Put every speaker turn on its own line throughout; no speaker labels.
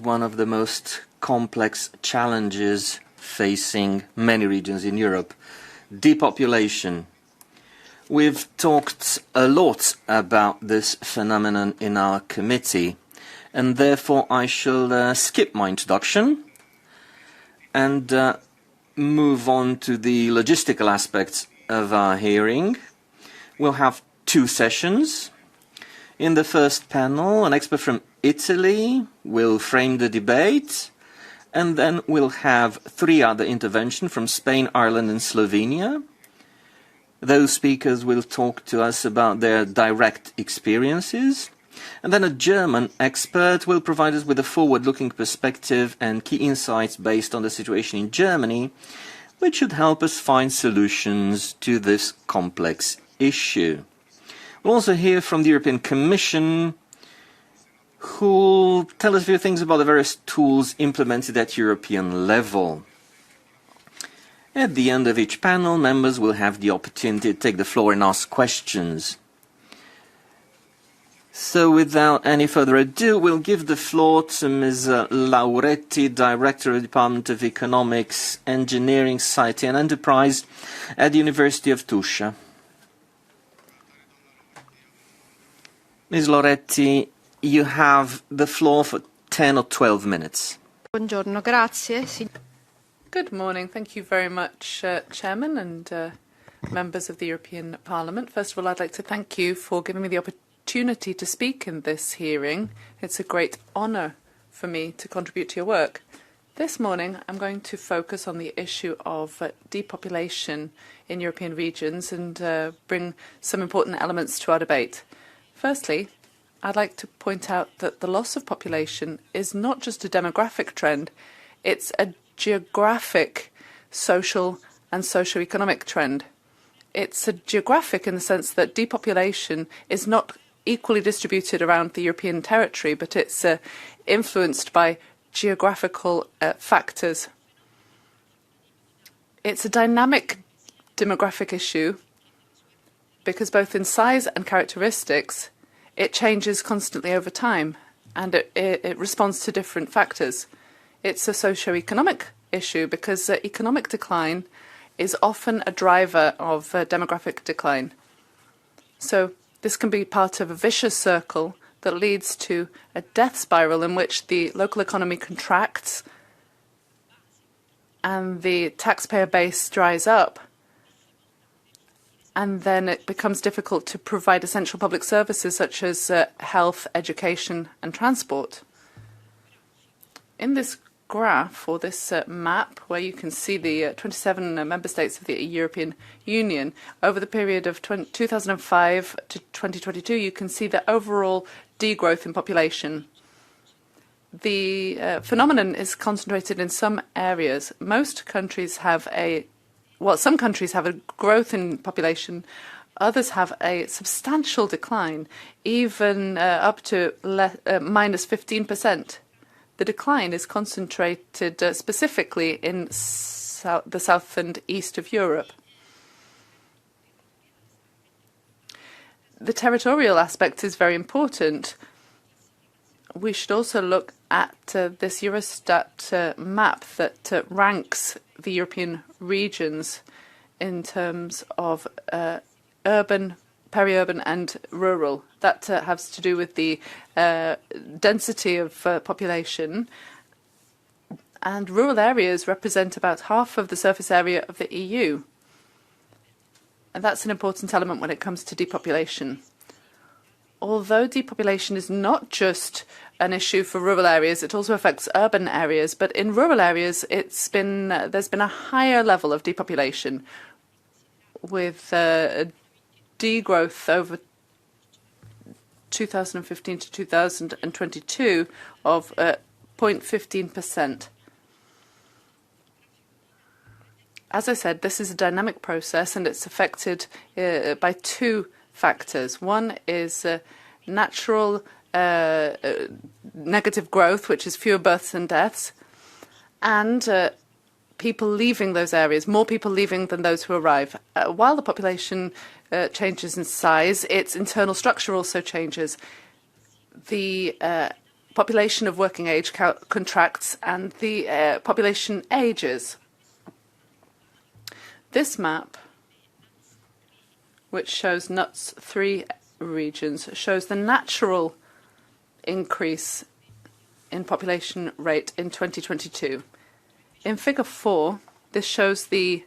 one of the most complex challenges facing many regions in Europe: depopulation. We've talked a lot about this phenomenon in our committee, and therefore I shall skip my introduction and move on to the logistical aspects of our hearing. We'll have two sessions. In the first panel, an expert from Italy will frame the debate, and then we'll have three other interventions from Spain, Ireland and Slovenia. Those speakers will talk to us about their direct experiences. And then a German expert will provide us with a forward-looking perspective and key insights based on the situation in Germany, which should help us find solutions to this complex issue. We'll also hear from the European Commission, who'll tell us a few things about the various tools implemented at European level. At the end of each panel, members will have the opportunity to take the floor and ask questions. So without any further ado, we'll give the floor to Ms. Lauretti, Director of the Department of Economics, Engineering, Society and Enterprise at the University of Tuscia. Ms. Lauretti, you have the floor for 10 or 12 minutes.
Buongiorno, grazie.
Good morning. Thank you very much, Chairman and members of the European Parliament. First of all, I'd like to thank you for giving me the opportunity to speak in this hearing. It's a great honour for me to contribute to your work. This morning, I'm going to focus on the issue of depopulation in European regions and bring some important elements to our debate. Firstly, I'd like to point out that the loss of population is not just a demographic trend, it's a geographic, social and socio-economic trend. It's a geographic in the sense that depopulation is not equally distributed around the European territory, but it's influenced by geographical factors. It's a dynamic demographic issue because both in size and characteristics, it changes constantly over time and it responds to different factors. It's a socio-economic issue because economic decline is often a driver of demographic decline. So this can be part of a vicious circle that leads to a death spiral in which the local economy contracts and the taxpayer base dries up, and then it becomes difficult to provide essential public services such as health, education and transport. In this graph, or this map, where you can see the 27 member states of the European Union, over the period of 2005 to 2022, you can see the overall degrowth in population. The phenomenon is concentrated in some areas. Most countries have some countries have a growth in population, others have a substantial decline, even up to minus 15%. The decline is concentrated specifically in the south and east of Europe. The territorial aspect is very important. We should also look at this Eurostat map that ranks the European regions in terms of urban, peri-urban and rural. That has to do with the density of population. And rural areas represent about half of the surface area of the EU. And that's an important element when it comes to depopulation. Although depopulation is not just an issue for rural areas, it also affects urban areas. But in rural areas, there's been a higher level of depopulation, with degrowth over 2015 to 2022 of 0.15%. As I said, this is a dynamic process and it's affected by two factors. One is natural negative growth, which is fewer births and deaths, and people leaving those areas, more people leaving than those who arrive. While the population changes in size, its internal structure also changes. The population of working age contracts and the population ages. This map, which shows NUTS 3 regions, shows the natural increase in population rate in 2022. In Figure 4, this shows the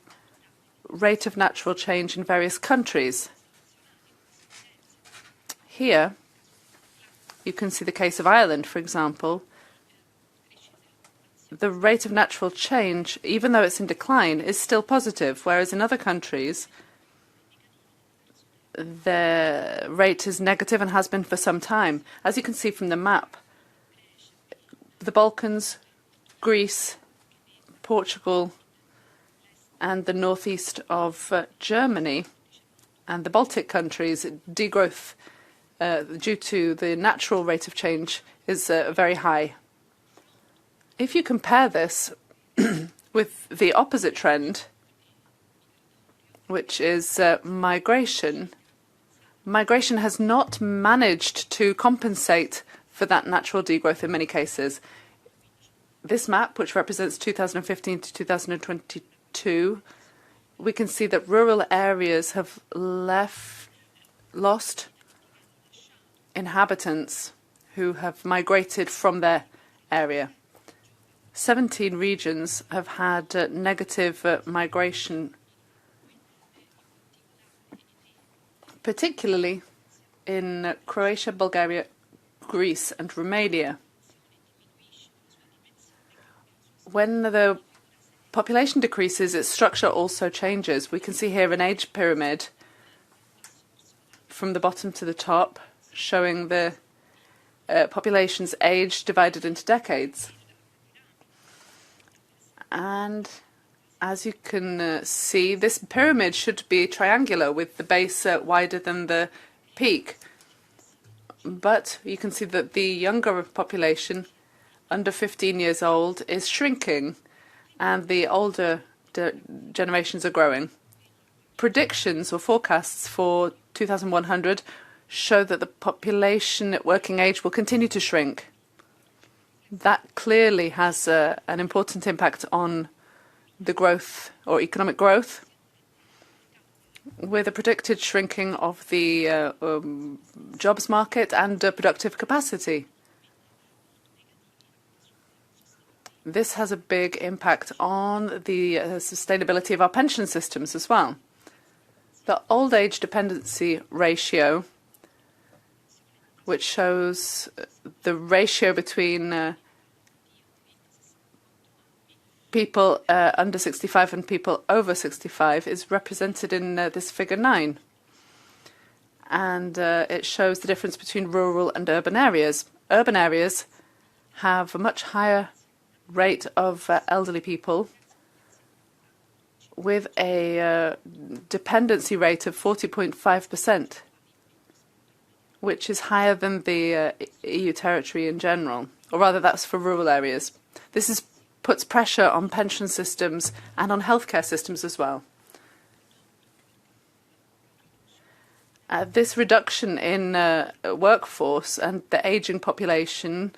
rate of natural change in various countries. Here, you can see the case of Ireland, for example. The rate of natural change, even though it's in decline, is still positive, whereas in other countries, the rate is negative and has been for some time. As you can see from the map, the Balkans, Greece, Portugal, and the northeast of Germany and the Baltic countries, degrowth due to the natural rate of change is very high. If you compare this with the opposite trend, which is migration, migration has not managed to compensate for that natural degrowth in many cases. This map, which represents 2015 to 2022, we can see that rural areas have lost inhabitants who have migrated from their area. 17 regions have had negative migration, particularly in Croatia, Bulgaria, Greece and Romania. When the population decreases, its structure also changes. We can see here an age pyramid from the bottom to the top, showing the population's age divided into decades. And as you can see, this pyramid should be triangular with the base wider than the peak. But you can see that the younger population, under 15 years old, is shrinking, and the older generations are growing. Predictions or forecasts for 2100 show that the population at working age will continue to shrink. That clearly has an important impact on the growth or economic growth, with a predicted shrinking of the jobs market and productive capacity. This has a big impact on the sustainability of our pension systems as well. The old age dependency ratio, which shows the ratio between people under 65 and people over 65, is represented in this figure 9. And it shows the difference between rural and urban areas. Urban areas have a much higher rate of elderly people, with a dependency rate of 40.5%, which is higher than the EU territory in general, or rather that's for rural areas. This puts pressure on pension systems and on healthcare systems as well. This reduction in workforce and the ageing population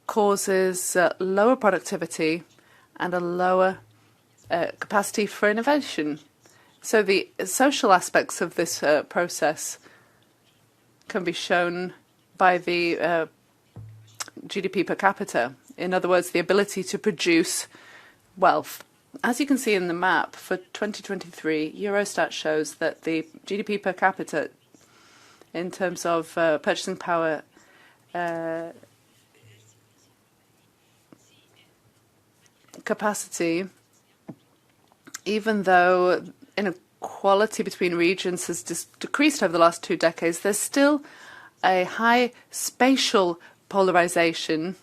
causes lower productivity and a lower capacity for innovation. So the social aspects of this process can be shown by the GDP per capita. In other words, the ability to produce wealth. As you can see in the map, for 2023, Eurostat shows that the GDP per capita, in terms of purchasing power, capacity, even though inequality between regions has decreased over the last 2 decades, there's still a high spatial polarization,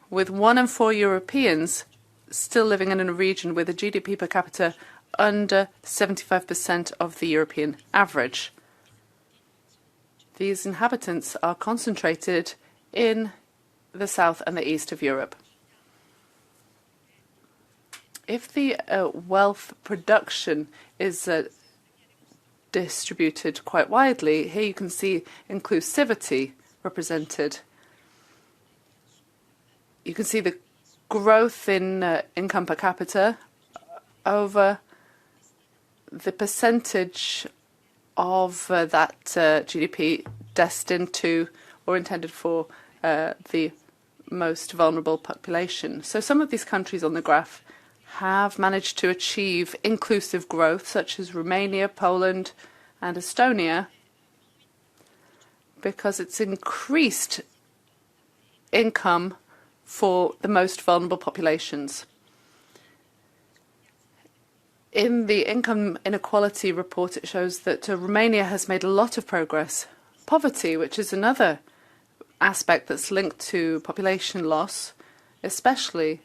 with 1 in 4 Europeans still living in a region with a GDP per capita under 75% of the European average. These inhabitants are concentrated in the south and the east of Europe. If the wealth production is distributed quite widely, here you can see inclusivity represented. you can see the growth in income per capita over the percentage of that GDP destined to or intended for the most vulnerable population. So some of these countries on the graph have managed to achieve inclusive growth, such as Romania, Poland, and Estonia, because it's increased income for the most vulnerable populations. In the income inequality report, it shows that Romania has made a lot of progress. Poverty, which is another aspect that's linked to population loss, especially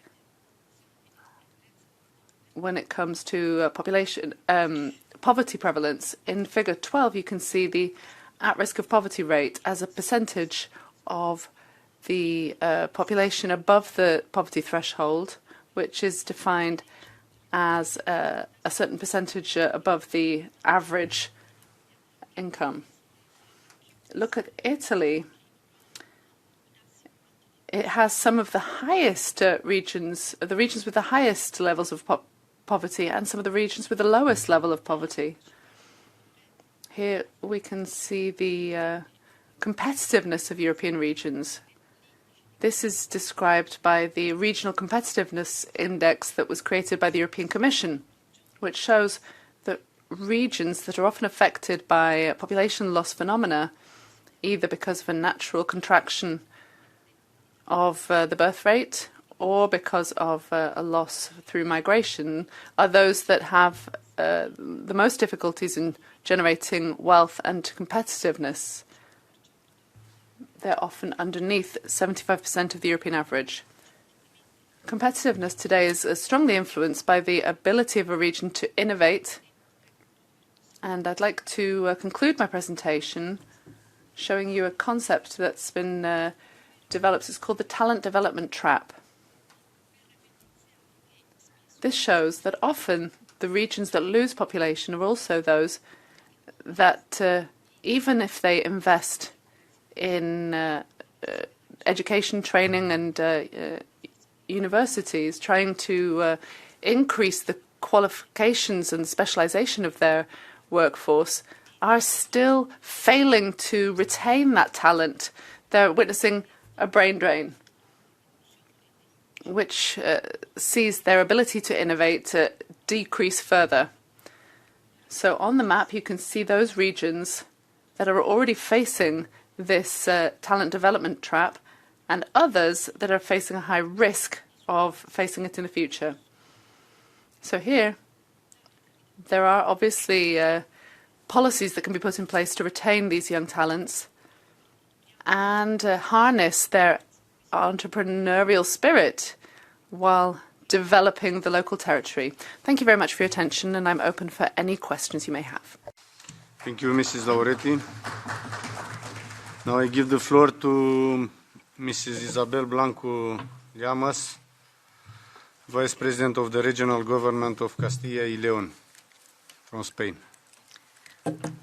when it comes to poverty prevalence. In figure 12, you can see the at-risk of poverty rate as a percentage of the population above the poverty threshold, which is defined as a certain percentage above the average income. Look at Italy. It has some of the highest regions, the regions with the highest levels of poverty, and some of the regions with the lowest level of poverty. Here we can see the competitiveness of European regions. This is described by the Regional Competitiveness Index that was created by the European Commission, which shows that regions that are often affected by population loss phenomena, either because of a natural contraction of the birth rate or because of a loss through migration, are those that have the most difficulties in generating wealth and competitiveness. They're often underneath 75% of the European average. Competitiveness today is strongly influenced by the ability of a region to innovate. And I'd like to conclude my presentation showing you a concept that's been developed. It's called the talent development trap. This shows that often the regions that lose population are also those that, even if they invest in education, training and universities, trying to increase the qualifications and specialization of their workforce, are still failing to retain that talent. They're witnessing a brain drain, which sees their ability to innovate decrease further. So on the map you can see those regions that are already facing this talent development trap, and others that are facing a high risk of facing it in the future. So here, there are obviously policies that can be put in place to retain these young talents and harness their entrepreneurial spirit while developing the local territory. Thank you very much for your attention, and I'm open for any questions you may have.
Thank you, Mrs. Lauretti. Now I give the floor to Mrs. Isabel Blanco Llamas, Vice President of the Regional Government of Castilla y León from Spain.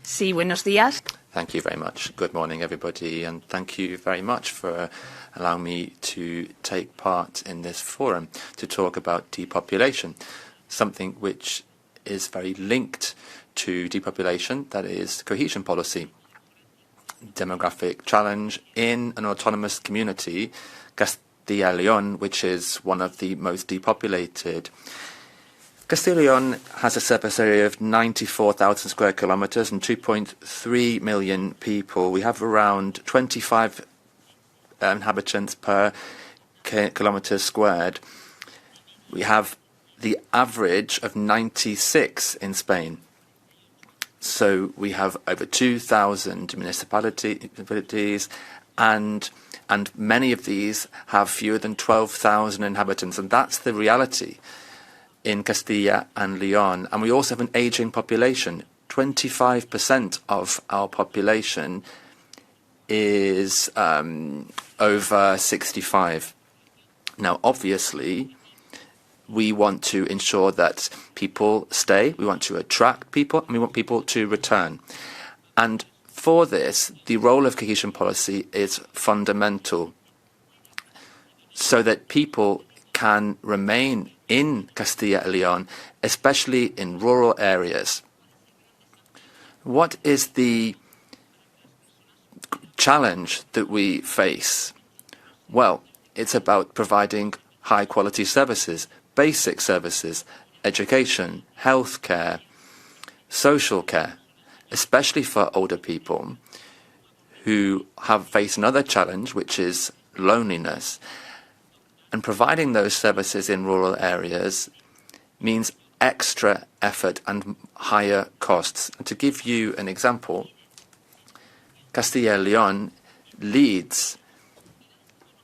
Sí, buenos días.
Thank you very much. Good morning, everybody, and thank you very much for allowing me to take part in this forum to talk about depopulation, something which is very linked to depopulation, that is cohesion policy. Demographic challenge in an autonomous community, Castilla y León, which is one of the most depopulated. Castilla y León has a surface area of 94,000 square kilometres and 2.3 million people. We have around 25 inhabitants per kilometre squared. We have the average of 96 in Spain. So we have over 2,000 municipalities, and many of these have fewer than 12,000 inhabitants, and that's the reality in Castilla and León. And we also have an ageing population. 25% of our population is over 65. Now, obviously, we want to ensure that people stay, we want to attract people, and we want people to return. And for this, the role of cohesion policy is fundamental. so that people can remain in Castilla y León, especially in rural areas. What is the challenge that we face? Well, it's about providing high-quality services, basic services, education, healthcare, social care, especially for older people who have faced another challenge, which is loneliness. And providing those services in rural areas means extra effort and higher costs. And to give you an example, Castilla y León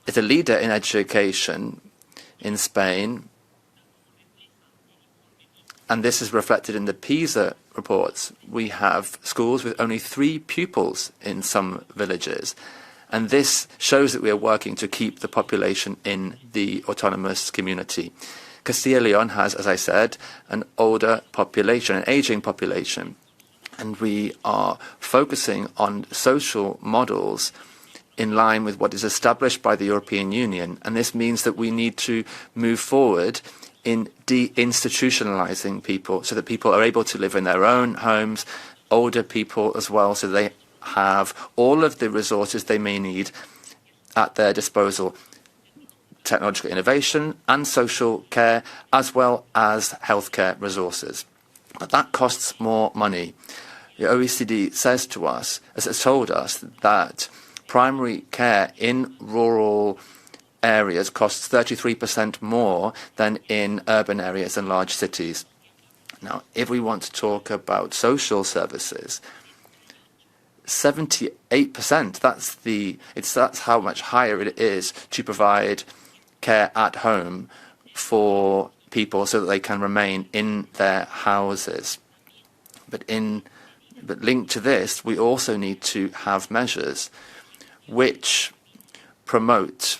is a leader in education in Spain, and this is reflected in the PISA reports. We have schools with only 3 pupils in some villages, and this shows that we are working to keep the population in the autonomous community. Castilla y León has, as I said, an older population, an aging population, and we are focusing on social models in line with what is established by the European Union, and this means that we need to move forward in deinstitutionalizing people so that people are able to live in their own homes, older people as well, so they have all of the resources they may need at their disposal, technological innovation and social care, as well as healthcare resources. But that costs more money. The OECD says to us, as it's told us, that primary care in rural areas costs 33% more than in urban areas and large cities. Now, if we want to talk about social services, 78%, that's how much higher it is to provide care at home for people so that they can remain in their houses. But linked to this, we also need to have measures which promote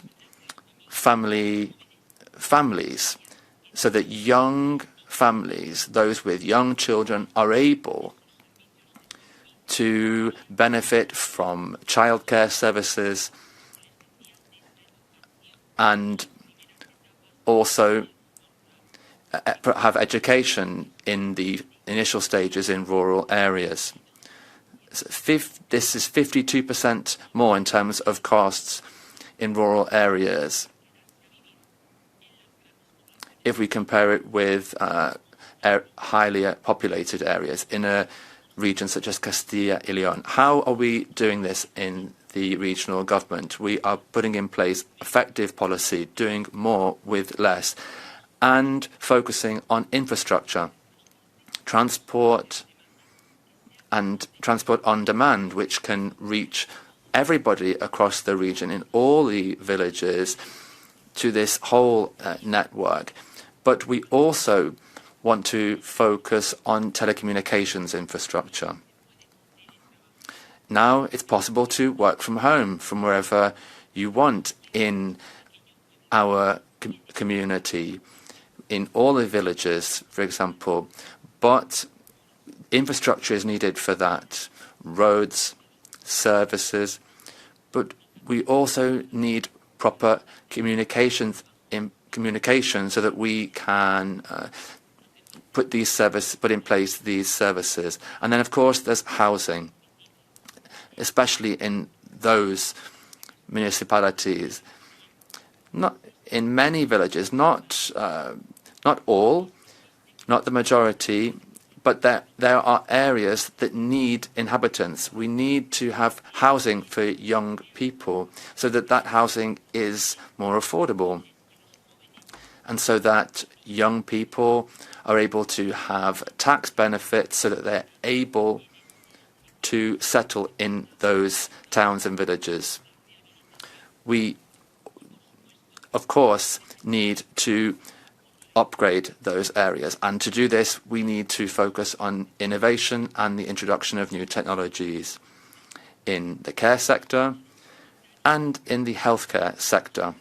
families, so that young families, those with young children, are able to benefit from childcare services and also have education in the initial stages in rural areas. This is 52% more in terms of costs in rural areas if we compare it with highly populated areas in a region such as Castilla y León. How are we doing this in the regional government? We are putting in place effective policy, doing more with less, and focusing on infrastructure, transport, and transport on demand, which can reach everybody across the region in all the villages to this whole network. But we also want to focus on telecommunications infrastructure. Now it's possible to work from home, from wherever you want in our community, in all the villages, for example. But infrastructure is needed for that, roads, services, but we also need proper communication so that we can put in place these services. And then, of course, there's housing, especially in those municipalities. Not in many villages, not all, not the majority, but there are areas that need inhabitants. We need to have housing for young people so that housing is more affordable, and so that young people are able to have tax benefits so that they're able to settle in those towns and villages. We, of course, need to upgrade those areas, and to do this we need to focus on innovation and the introduction of new technologies in the care sector and in the healthcare sector.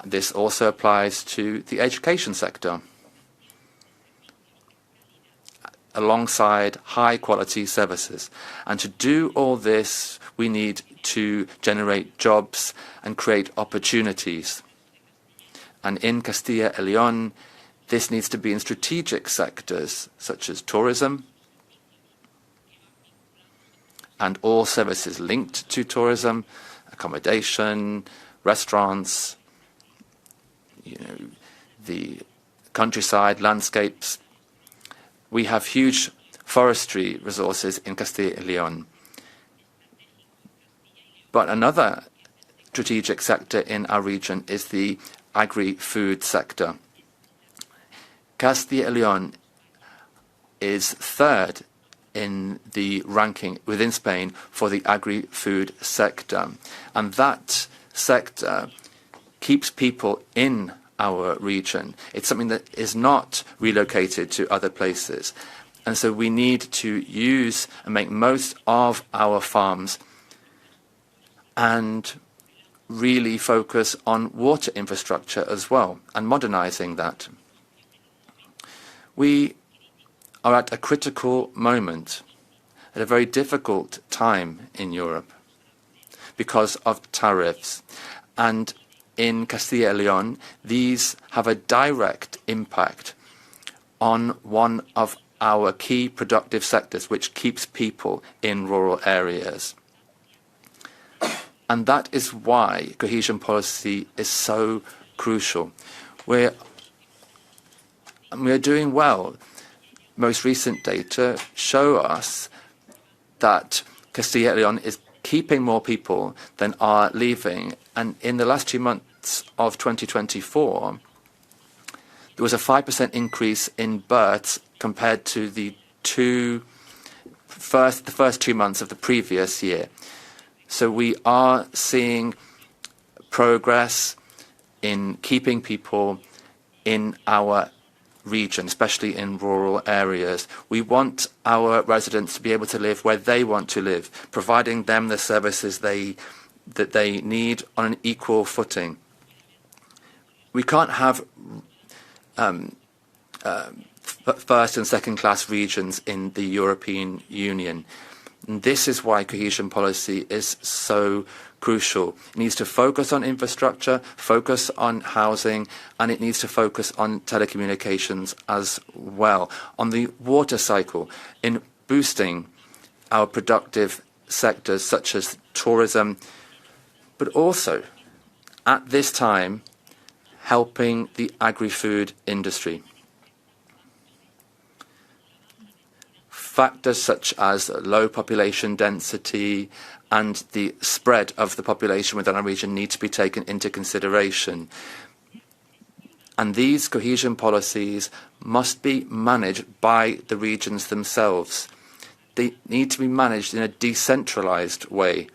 This also applies to the education sector. Alongside high-quality services. And to do all this, we need to generate jobs and create opportunities. And in Castilla y León, this needs to be in strategic sectors such as tourism and all services linked to tourism, accommodation, restaurants, the countryside, landscapes. We have huge forestry resources in Castilla y León. But another strategic sector in our region is the agri-food sector. Castilla y León is third in the ranking within Spain for the agri-food sector. And that sector keeps people in our region. It's something that is not relocated to other places. And so we need to use and make most of our farms and really focus on water infrastructure as well and modernizing that. We are at a critical moment, at a very difficult time in Europe because of tariffs. And in Castilla y León, these have a direct impact on one of our key productive sectors, which keeps people in rural areas. And that is why cohesion policy is so crucial. We're doing well. Most recent data show us that Castilla y León is keeping more people than are leaving. And in the last 2 months of 2024, there was a 5% increase in births compared to the first 2 months of the previous year. So we are seeing progress in keeping people in our region, especially in rural areas. We want our residents to be able to live where they want to live, providing them the services that they need on an equal footing. We can't have first and second class regions in the European Union. And this is why cohesion policy is so crucial. It needs to focus on infrastructure, focus on housing, and it needs to focus on telecommunications as well, on the water cycle, in boosting our productive sectors such as tourism, but also, at this time, helping the agri-food industry. Factors such as low population density and the spread of the population within our region need to be taken into consideration. And these cohesion policies must be managed by the regions themselves. They need to be managed in a decentralized way.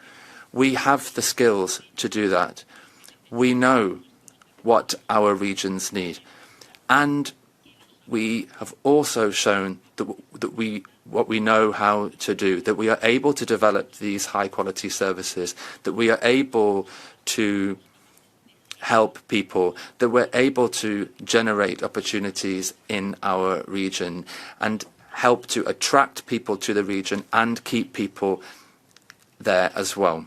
We have the skills to do that. We know what our regions need. And we have also shown that what we know how to do, that we are able to develop these high-quality services, that we are able to help people, that we're able to generate opportunities in our region and help to attract people to the region and keep people there as well.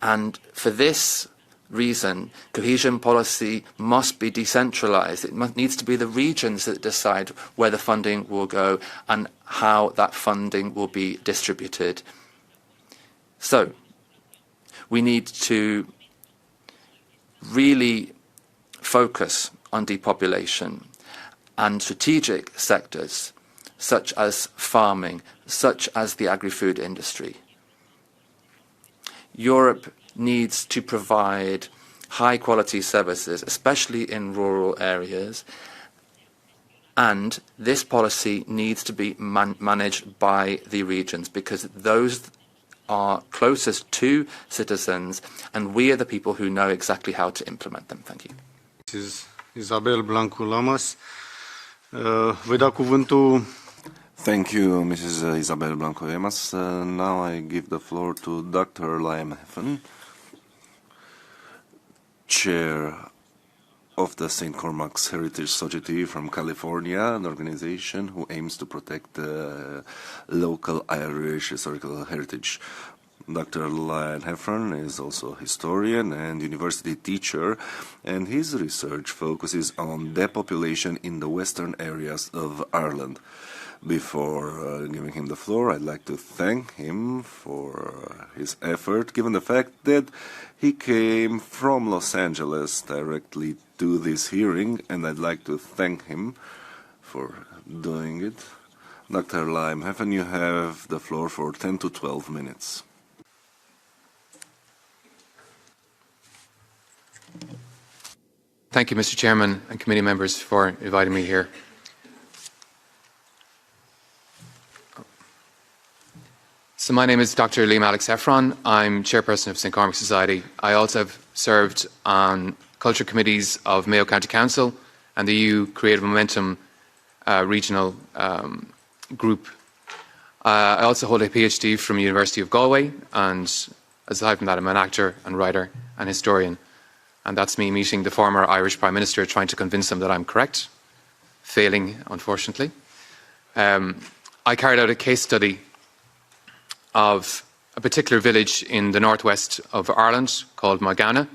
And for this reason, cohesion policy must be decentralized. It needs to be the regions that decide where the funding will go and how that funding will be distributed. So, we need to really focus on depopulation and strategic sectors such as farming, such as the agri-food industry. Europe needs to provide high-quality services, especially in rural areas, and this policy needs to be managed by the regions because those are closest to citizens and we are the people who know exactly how to implement them. Thank you.
Mrs. Isabel Blanco Lamas. Voi da cuvântul.
Thank you, Mrs. Isabel Blanco Lamas. Now I give the floor to Dr. Liam Heffen, Chair of the St. Cormac's Heritage Society from California, an organization who aims to protect local Irish historical heritage. Dr. Lion Heffron is also a historian and university teacher, and his research focuses on depopulation in the western areas of Ireland. Before giving him the floor, I'd like to thank him for his effort, given the fact that he came from Los Angeles directly to this hearing, and I'd like to thank him for doing it. Dr. Lion Heffron, you have the floor for 10 to 12 minutes.
Thank you, Mr. Chairman and committee members, for inviting me here. So my name is Dr. Liam Alex Heffron. I'm chairperson of St. Cormac Society. I also have served on culture committees of Mayo County Council and the EU Creative Momentum regional group. I also hold a PhD from the University of Galway, and aside from that, I'm an actor and writer and historian. And that's me meeting the former Irish Prime Minister, trying to convince him that I'm correct, failing, unfortunately. I carried out a case study of a particular village in the northwest of Ireland called Magana.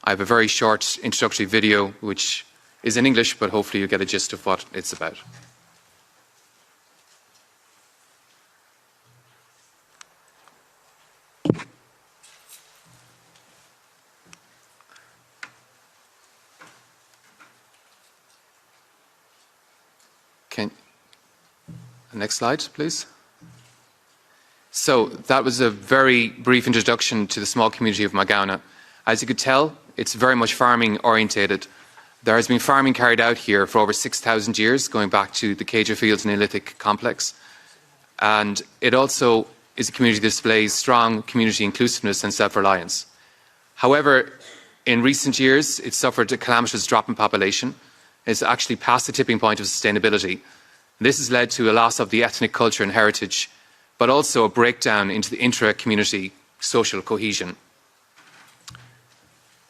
I have a very short introductory video which is in English, but hopefully you get a gist of what it's about. Next slide, please. So that was a very brief introduction to the small community of Magana. As you could tell, it's very much farming orientated. There has been farming carried out here for over 6,000 years, going back to the Cager Fields Neolithic complex. And it also is a community that displays strong community inclusiveness and self-reliance. However, in recent years, it's suffered a calamitous drop in population. It's actually past the tipping point of sustainability. This has led to a loss of the ethnic culture and heritage, but also a breakdown into the intra-community social cohesion.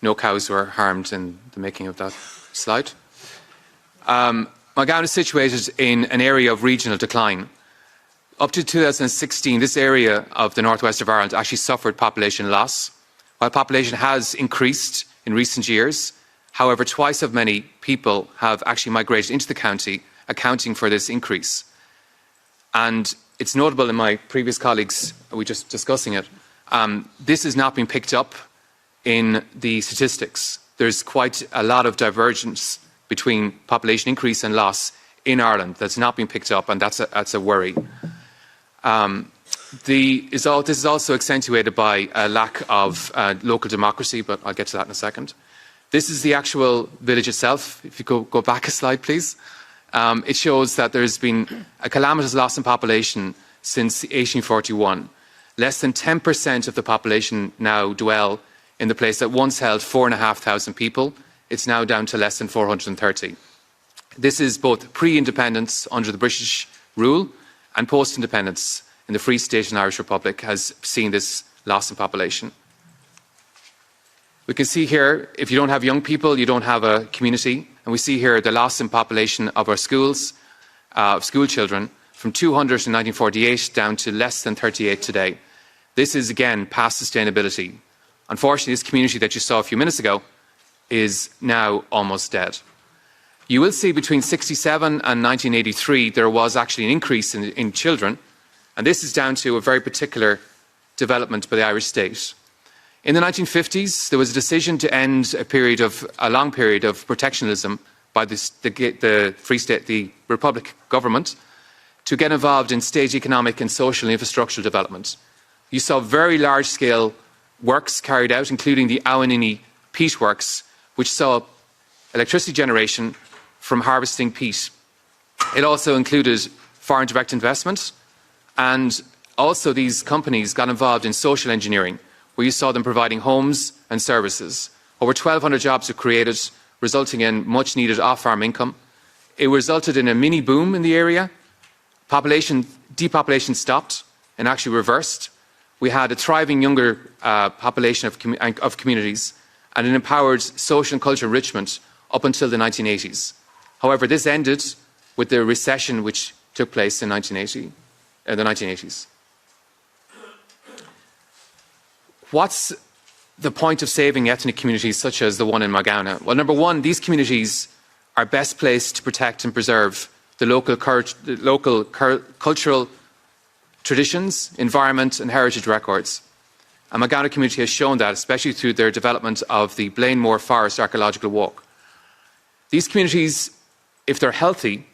No cows were harmed in the making of that slide. Magana is situated in an area of regional decline. Up to 2016, this area of the northwest of Ireland actually suffered population loss. While population has increased in recent years, however, twice as many people have actually migrated into the county, accounting for this increase. And it's notable, in my previous colleagues, we were just discussing it, this has not been picked up in the statistics. There's quite a lot of divergence between population increase and loss in Ireland that's not been picked up, and that's a worry. This is also accentuated by a lack of local democracy, but I'll get to that in a second. This is the actual village itself. If you go back a slide, please. It shows that there's been a calamitous loss in population since 1841. Less than 10% of the population now dwell in the place that once held 4,500 people. It's now down to less than 430. This is both pre-independence under the British rule and post-independence in the Free State and Irish Republic has seen this loss in population. We can see here, if you don't have young people, you don't have a community. And we see here the loss in population of our schools, of school children, from 200 in 1948 down to less than 38 today. This is, again, past sustainability. Unfortunately, this community that you saw a few minutes ago is now almost dead. You will see between 1967 and 1983 there was actually an increase in children, and this is down to a very particular development by the Irish state. In the 1950s, there was a decision to end a long period of protectionism by the Free State, the Republic government, to get involved in state economic and social and infrastructural development. You saw very large-scale works carried out, including the Awanini peat works, which saw electricity generation from harvesting peat. It also included foreign direct investment, and also these companies got involved in social engineering, where you saw them providing homes and services. Over 1,200 jobs were created, resulting in much-needed off-farm income. It resulted in a mini boom in the area. Depopulation stopped and actually reversed. We had a thriving younger population of communities and an empowered social and cultural enrichment up until the 1980s. However, this ended with the recession which took place in the 1980s. what's the point of saving ethnic communities such as the one in Magauna? Well, number one, these communities are best placed to protect and preserve the local cultural traditions, environment and heritage records. And Magauna community has shown that, especially through their development of the Blainmore Forest Archaeological Walk. These communities, if they're healthy,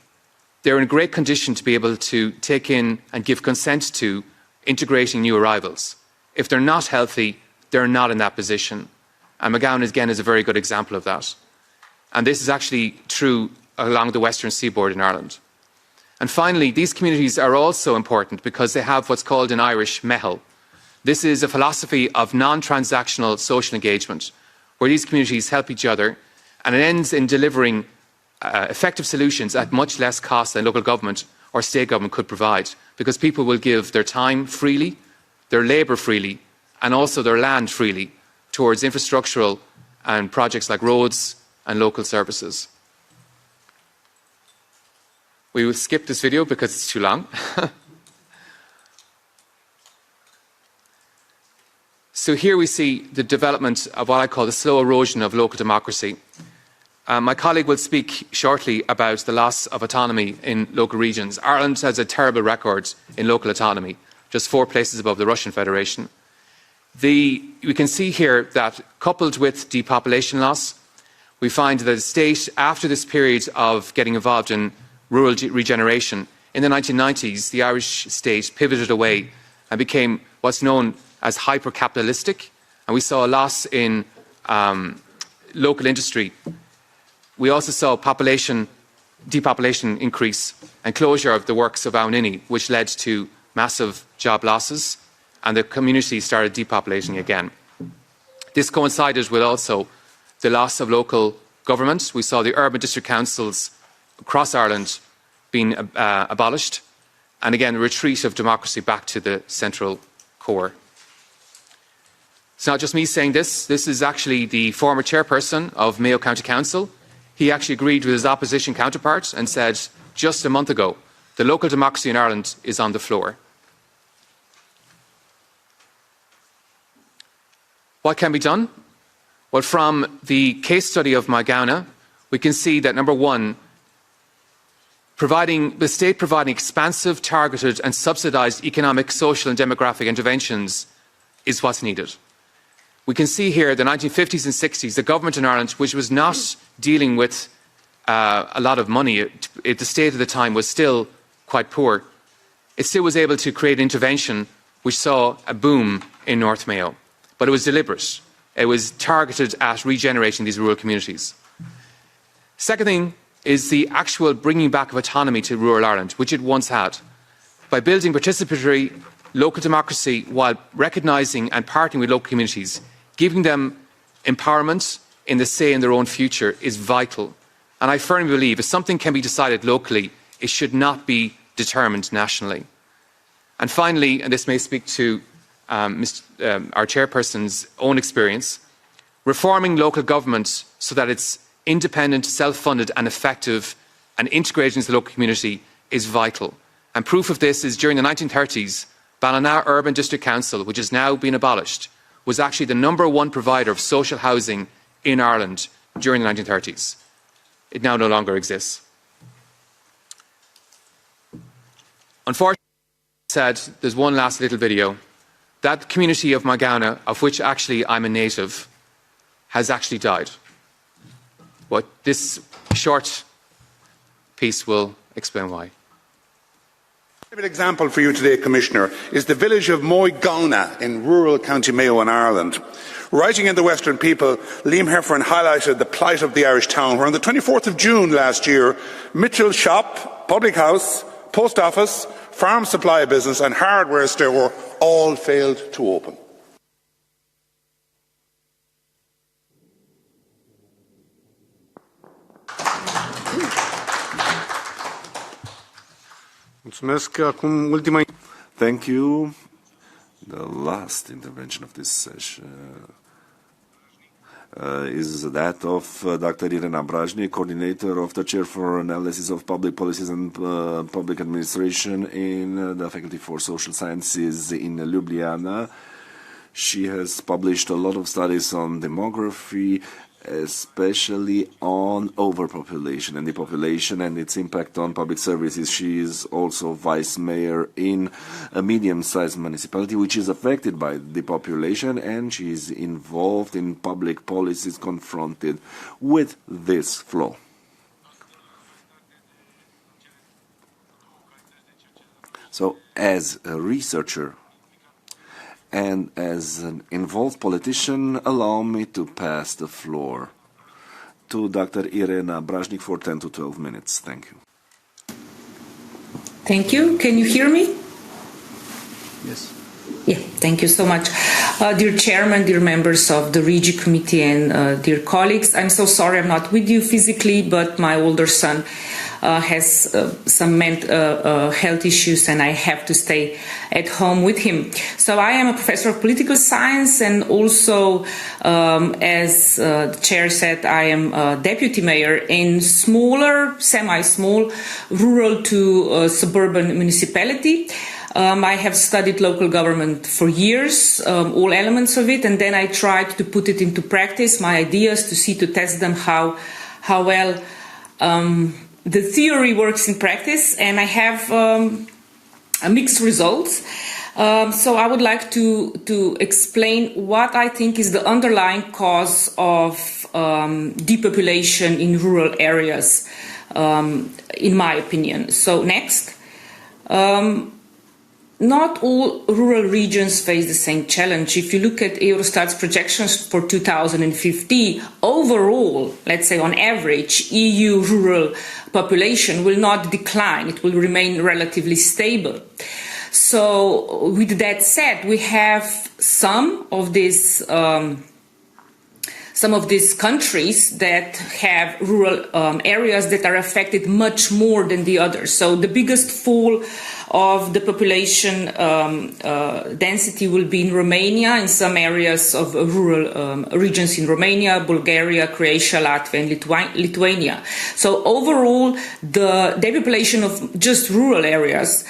they're in great condition to be able to take in and give consent to integrating new arrivals. If they're not healthy, they're not in that position. And Magauna, again, is a very good example of that. And this is actually true along the western seaboard in Ireland. And finally, these communities are also important because they have what's called in Irish mehel. This is a philosophy of non-transactional social engagement, where these communities help each other, and it ends in delivering effective solutions at much less cost than local government or state government could provide, because people will give their time freely, their labour freely, and also their land freely towards infrastructural and projects like roads and local services. We will skip this video because it's too long. So here we see the development of what I call the slow erosion of local democracy. My colleague will speak shortly about the loss of autonomy in local regions. Ireland has a terrible record in local autonomy, just 4 places above the Russian Federation. We can see here that, coupled with depopulation loss, we find that the state, after this period of getting involved in rural regeneration, in the 1990s, the Irish state pivoted away and became what's known as hyper-capitalistic, and we saw a loss in local industry. We also saw depopulation increase and closure of the works of Aonini, which led to massive job losses, and the community started depopulating again. This coincided with also the loss of local government. We saw the urban district councils across Ireland being abolished, and again, the retreat of democracy back to the central core. It's not just me saying this. This is actually the former chairperson of Mayo County Council. He actually agreed with his opposition counterpart and said just a month ago, the local democracy in Ireland is on the floor. What can be done? Well, from the case study of Magauna, we can see that, number one, the state providing expansive, targeted and subsidised economic, social and demographic interventions is what's needed. We can see here the 1950s and 60s, the government in Ireland, which was not dealing with a lot of money, the state at the time was still quite poor, it still was able to create intervention which saw a boom in North Mayo. But it was deliberate. It was targeted at regenerating these rural communities. Second thing is the actual bringing back of autonomy to rural Ireland, which it once had, by building participatory local democracy while recognising and partnering with local communities. Giving them empowerment in the say in their own future is vital. And I firmly believe if something can be decided locally, it should not be determined nationally. And finally, and this may speak to our chairperson's own experience, reforming local government so that it's independent, self-funded and effective and integrated into the local community is vital. And proof of this is during the 1930s, Ballina Urban District Council, which has now been abolished, was actually the #1 provider of social housing in Ireland during the 1930s. It now no longer exists. Unfortunately, there's one last little video. That community of Magauna, of which actually I'm a native, has actually died. But this short piece will explain why.
A good example for you today, Commissioner, is the village of Moygona in rural County Mayo in Ireland. Writing in the Western People, Liam Heffron highlighted the plight of the Irish town, where on the 24th of June last year, Mitchell's shop, public house, post office, farm supply business and hardware store all failed to open.
Thank you. The last intervention of this session is that of Dr. Irena Brajni, coordinator of the Chair for Analysis of Public Policies and Public Administration in the Faculty for Social Sciences in Ljubljana. She has published a lot of studies on demography, especially on overpopulation and depopulation and its impact on public services. She is also vice mayor in a medium-sized municipality which is affected by depopulation, and she is involved in public policies confronted with this flaw. So, as a researcher and as an involved politician, allow me to pass the floor to Dr. Irena Bražnik for 10 to 12 minutes. Thank you.
Thank you. Can you hear me?
Yes.
Yeah, thank you so much. Dear Chairman, dear members of the Regi Committee and dear colleagues, I'm so sorry I'm not with you physically, but my older son has some health issues and I have to stay at home with him. So I am a professor of political science, and also, as the chair said, I am a deputy mayor in smaller, semi-small, rural to suburban municipality. I have studied local government for years, all elements of it, and then I tried to put it into practice, my ideas, to test them how well the theory works in practice, and I have mixed results. So I would like to explain what I think is the underlying cause of depopulation in rural areas, in my opinion. So next. Not all rural regions face the same challenge. If you look at Eurostat's projections for 2050, overall, let's say on average, EU rural population will not decline. It will remain relatively stable. So with that said, we have some of these countries that have rural areas that are affected much more than the others. So the biggest fall of the population density will be in Romania, in some areas of rural regions in Romania, Bulgaria, Croatia, Latvia, and Lithuania. So overall, the depopulation of just rural areas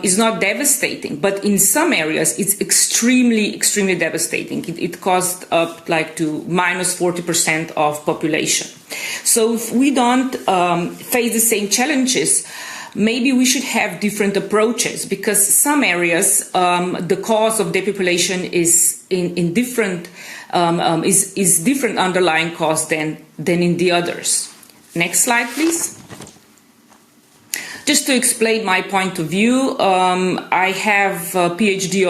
is not devastating, but in some areas it's extremely devastating. It caused up like to minus 40% of population. So if we don't face the same challenges, maybe we should have different approaches, because some areas the cause of depopulation is in different is different underlying cause than in the others. Next slide, please. Just to explain my point of view, I have a PhD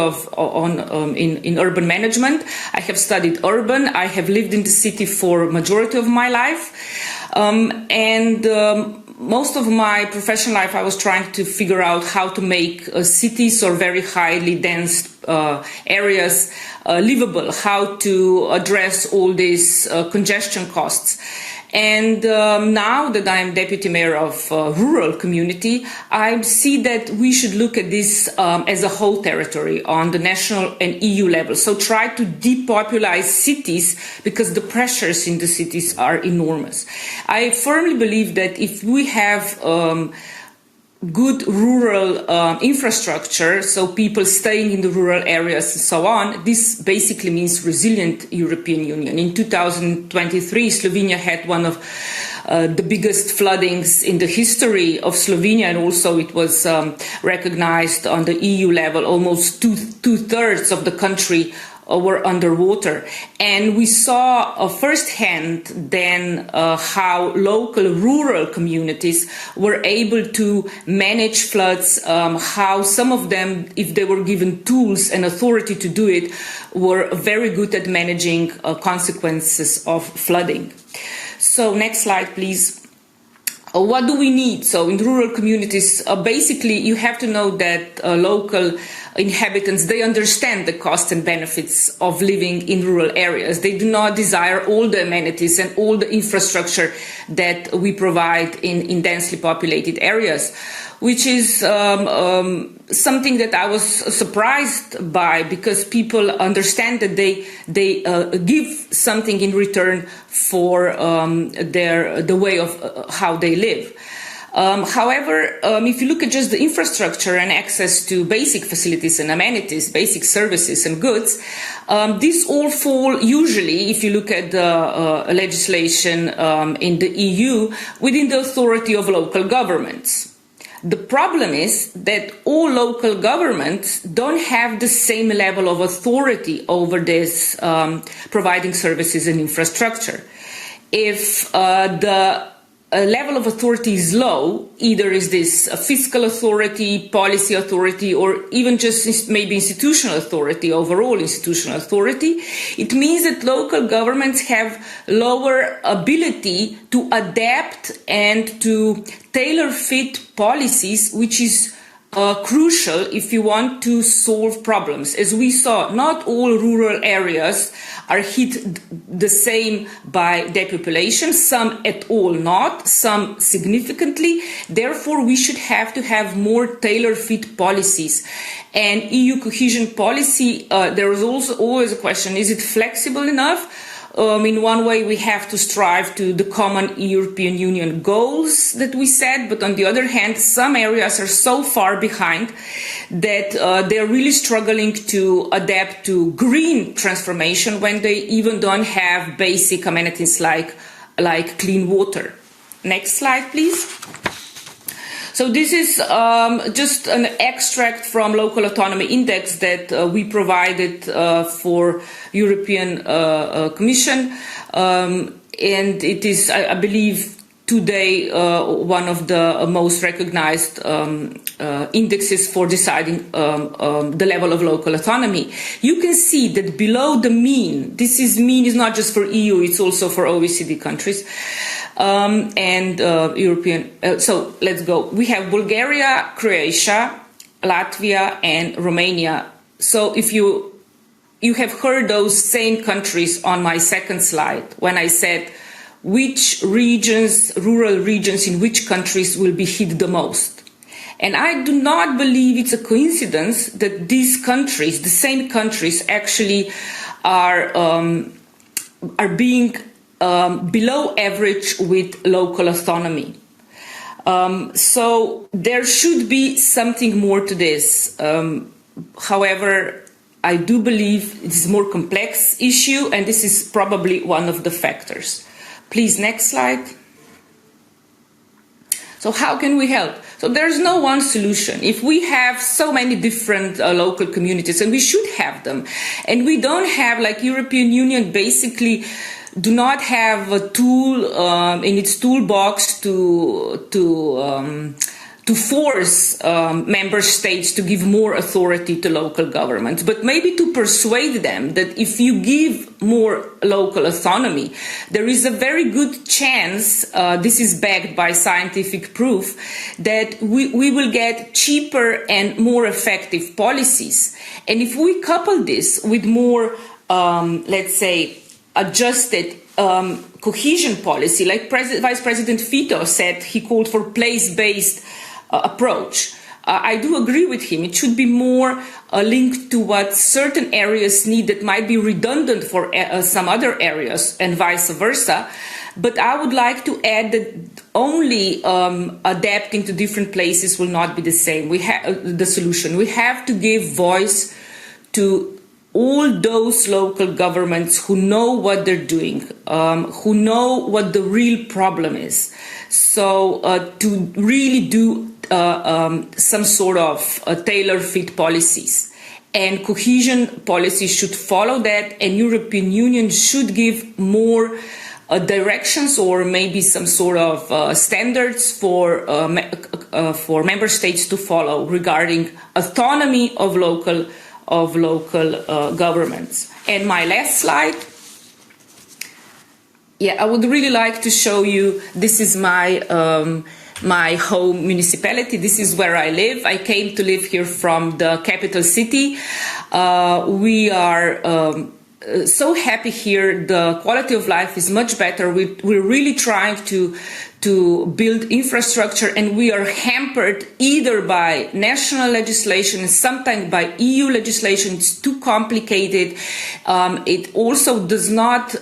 in urban management. I have studied urban. I have lived in the city for a majority of my life, most of my professional life I was trying to figure out how to make cities or very highly dense areas livable, how to address all these congestion costs. And now that I am deputy mayor of a rural community, I see that we should look at this as a whole territory on the national and EU level. So try to depopulate cities, because the pressures in the cities are enormous. I firmly believe that if we have good rural infrastructure, so people staying in the rural areas and so on, this basically means resilient European Union. In 2023, Slovenia had one of the biggest floodings in the history of Slovenia, and also it was recognized on the EU level. Almost two-thirds of the country were underwater, and we saw firsthand then how local rural communities were able to manage floods, how some of them, if they were given tools and authority to do it, were very good at managing consequences of flooding. So next slide, please. What do we need? So in rural communities, basically you have to know that local inhabitants, they understand the costs and benefits of living in rural areas. They do not desire all the amenities and all the infrastructure that we provide in densely populated areas, which is something that I was surprised by, because people understand that they give something in return for the way of how they live. However, if you look at just the infrastructure and access to basic facilities and amenities, basic services and goods, these all fall usually, if you look at the legislation in the EU, within the authority of local governments. The problem is that all local governments don't have the same level of authority over this providing services and infrastructure. If the level of authority is low, either is this a fiscal authority, policy authority, or even just maybe institutional authority, overall institutional authority, it means that local governments have lower ability to adapt and to tailor fit policies, which is crucial if you want to solve problems. As we saw, not all rural areas are hit the same by depopulation, some at all not, some significantly. Therefore, we should have to have more tailor-fit policies. And EU cohesion policy, there is also always a question, is it flexible enough? In one way, we have to strive to the common European Union goals that we set, but on the other hand, some areas are so far behind that they're really struggling to adapt to green transformation when they even don't have basic amenities like clean water. Next slide, please. So this is just an extract from Local Autonomy Index that we provided for European Commission, and it is, I believe, today one of the most recognized indexes for deciding the level of local autonomy. You can see that below the mean, mean is not just for EU, it's also for OECD countries, and European. So let's go. We have Bulgaria, Croatia, Latvia, and Romania. So if you have heard those same countries on my second slide when I said which regions, rural regions in which countries will be hit the most. And I do not believe it's a coincidence that these countries, the same countries, actually are being below average with local autonomy. So there should be something more to this. However, I do believe it's a more complex issue, and this is probably one of the factors. Please, next slide. So how can we help? So there's no one solution. If we have so many different local communities, and we should have them, and we don't have, like European Union basically do not have a tool in its toolbox to force member states to give more authority to local governments, but maybe to persuade them that if you give more local autonomy, there is a very good chance, this is backed by scientific proof, that we will get cheaper and more effective policies. And if we couple this with more, let's say, adjusted cohesion policy, like Vice President Fito said, he called for place-based approach. I do agree with him. It should be more linked to what certain areas need that might be redundant for some other areas and vice versa. But I would like to add that only adapting to different places will not be the same. We have the solution. We have to give voice to all those local governments who know what they're doing, who know what the real problem is. So to really do some sort of tailor-fit policies. And cohesion policies should follow that, and European Union should give more directions or maybe some sort of standards for member states to follow regarding autonomy of local governments. And my last slide. Yeah, I would really like to show you, this is my my home municipality. This is where I live. I came to live here from the capital city. We are so happy here. The quality of life is much better. We're really trying to to build infrastructure, and we are hampered either by national legislation and sometimes by EU legislation. It's too complicated. It also does not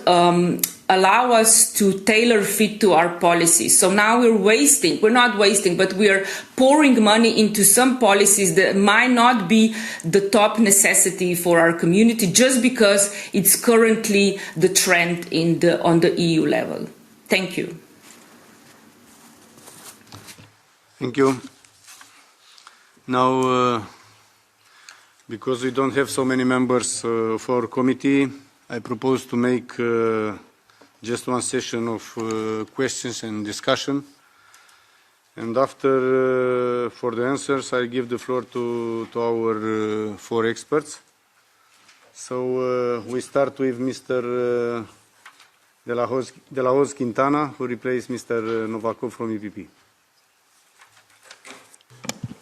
allow us to tailor fit to our policies. So now we're not wasting, but we are pouring money into some policies that might not be the top necessity for our community just because it's currently the trend on the EU level. Thank you.
Thank you. Now, because we don't have so many members for our committee, I propose to make just one session of questions and discussion. And after, for the answers, I give the floor to our four experts. So we start with Mr. De La Hoz Quintana, who replaced Mr. Novakov from EPP.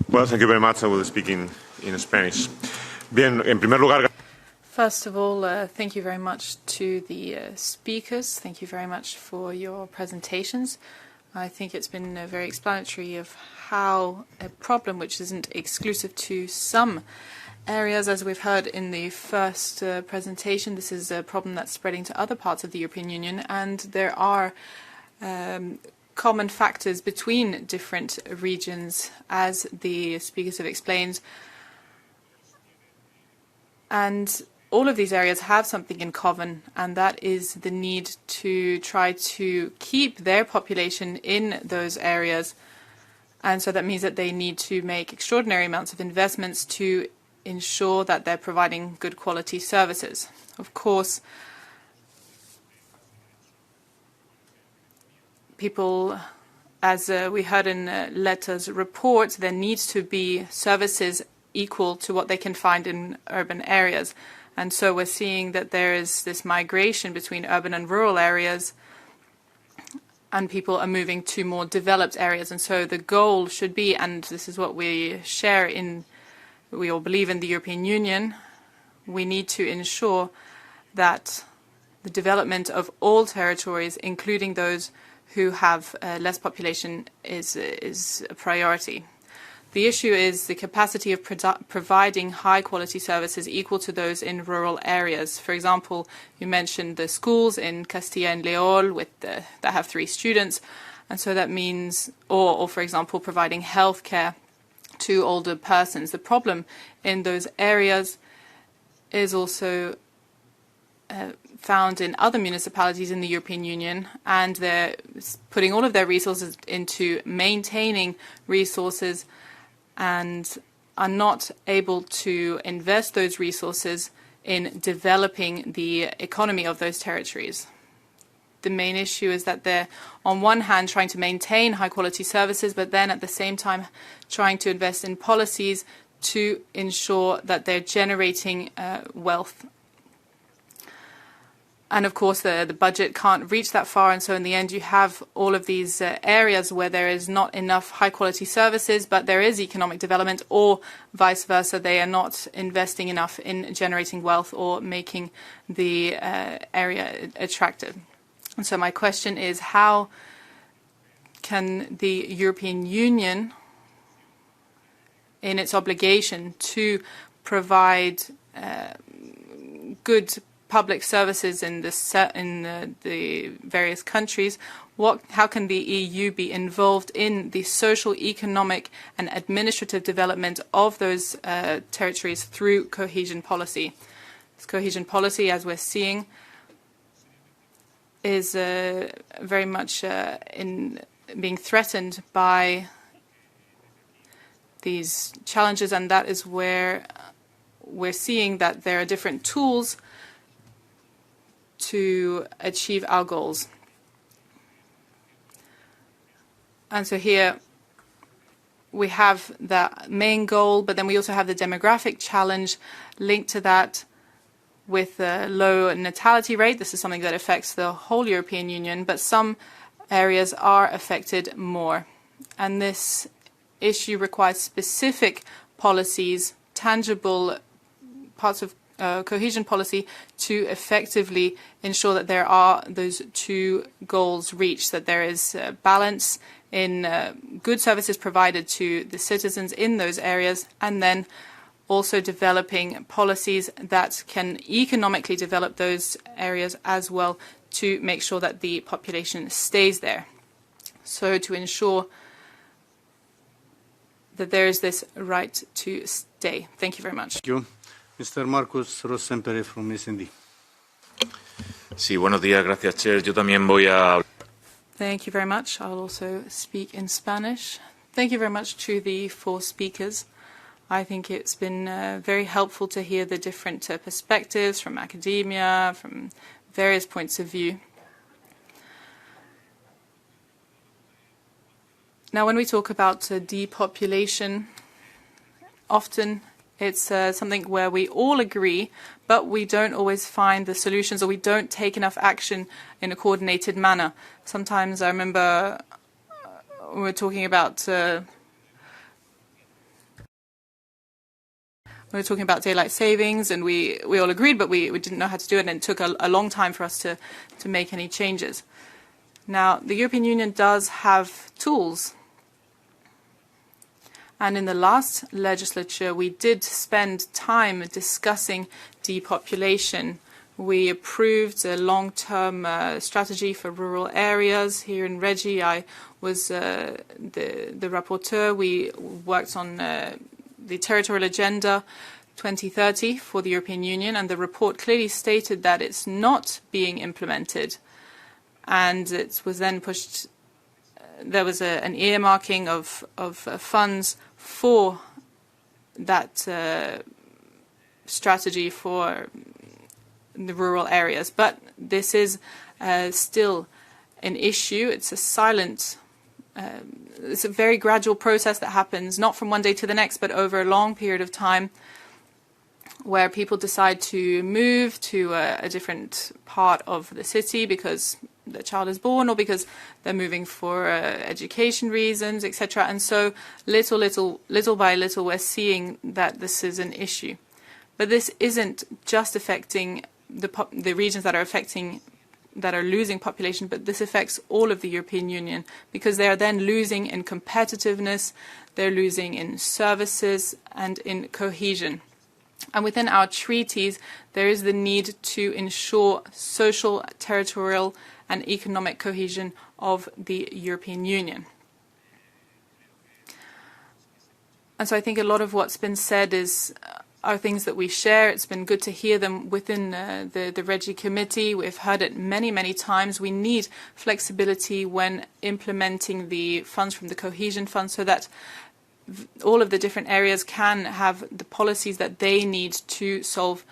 Well, thank you very much. I will speak in Spanish. Bien, en primer lugar.
First of all, thank you very much to the speakers. Thank you very much for your presentations. I think it's been very explanatory of how a problem which isn't exclusive to some areas, as we've heard in the first presentation, this is a problem that's spreading to other parts of the European Union, and there are common factors between different regions, as the speakers have explained. And all of these areas have something in common, and that is the need to try to keep their population in those areas. And so that means that they need to make extraordinary amounts of investments to ensure that they're providing good quality services. Of course, people, as we heard in Leta's report, there needs to be services equal to what they can find in urban areas. And so we're seeing that there is this migration between urban and rural areas, and people are moving to more developed areas. And so the goal should be, and this is what we share in, we all believe in the European Union, we need to ensure that the development of all territories, including those who have less population, is a priority. The issue is the capacity of providing high-quality services equal to those in rural areas. For example, you mentioned the schools in Castilla and León that have 3 students, and so that means, or for example, providing healthcare to older persons. The problem in those areas is also found in other municipalities in the European Union, and they're putting all of their resources into maintaining resources and are not able to invest those resources in developing the economy of those territories. The main issue is that they're, on one hand, trying to maintain high-quality services, but then at the same time trying to invest in policies to ensure that they're generating wealth. And of course, the budget can't reach that far, and so in the end you have all of these areas where there is not enough high-quality services, but there is economic development, or vice versa, they are not investing enough in generating wealth or making the area attractive. And so my question is, how can the European Union, in its obligation to provide good public services in the various countries, how can the EU be involved in the social, economic and administrative development of those territories through cohesion policy? This cohesion policy, as we're seeing, is very much being threatened by these challenges, and that is where we're seeing that there are different tools to achieve our goals. And so here we have the main goal, but then we also have the demographic challenge linked to that with a low natality rate. This is something that affects the whole European Union, but some areas are affected more. And this issue requires specific policies, tangible parts of cohesion policy to effectively ensure that there are those two goals reached, that there is balance in good services provided to the citizens in those areas, and then also developing policies that can economically develop those areas as well to make sure that the population stays there. So to ensure that there is this right to stay. Thank you very much.
Thank you. Mr. Marcus Rosempere from SND.
Sí, buenos días, gracias, Chair. Yo también voy a...
Thank you very much. I'll also speak in Spanish. Thank you very much to the four speakers. I think it's been very helpful to hear the different perspectives from academia, from various points of view. Now, when we talk about depopulation, often it's something where we all agree, but we don't always find the solutions, or we don't take enough action in a coordinated manner. Sometimes I remember we were talking about daylight savings, and we all agreed, but we didn't know how to do it, and it took a long time for us to make any changes. Now, the European Union does have tools. And in the last legislature, we did spend time discussing depopulation. We approved a long-term strategy for rural areas. Here in Regi, I was the rapporteur. We worked on the territorial agenda 2030 for the European Union, and the report clearly stated that it's not being implemented. And it was then pushed. There was an earmarking of funds for that strategy for the rural areas. But this is still an issue. It's a silent, it's a very gradual process that happens, not from one day to the next, but over a long period of time, where people decide to move to a different part of the city because the child is born, or because they're moving for education reasons, etc. And so little by little, we're seeing that this is an issue. But this isn't just affecting the regions that are losing population, but this affects all of the European Union, because they are then losing in competitiveness, they're losing in services and in cohesion. And within our treaties, there is the need to ensure social, territorial, and economic cohesion of the European Union. And so I think a lot of what's been said are things that we share. It's been good to hear them within the Regi committee. We've heard it many, many times. We need flexibility when implementing the funds from the cohesion fund, so that all of the different areas can have the policies that they need to solve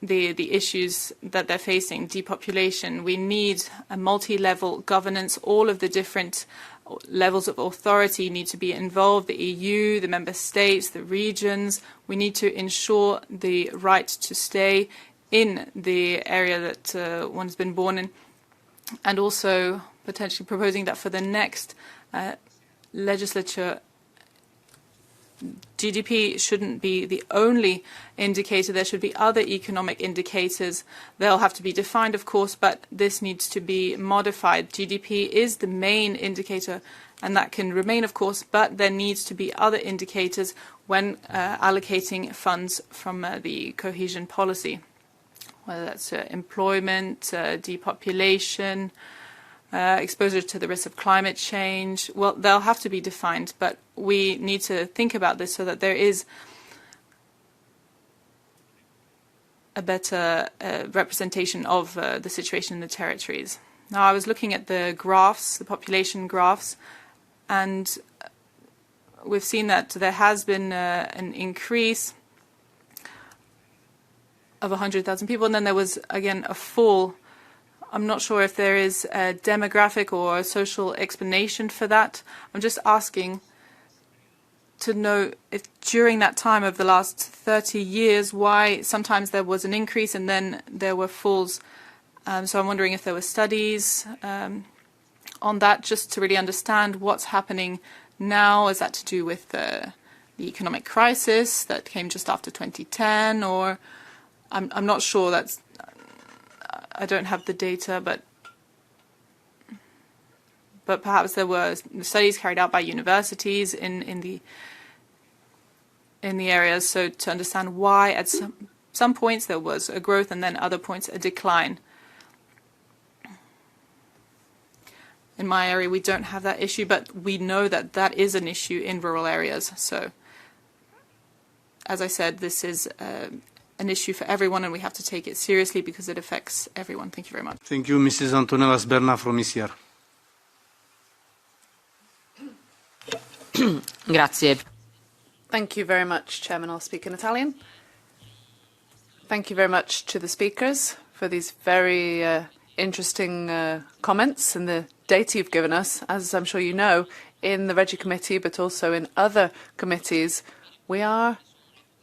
the issues that they're facing. Depopulation. We need a multi-level governance. All of the different levels of authority need to be involved. The EU, the member states, the regions. We need to ensure the right to stay in the area that one's been born in, and also potentially proposing that for the next legislature, GDP shouldn't be the only indicator. There should be other economic indicators. They'll have to be defined, of course, but this needs to be modified. GDP is the main indicator, and that can remain, of course, but there needs to be other indicators when allocating funds from the cohesion policy, whether that's employment, depopulation, exposure to the risk of climate change. Well, they'll have to be defined, but we need to think about this so that there is a better representation of the situation in the territories. Now, I was looking at the graphs, the population graphs, and we've seen that there has been an increase of 100,000 people, and then there was, again, a fall. I'm not sure if there is a demographic or a social explanation for that. I'm just asking to know if during that time of the last 30 years, why sometimes there was an increase and then there were falls. So I'm wondering if there were studies on that, just to really understand what's happening now. Is that to do with the economic crisis that came just after 2010, or I'm not sure. I don't have the data, but perhaps there were studies carried out by universities in the areas, so to understand why at some points there was a growth and then other points a decline. In my area, we don't have that issue, but we know that that is an issue in rural areas. So, as I said, this is an issue for everyone, and we have to take it seriously because it affects everyone. Thank you very much.
Thank you, Mrs. Antonella Sberna from ECR.
Grazie.
Thank you very much, Chairman. I'll speak in Italian. Thank you very much to the speakers for these very interesting comments and the data you've given us. As I'm sure you know, in the Regi Committee, but also in other committees, we are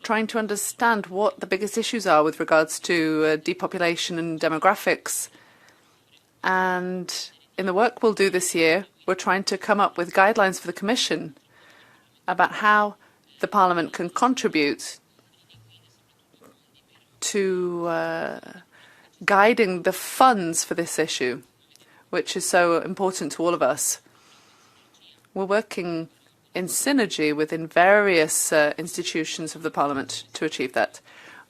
trying to understand what the biggest issues are with regards to depopulation and demographics. And in the work we'll do this year, we're trying to come up with guidelines for the Commission about how the Parliament can contribute to guiding the funds for this issue, which is so important to all of us. We're working in synergy within various institutions of the Parliament to achieve that.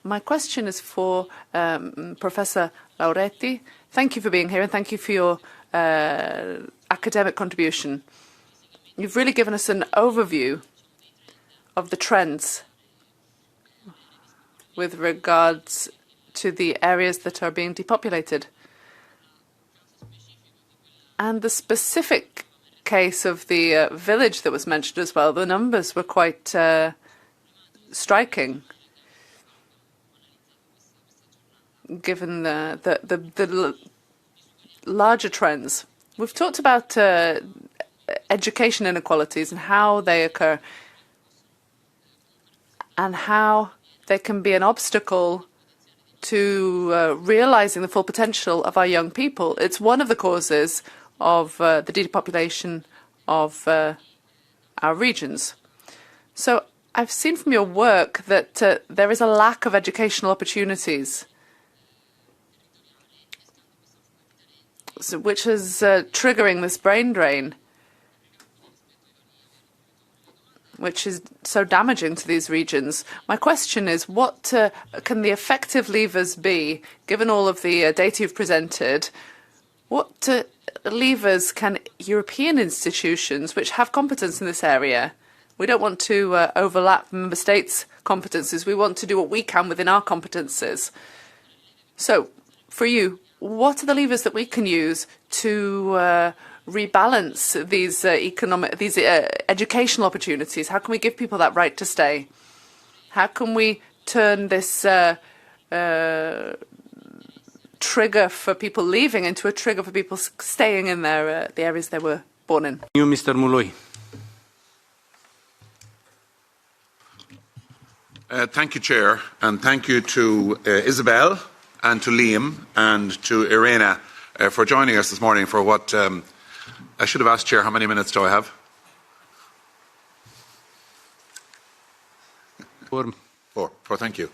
My question is for Professor Lauretti. Thank you for being here and thank you for your academic contribution. You've really given us an overview of the trends with regards to the areas that are being depopulated. And the specific case of the village that was mentioned as well, the numbers were quite striking, given the larger trends. We've talked about education inequalities and how they occur and how they can be an obstacle to realizing the full potential of our young people. It's one of the causes of the depopulation of our regions. So I've seen from your work that there is a lack of educational opportunities, which is triggering this brain drain, which is so damaging to these regions. My question is, what can the effective levers be, given all of the data you've presented? What levers can European institutions, which have competence in this area, we don't want to overlap member states' competences, we want to do what we can within our competences. So, for you, what are the levers that we can use to rebalance these educational opportunities? How can we give people that right to stay? How can we turn this trigger for people leaving into a trigger for people staying in their the areas they were born in?
You, Mr. Muloi.
Thank you, Chair, and thank you to Isabel and to Liam and to Irena for joining us this morning for what I should have asked, Chair, how many minutes do I have?
4.
Thank you.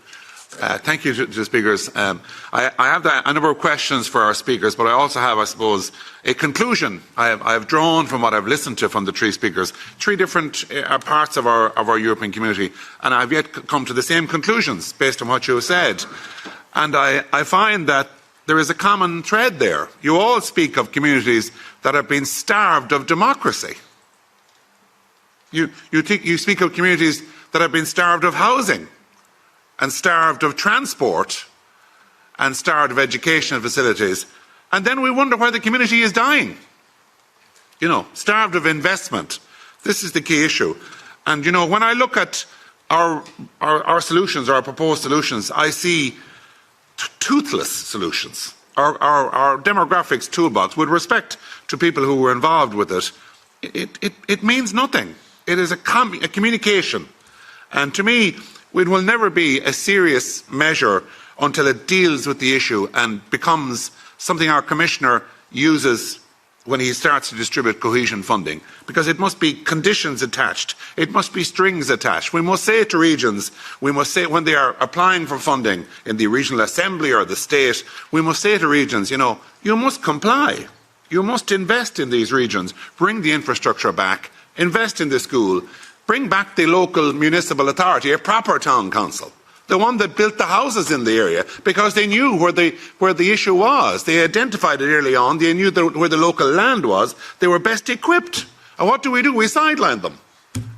Thank you to the speakers. I have a number of questions for our speakers, but I also have, I suppose, a conclusion I have drawn from what I've listened to from the three speakers, three different parts of our European community, and I've yet come to the same conclusions based on what you have said. And I find that there is a common thread there. You all speak of communities that have been starved of democracy. You speak of communities that have been starved of housing, and starved of transport, and starved of educational facilities. And then we wonder why the community is dying. You know, starved of investment. This is the key issue. And, you know, when I look at our solutions, our proposed solutions, I see toothless solutions. Our demographics toolbox, with respect to people who were involved with it, it means nothing. It is a communication. And to me, it will never be a serious measure until it deals with the issue and becomes something our Commissioner uses when he starts to distribute cohesion funding, because it must be conditions attached, it must be strings attached. We must say to regions, we must say when they are applying for funding in the regional assembly or the state, we must say to regions, you must comply. You must invest in these regions, bring the infrastructure back, invest in the school, bring back the local municipal authority, a proper town council. The one that built the houses in the area, because they knew where the issue was. They identified it early on. They knew where the local land was. They were best equipped. And what do? We sideline them.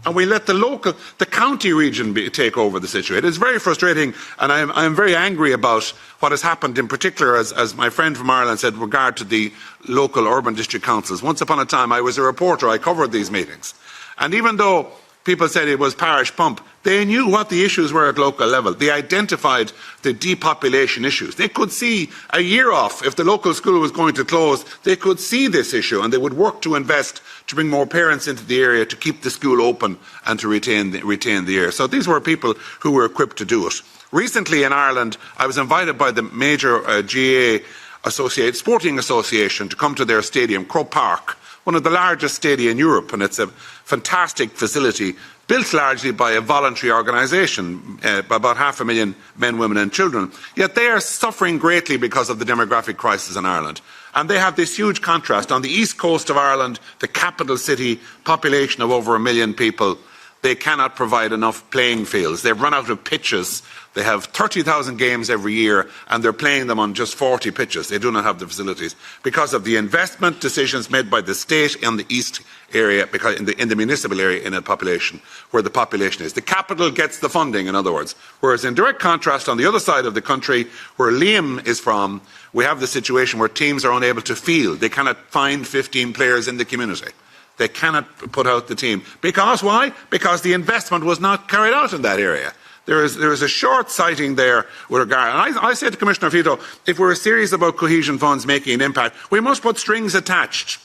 And we let the county region take over the situation. It's very frustrating, and I'm very angry about what has happened in particular, as my friend from Ireland said, with regard to the local urban district councils. Once upon a time, I was a reporter. I covered these meetings. And even though people said it was parish pump, they knew what the issues were at local level. They identified the depopulation issues. They could see a year off, if the local school was going to close, they could see this issue and they would work to invest to bring more parents into the area, to keep the school open and to retain the area. So these were people who were equipped to do it. Recently in Ireland, I was invited by the major GA sporting association to come to their stadium, Croke Park, one of the largest stadia in Europe, and it's a fantastic facility built largely by a voluntary organisation, about 500,000 men, women and children. Yet they are suffering greatly because of the demographic crisis in Ireland. And they have this huge contrast. On the east coast of Ireland, the capital city, population of over 1 million people, they cannot provide enough playing fields. They've run out of pitches. They have 30,000 games every year, and they're playing them on just 40 pitches. They do not have the facilities because of the investment decisions made by the state in the east area, because in the municipal area, in a population where the population is. The capital gets the funding, in other words. Whereas in direct contrast, on the other side of the country, where Liam is from, we have the situation where teams are unable to field. They cannot find 15 players in the community. They cannot put out the team. Because why? Because the investment was not carried out in that area. There is a short-sighting there with regard. And I say to Commissioner Fito, if we're serious about cohesion funds making an impact, we must put strings attached.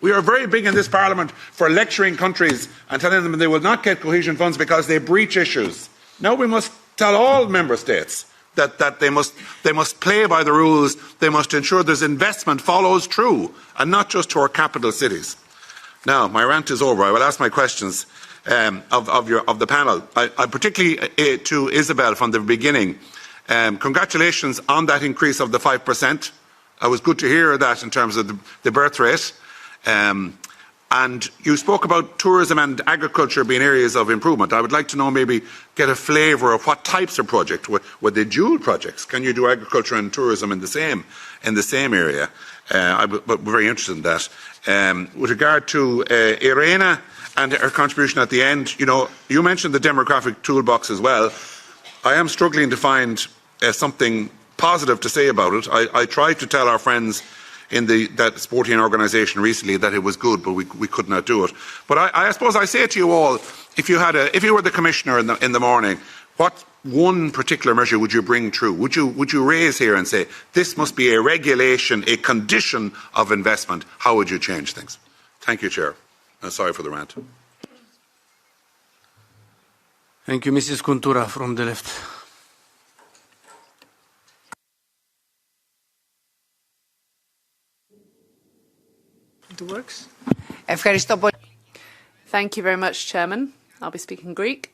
We are very big in this Parliament for lecturing countries and telling them they will not get cohesion funds because they breach issues. Now we must tell all member states that they must play by the rules. They must ensure there's investment follows through, and not just to our capital cities. Now, my rant is over. I will ask my questions of the panel. I particularly to Isabel from the beginning. Congratulations on that increase of the 5%. It was good to hear that in terms of the birth rate. And you spoke about tourism and agriculture being areas of improvement. I would like to know, maybe get a flavour of what types of projects. Were they dual projects? Can you do agriculture and tourism in the same area? I'm very interested in that. With regard to Irena and her contribution at the end, you mentioned the demographic toolbox as well. I am struggling to find something positive to say about it. I tried to tell our friends in that sporting organisation recently that it was good, but we could not do it. But I suppose I say to you all, if you were the Commissioner in the morning, what one particular measure would you bring through? Would you raise here and say, this must be a regulation, a condition of investment? How would you change things? Thank you, Chair. Sorry for the rant.
Thank you, Mrs. Kuntura from the left.
It works. Thank you very much, Chairman. I'll be speaking Greek.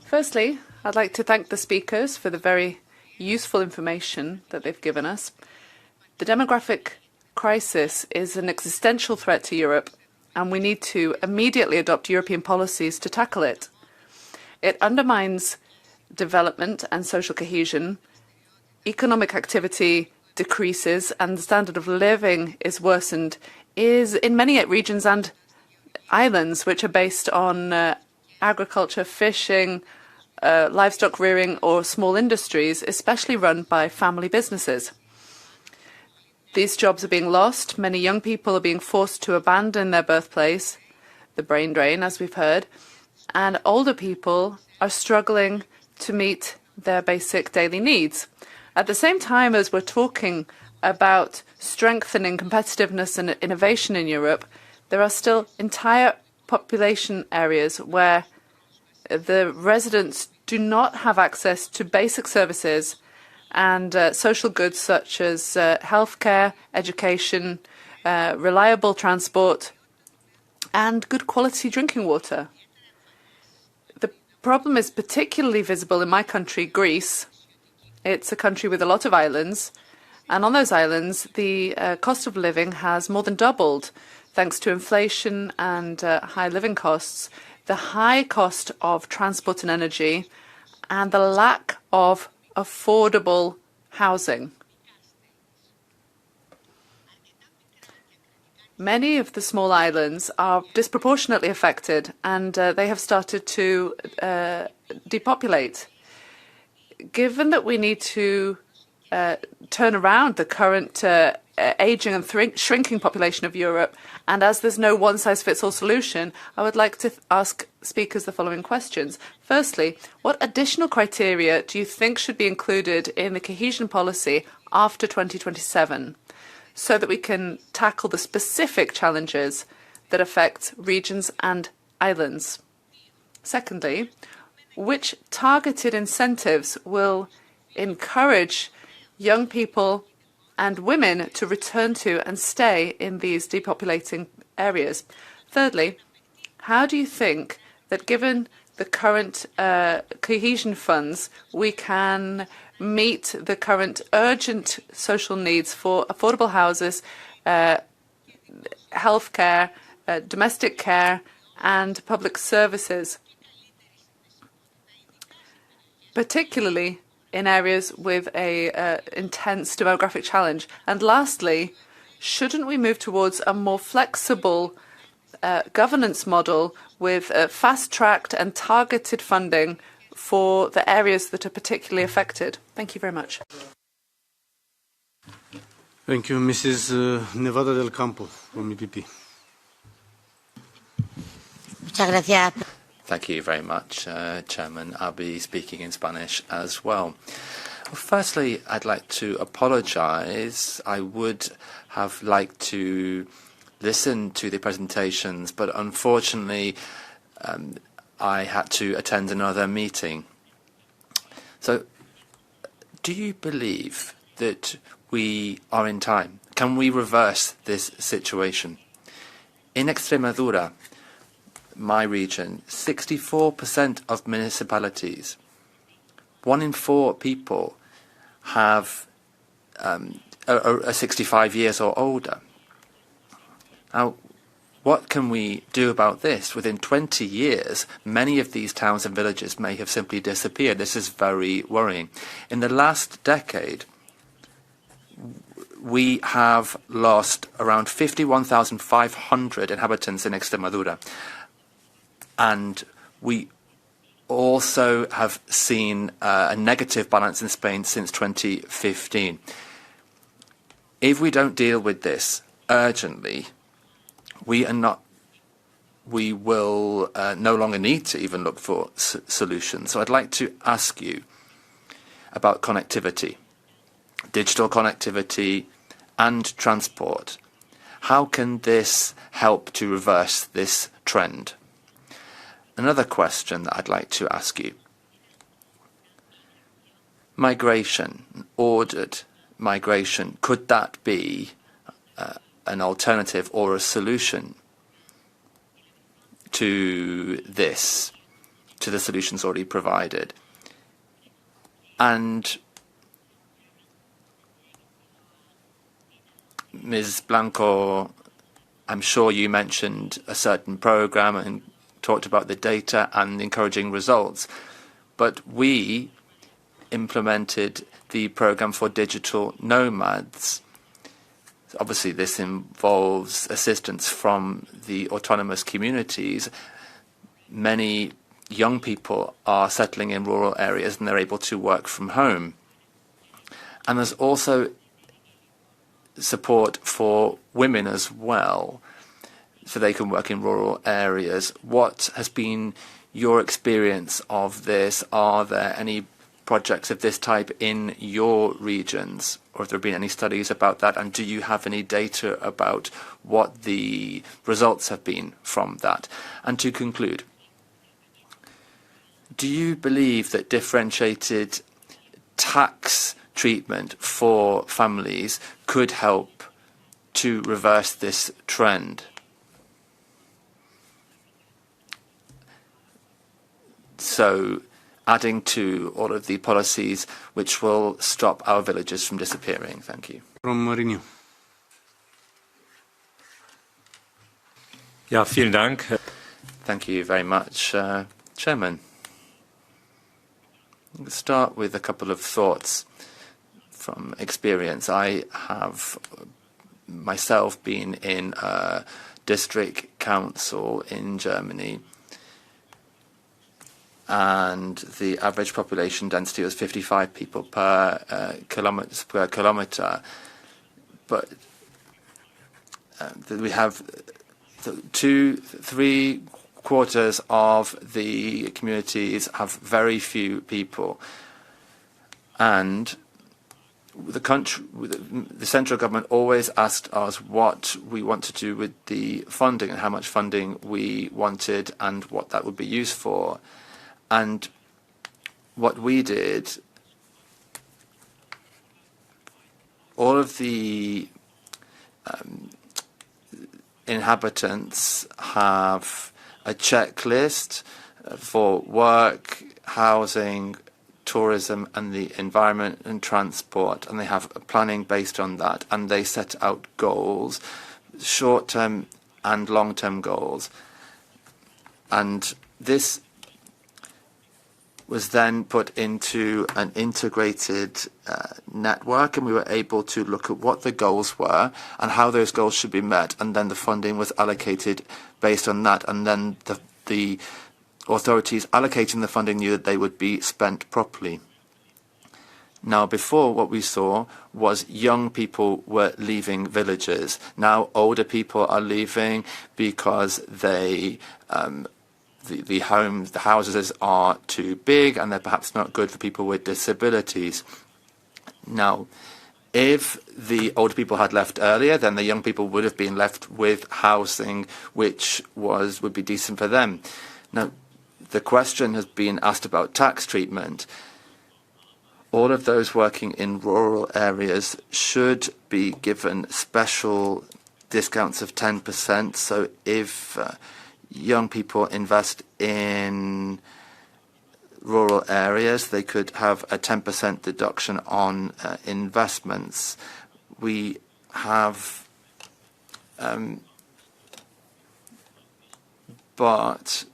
Firstly, I'd like to thank the speakers for the very useful information that they've given us. The demographic crisis is an existential threat to Europe, and we need to immediately adopt European policies to tackle it. It undermines development and social cohesion, economic activity decreases, and the standard of living is worsened in many regions and islands which are based on agriculture, fishing, livestock rearing or small industries, especially run by family businesses. These jobs are being lost. Many young people are being forced to abandon their birthplace, the brain drain, as we've heard, and older people are struggling to meet their basic daily needs. At the same time as we're talking about strengthening competitiveness and innovation in Europe, there are still entire population areas where the residents do not have access to basic services and social goods such as healthcare, education, reliable transport, and good quality drinking water. The problem is particularly visible in my country, Greece. It's a country with a lot of islands, and on those islands, the cost of living has more than doubled thanks to inflation and high living costs, the high cost of transport and energy, and the lack of affordable housing. Many of the small islands are disproportionately affected, and they have started to depopulate. Given that we need to turn around the current ageing and shrinking population of Europe, and as there's no one-size-fits-all solution, I would like to ask speakers the following questions. Firstly, what additional criteria do you think should be included in the cohesion policy after 2027 so that we can tackle the specific challenges that affect regions and islands? Secondly, which targeted incentives will encourage young people and women to return to and stay in these depopulating areas? Thirdly, how do you think that given the current cohesion funds, we can meet the current urgent social needs for affordable houses, healthcare, domestic care and public services, particularly in areas with a intense demographic challenge? And lastly, shouldn't we move towards a more flexible governance model with fast-tracked and targeted funding for the areas that are particularly affected? Thank you very much.
Thank you, Mrs. Nevada del Campo from EPP.
Muchas gracias.
Thank you very much, Chairman. I'll be speaking in Spanish as well. Firstly, I'd like to apologise. I would have liked to listen to the presentations, but unfortunately I had to attend another meeting. So, do you believe that we are in time? Can we reverse this situation? In Extremadura, my region, 64% of municipalities, 1 in 4 people are 65 years or older. Now, what can we do about this? Within 20 years, many of these towns and villages may have simply disappeared. This is very worrying. In the last decade, we have lost around 51,500 inhabitants in Extremadura. And we also have seen a negative balance in Spain since 2015. If we don't deal with this urgently, we will no longer need to even look for solutions. So I'd like to ask you about connectivity, digital connectivity and transport. How can this help to reverse this trend? Another question that I'd like to ask you. Migration, ordered migration, could that be an alternative or a solution to this, to the solutions already provided? And Ms. Blanco, I'm sure you mentioned a certain program and talked about the data and encouraging results, but we implemented the program for digital nomads. Obviously, this involves assistance from the autonomous communities. Many young people are settling in rural areas and they're able to work from home. And there's also support for women as well, so they can work in rural areas. What has been your experience of this? Are there any projects of this type in your regions, or have there been any studies about that? And do you have any data about what the results have been from that? And to conclude, do you believe that differentiated tax treatment for families could help to reverse this trend. So, adding to all of the policies which will stop our villages from disappearing. Thank you.
From Renew.
Ja, vielen Dank.
Thank you very much, Chairman. Let's start with a couple of thoughts from experience. I have myself been in a district council in Germany, and the average population density was 55 people per kilometer. But we have 3/4 of the communities have very few people, and the central government always asked us what we want to do with the funding and how much funding we wanted and what that would be used for. And what we did, all of the inhabitants have a checklist for work, housing, tourism and the environment and transport, and they have planning based on that, and they set out goals, short-term and long-term goals. And this was then put into an integrated network, and we were able to look at what the goals were and how those goals should be met, and then the funding was allocated based on that, and then the authorities allocating the funding knew that they would be spent properly. Now, before, what we saw was young people were leaving villages. Now older people are leaving because they the houses are too big and they're perhaps not good for people with disabilities. Now, if the older people had left earlier, then the young people would have been left with housing which would be decent for them. Now, the question has been asked about tax treatment. All of those working in rural areas should be given special discounts of 10%. So if young people invest in rural areas, they could have a 10% deduction on investments. We have, but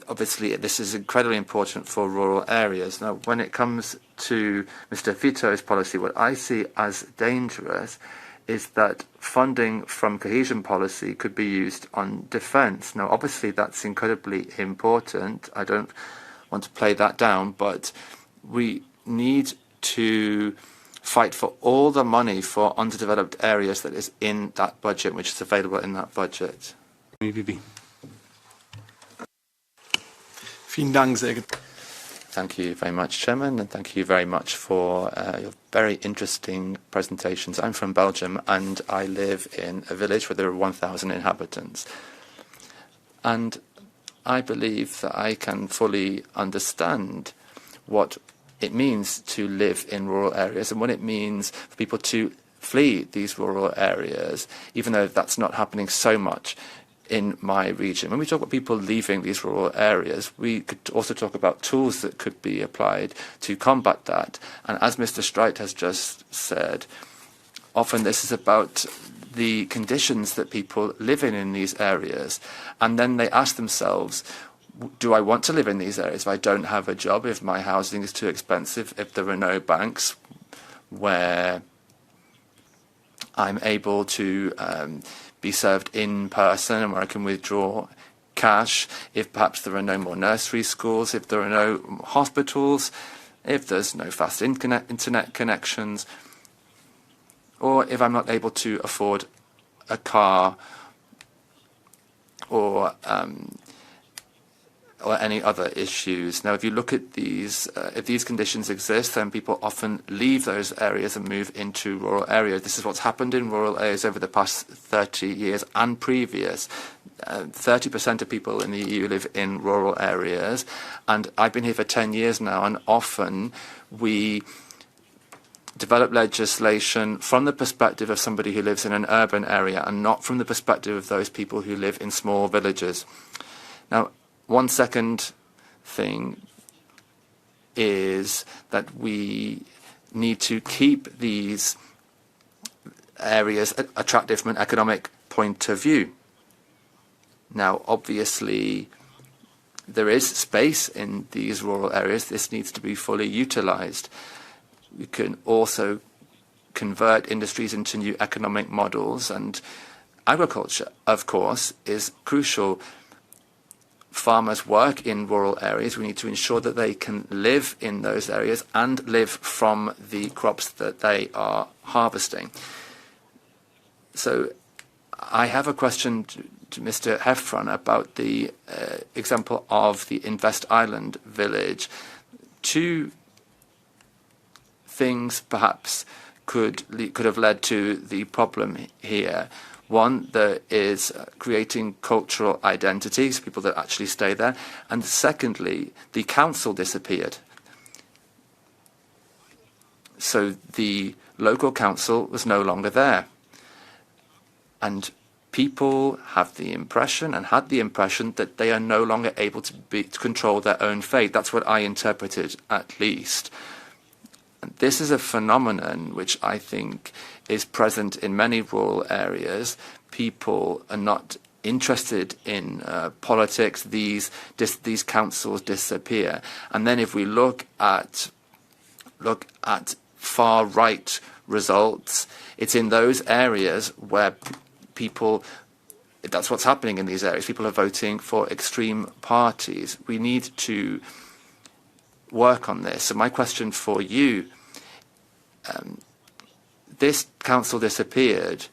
obviously this is incredibly important for rural areas. Now, when it comes to Mr. Vito's policy, what I see as dangerous is that funding from cohesion policy could be used on defence. Now, obviously, that's incredibly important. I don't want to play that down, but we need to fight for all the money for underdeveloped areas that is in that budget, which is available in that budget. Thank you very much, Chairman, and thank you very much for your very interesting presentations. I'm from Belgium, and I live in a village where there are 1,000 inhabitants. And I believe that I can fully understand what it means to live in rural areas and what it means for people to flee these rural areas, even though that's not happening so much in my region. When we talk about people leaving these rural areas, we could also talk about tools that could be applied to combat that. And as Mr. Streit has just said, often this is about the conditions that people live in these areas. And then they ask themselves, do I want to live in these areas if I don't have a job, if my housing is too expensive, if there are no banks where I'm able to be served in person and where I can withdraw cash, if perhaps there are no more nursery schools, if there are no hospitals, if there's no fast internet connections, or if I'm not able to afford a car or any other issues. Now, if you look at these, if these conditions exist, then people often leave those areas and move into rural areas. This is what's happened in rural areas over the past 30 years and previous. 30% of people in the EU live in rural areas, and I've been here for 10 years now, and often we develop legislation from the perspective of somebody who lives in an urban area and not from the perspective of those people who live in small villages. Now, one second thing is that we need to keep these areas attractive from an economic point of view. Now, obviously, there is space in these rural areas. This needs to be fully utilised. We can also convert industries into new economic models, and agriculture, of course, is crucial. Farmers work in rural areas. We need to ensure that they can live in those areas and live from the crops that they are harvesting. So I have a question to Mr. Heffron about the example of the Invest Island village. Two things perhaps could have led to the problem here. One, there is creating cultural identities, people that actually stay there. And secondly, the council disappeared. So the local council was no longer there. And people have the impression and had the impression that they are no longer able to control their own fate. That's what I interpreted, at least. And this is a phenomenon which I think is present in many rural areas. People are not interested in politics. These councils disappear. And then if we look at far right results, it's in those areas where people, that's what's happening in these areas. People are voting for extreme parties. We need to work on this. So my question for you, this council disappeared.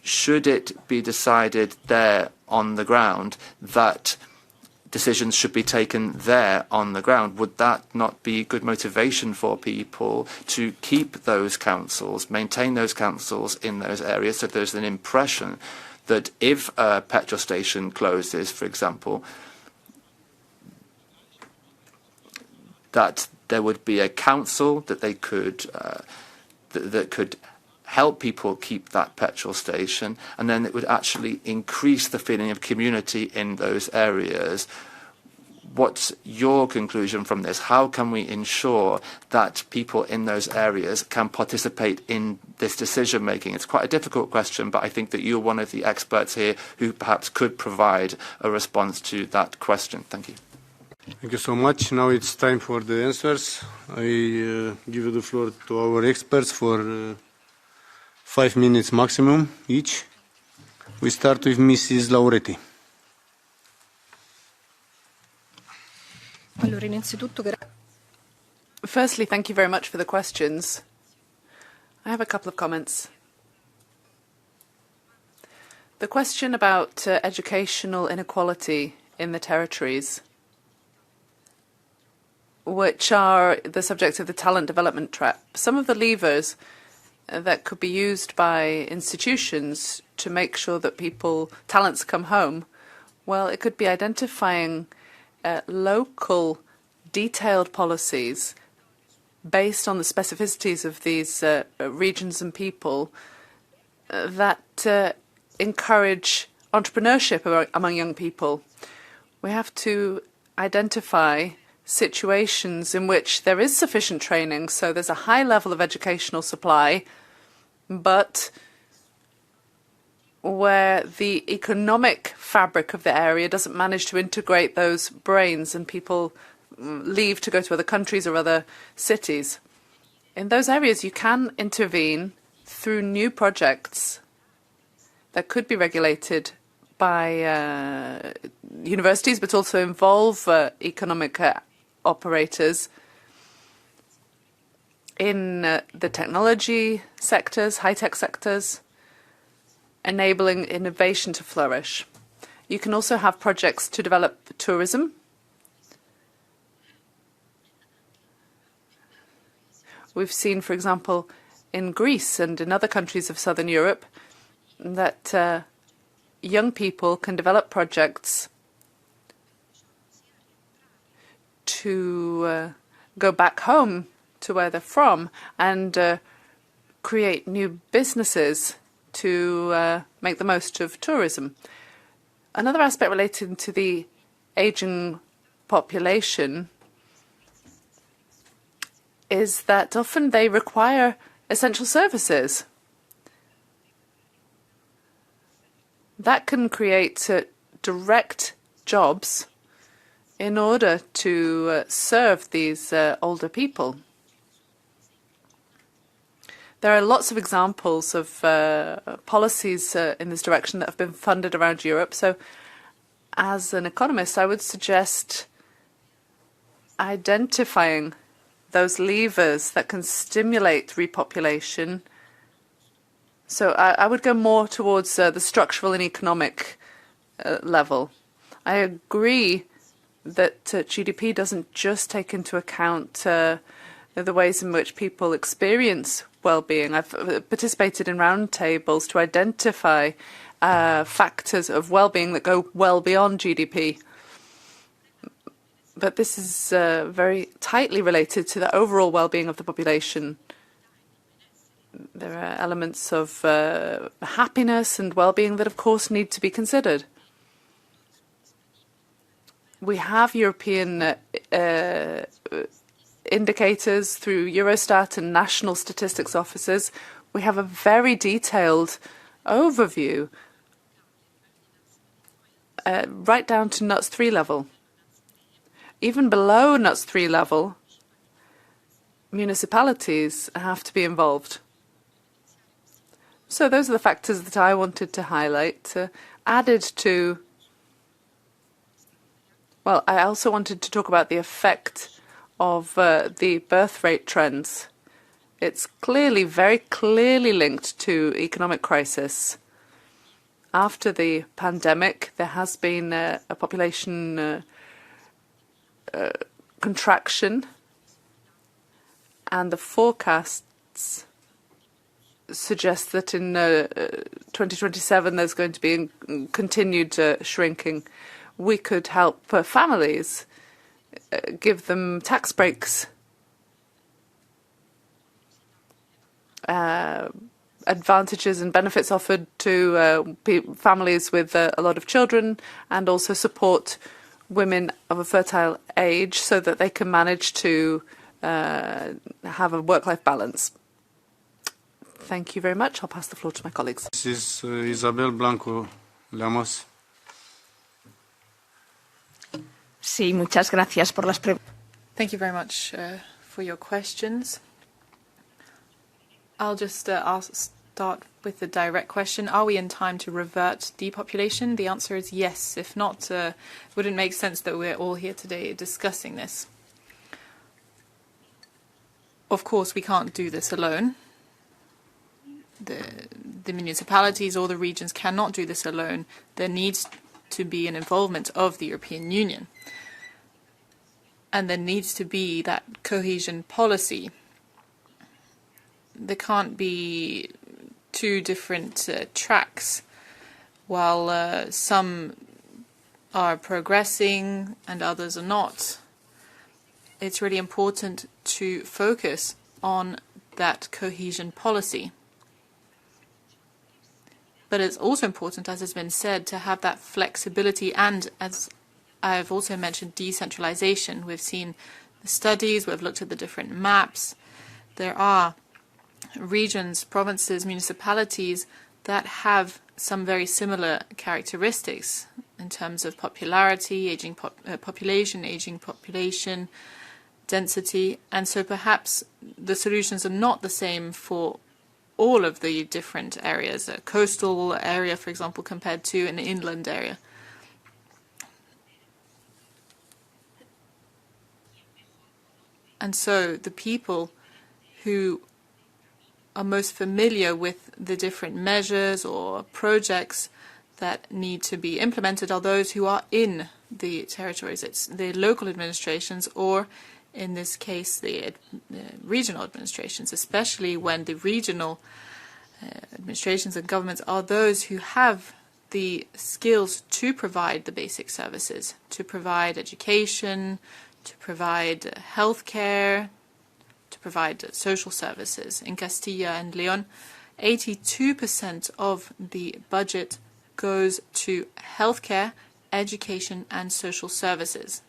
Should it be decided there on the ground that decisions should be taken there on the ground? Would that not be good motivation for people to keep those councils, maintain those councils in those areas, so there's an impression that if a petrol station closes, for example, that there would be a council that they could that could help people keep that petrol station, and then it would actually increase the feeling of community in those areas. What's your conclusion from this? How can we ensure that people in those areas can participate in this decision making? It's quite a difficult question, but I think that you're one of the experts here who perhaps could provide a response to that question. Thank you.
Thank you so much. Now it's time for the answers. I give you the floor to our experts for 5 minutes maximum each. We start with Mrs. Lauretti.
Firstly, thank you very much for the questions. I have a couple of comments. The question about educational inequality in the territories, which are the subject of the talent development trap. Some of the levers that could be used by institutions to make sure that talents come home, well, it could be identifying local detailed policies based on the specificities of these regions and people that encourage entrepreneurship among young people. We have to identify situations in which there is sufficient training, so there's a high level of educational supply, but where the economic fabric of the area doesn't manage to integrate those brains and people leave to go to other countries or other cities. In those areas, you can intervene through new projects that could be regulated by universities, but also involve economic operators in the technology sectors, high-tech sectors, enabling innovation to flourish. You can also have projects to develop tourism. We've seen, for example, in Greece and in other countries of Southern Europe, that young people can develop projects to go back home to where they're from and create new businesses to make the most of tourism. Another aspect relating to the aging population is that often they require essential services. That can create direct jobs in order to serve these older people. There are lots of examples of policies in this direction that have been funded around Europe. So as an economist, I would suggest identifying those levers that can stimulate repopulation. So I would go more towards the structural and economic level. I agree that GDP doesn't just take into account the ways in which people experience well-being. I've participated in roundtables to identify factors of well-being that go well beyond GDP. But this is very tightly related to the overall well-being of the population. There are elements of happiness and well-being that, of course, need to be considered. We have European indicators through Eurostat and national statistics offices. We have a very detailed overview right down to NUTS 3 level. Even below NUTS 3 level, municipalities have to be involved. So those are the factors that I wanted to highlight, added to... Well, I also wanted to talk about the effect of the birth rate trends. It's clearly, very clearly linked to economic crisis. After the pandemic, there has been a population contraction, and the forecasts suggest that in 2027 there's going to be continued shrinking. We could help families, give them tax breaks, advantages and benefits offered to families with a lot of children, and also support women of a fertile age so that they can manage to have a work-life balance. Thank you very much. I'll pass the floor to my colleagues.
Mrs. Isabel Blanco Llamas.
Sí, muchas gracias por las preguntas.
Thank you very much for your questions. I'll just start with the direct question. Are we in time to revert depopulation? The answer is yes. If not, it wouldn't make sense that we're all here today discussing this. Of course, we can't do this alone. The municipalities or the regions cannot do this alone. There needs to be an involvement of the European Union. And there needs to be that cohesion policy. There can't be two different tracks. While some are progressing and others are not, it's really important to focus on that cohesion policy. But it's also important, as has been said, to have that flexibility and, as I've also mentioned, decentralization. We've seen the studies, we've looked at the different maps. There are regions, provinces, municipalities that have some very similar characteristics in terms of popularity, aging population, density, and so perhaps the solutions are not the same for all of the different areas, a coastal area, for example, compared to an inland area. And so the people who are most familiar with the different measures or projects that need to be implemented are those who are in the territories. It's the local administrations, or in this case, the regional administrations, especially when the regional administrations and governments are those who have the skills to provide the basic services, to provide education, to provide healthcare, to provide social services. In Castilla and Leon, 82% of the budget goes to healthcare, education and social services.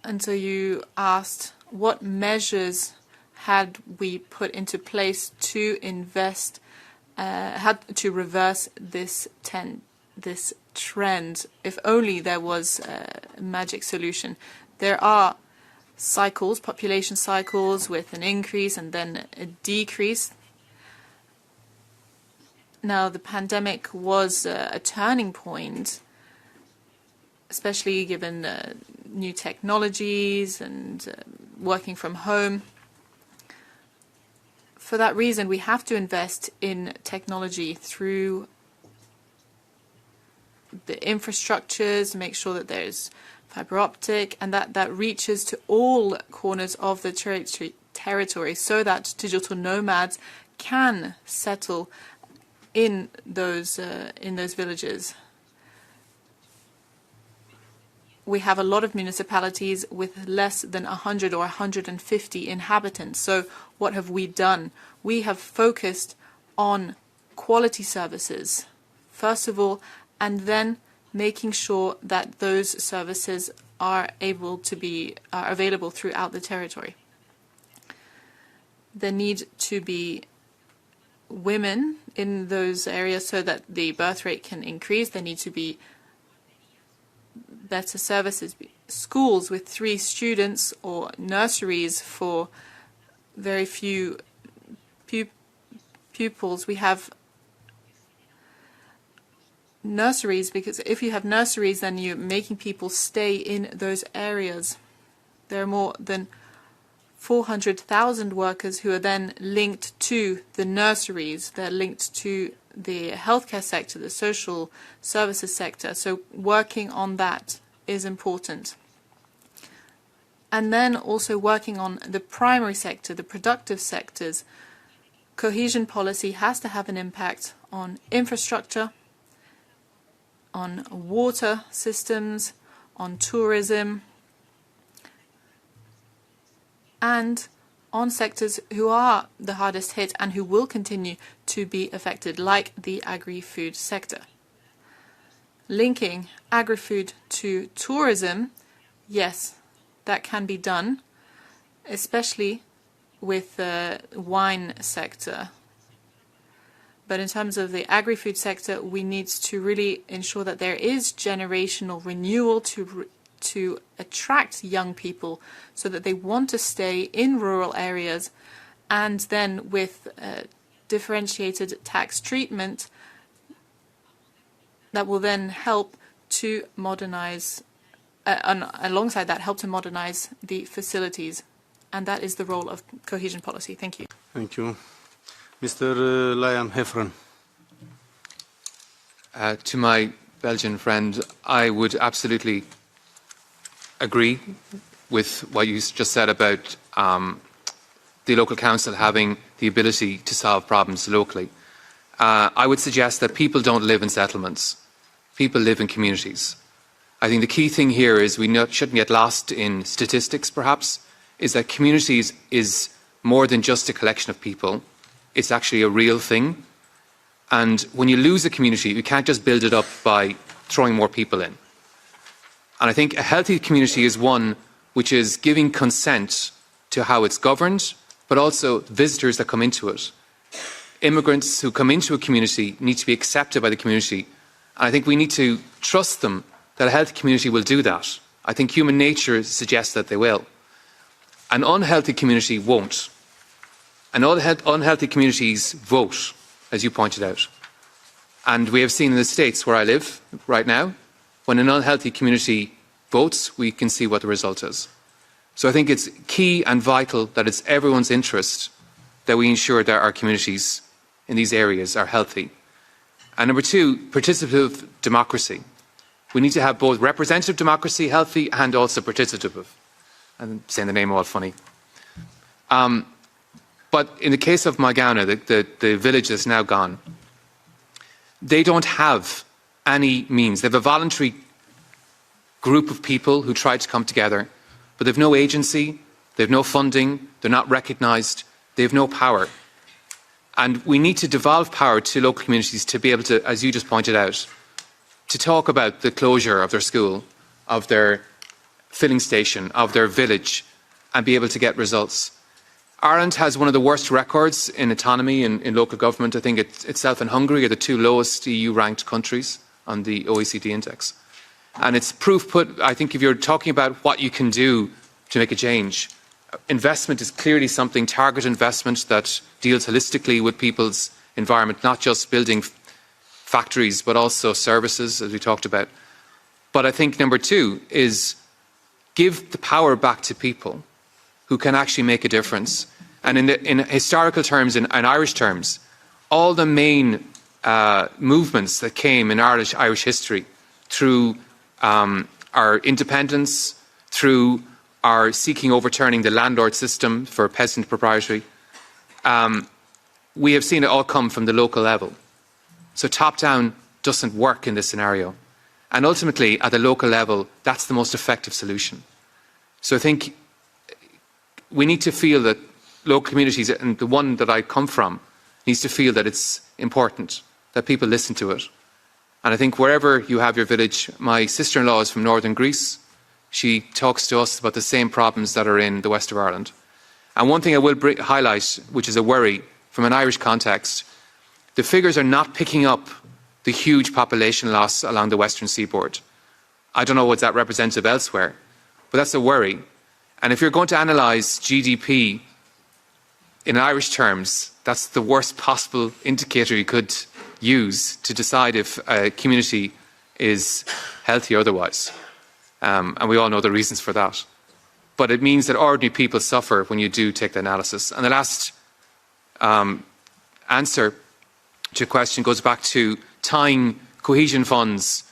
And so you asked what measures had we put into place to invest, had to reverse this trend. If only there was a magic solution. There are cycles, population cycles with an increase and then a decrease. Now, the pandemic was a turning point, especially given new technologies and working from home. For that reason, we have to invest in technology through the infrastructures, make sure that there's fiber optic and that reaches to all corners of the territory so that digital nomads can settle in those villages. We have a lot of municipalities with less than 100 or 150 inhabitants. So what have we done? We have focused on quality services, first of all, and then making sure that those services are available throughout the territory. There need to be women in those areas so that the birth rate can increase. There need to be better services, schools with 3 students or nurseries for very few pupils. We have nurseries because if you have nurseries, then you're making people stay in those areas. There are more than 400,000 workers who are then linked to the nurseries. They're linked to the healthcare sector, the social services sector. So working on that is important. And then also working on the primary sector, the productive sectors. Cohesion policy has to have an impact on infrastructure, on water systems, on tourism, and on sectors who are the hardest hit and who will continue to be affected, like the agri-food sector. Linking agri-food to tourism, yes, that can be done, especially with the wine sector. But in terms of the agri-food sector, we need to really ensure that there is generational renewal to attract young people so that they want to stay in rural areas, and then with differentiated tax treatment that will then help to modernize, alongside that, help to modernize the facilities. And that is the role of cohesion policy. Thank you.
Thank you. Mr. Liam Heffron.
To my Belgian friend, I would absolutely agree with what you just said about the local council having the ability to solve problems locally. I would suggest that people don't live in settlements. People live in communities. I think the key thing here is we shouldn't get lost in statistics, perhaps, is that communities is more than just a collection of people. It's actually a real thing. And when you lose a community, you can't just build it up by throwing more people in. And I think a healthy community is one which is giving consent to how it's governed, but also visitors that come into it. Immigrants who come into a community need to be accepted by the community. And I think we need to trust them that a healthy community will do that. I think human nature suggests that they will. An unhealthy community won't. And unhealthy communities vote, as you pointed out. And we have seen in the States where I live right now, when an unhealthy community votes, we can see what the result is. So I think it's key and vital that it's everyone's interest that we ensure that our communities in these areas are healthy. And number 2, participative democracy. We need to have both representative democracy, healthy, and also participative. I'm saying the name all funny. But in the case of Magauna, the village that's now gone, they don't have any means. They have a voluntary group of people who try to come together, but they've no agency, they've no funding, they're not recognised, they have no power. And we need to devolve power to local communities to be able to, as you just pointed out, to talk about the closure of their school, of their filling station, of their village, and be able to get results. Ireland has one of the worst records in autonomy in local government. I think itself and Hungary are the two lowest EU-ranked countries on the OECD index. And it's proof put, I think, if you're talking about what you can do to make a change, investment is clearly something, target investment that deals holistically with people's environment, not just building factories, but also services, as we talked about. But I think number two is give the power back to people who can actually make a difference. And in historical terms, in Irish terms, all the main movements that came in Irish history through our independence, through our seeking overturning the landlord system for peasant proprietary, we have seen it all come from the local level. So top-down doesn't work in this scenario. And ultimately, at the local level, that's the most effective solution. So I think we need to feel that local communities, and the one that I come from, needs to feel that it's important, that people listen to it. And I think wherever you have your village, my sister-in-law is from northern Greece. She talks to us about the same problems that are in the west of Ireland. And one thing I will highlight, which is a worry from an Irish context, the figures are not picking up the huge population loss along the western seaboard. I don't know what's that representative elsewhere, but that's a worry. And if you're going to analyse GDP in Irish terms, that's the worst possible indicator you could use to decide if a community is healthy or otherwise. And we all know the reasons for that. But it means that ordinary people suffer when you do take the analysis. And the last answer to your question goes back to tying cohesion funds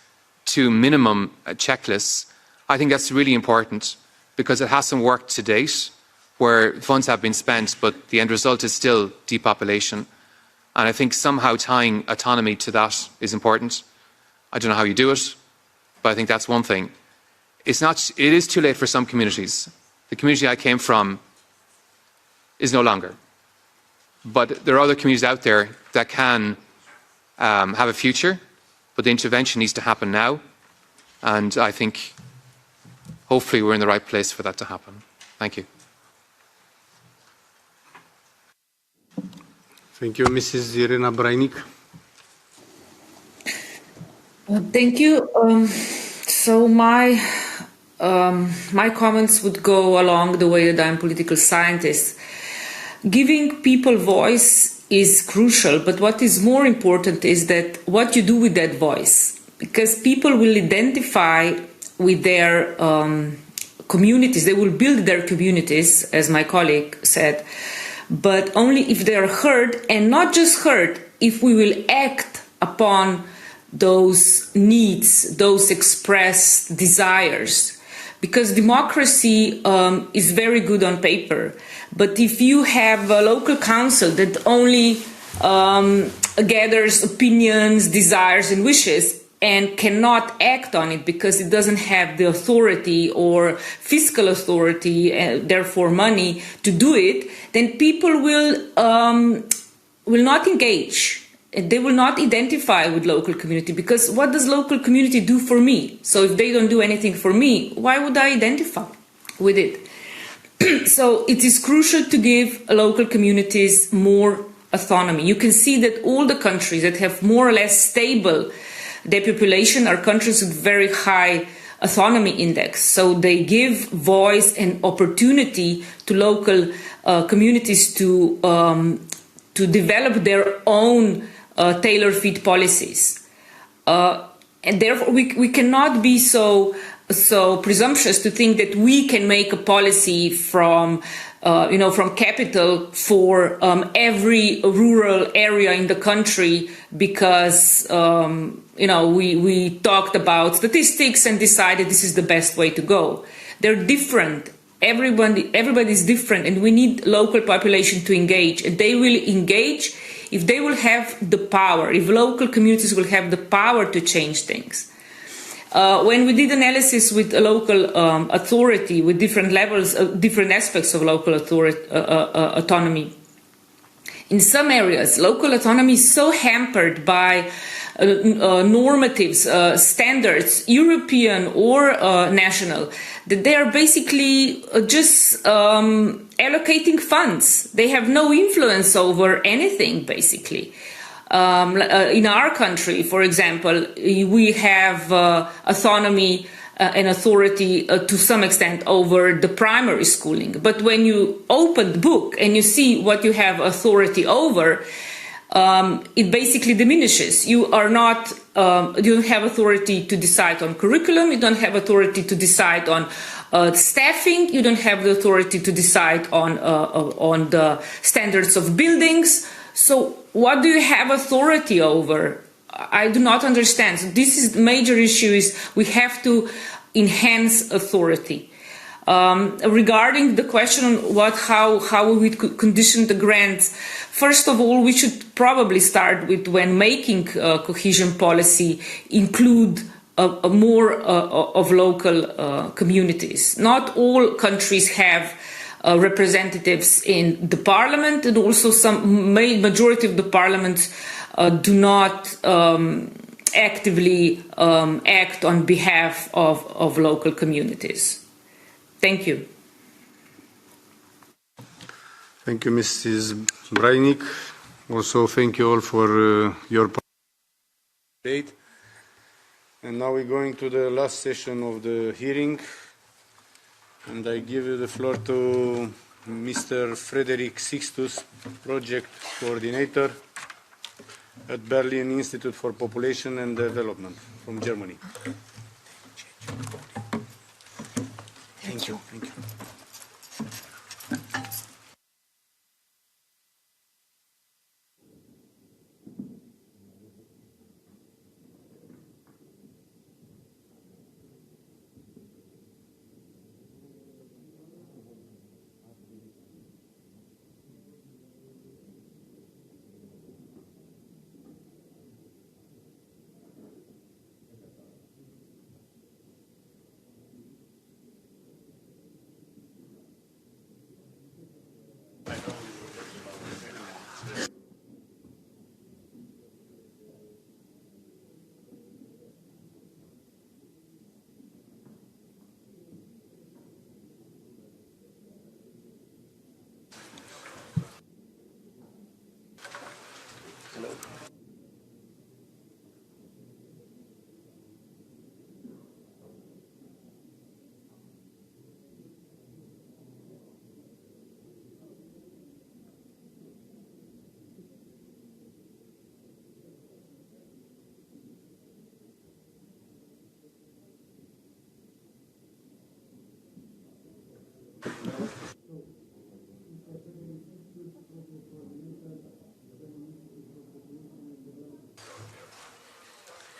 to minimum checklists. I think that's really important because it hasn't worked to date, where funds have been spent, but the end result is still depopulation. And I think somehow tying autonomy to that is important. I don't know how you do it, but I think that's one thing. It is too late for some communities. The community I came from is no longer. But there are other communities out there that can have a future, but the intervention needs to happen now. And I think hopefully we're in the right place for that to happen. Thank you.
Thank you, Mrs. Irina Brajnik.
Thank you. So my comments would go along the way that I'm a political scientist. Giving people voice is crucial, but what is more important is that what you do with that voice, because people will identify with their communities, they will build their communities, as my colleague said, but only if they are heard, and not just heard, if we will act upon those needs, those expressed desires. Because democracy is very good on paper, but if you have a local council that only gathers opinions, desires and wishes and cannot act on it because it doesn't have the authority or fiscal authority, and therefore money to do it, then people will not engage. They will not identify with local community, because what does local community do for me? So if they don't do anything for me, why would I identify with it? So it is crucial to give local communities more autonomy. You can see that all the countries that have more or less stable depopulation are countries with very high autonomy index. So they give voice and opportunity to local communities to develop their own tailor-fit policies. And therefore we cannot be so presumptuous to think that we can make a policy from capital for every rural area in the country because we talked about statistics and decided this is the best way to go. They're different. Everybody is different, and we need local population to engage, and they will engage if they will have the power, if local communities will have the power to change things. When we did analysis with a local authority, with different levels, different aspects of local autonomy, in some areas, local autonomy is so hampered by normatives, standards, European or national, that they are basically just allocating funds. They have no influence over anything, basically. In our country, for example, we have autonomy and authority to some extent over the primary schooling. But when you open the book and you see what you have authority over, it basically diminishes. You are not, you don't have authority to decide on curriculum, you don't have authority to decide on staffing, you don't have the authority to decide on the standards of buildings. So what do you have authority over? I do not understand. So this is the major issue, is we have to enhance authority. Regarding the question on how we could condition the grants, first of all, we should probably start with, when making cohesion policy, include more of local communities. Not all countries have representatives in the parliament, and also some majority of the parliaments do not actively act on behalf of local communities. Thank you.
Thank you, Mrs. Brajnik. Also, thank you all for your participation. And now we're going to the last session of the hearing. And I give you the floor to Mr. Frederick Sixtus, Project Coordinator at Berlin Institute for Population and Development from Germany.
Thank you.
Thank you.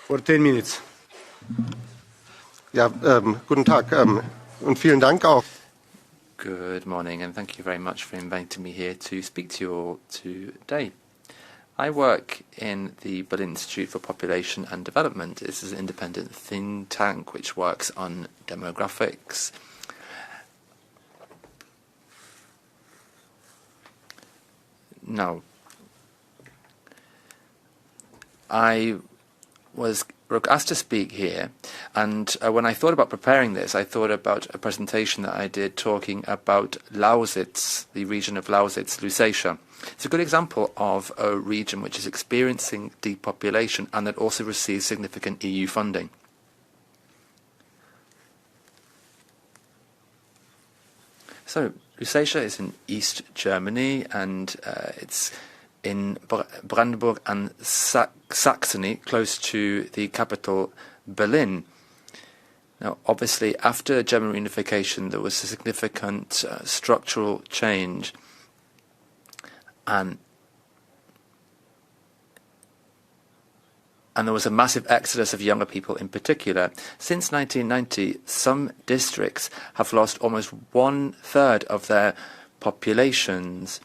For 10 minutes.
Ja, guten Tag und vielen Dank auch.
Good morning, and thank you very much for inviting me here to speak to you all today. I work in the Berlin Institute for Population and Development. This is an independent think tank which works on demographics. Now, I was asked to speak here, and when I thought about preparing this, I thought about a presentation that I did talking about Lausitz, the region of Lausitz, Lusatia. It's a good example of a region which is experiencing depopulation and that also receives significant EU funding. So, Lusatia is in East Germany, and it's in Brandenburg and Saxony, close to the capital, Berlin. Now, obviously, after German reunification, there was a significant structural change, and there was a massive exodus of younger people in particular. Since 1990, some districts have lost almost 1/3 of their populations,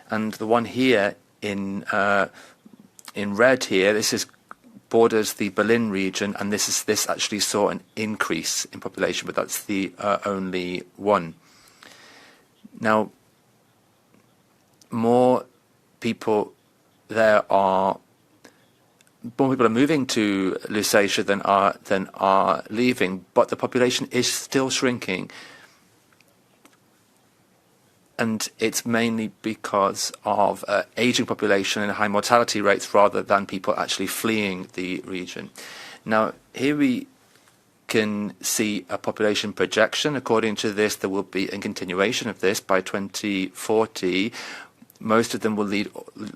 and the one here in red here, this is borders the Berlin region, and this actually saw an increase in population, but that's the only one. Now, more people are moving to Lusatia than are leaving, but the population is still shrinking. And it's mainly because of aging population and high mortality rates rather than people actually fleeing the region. Now, here we can see a population projection. According to this, there will be a continuation of this by 2040. Most of them will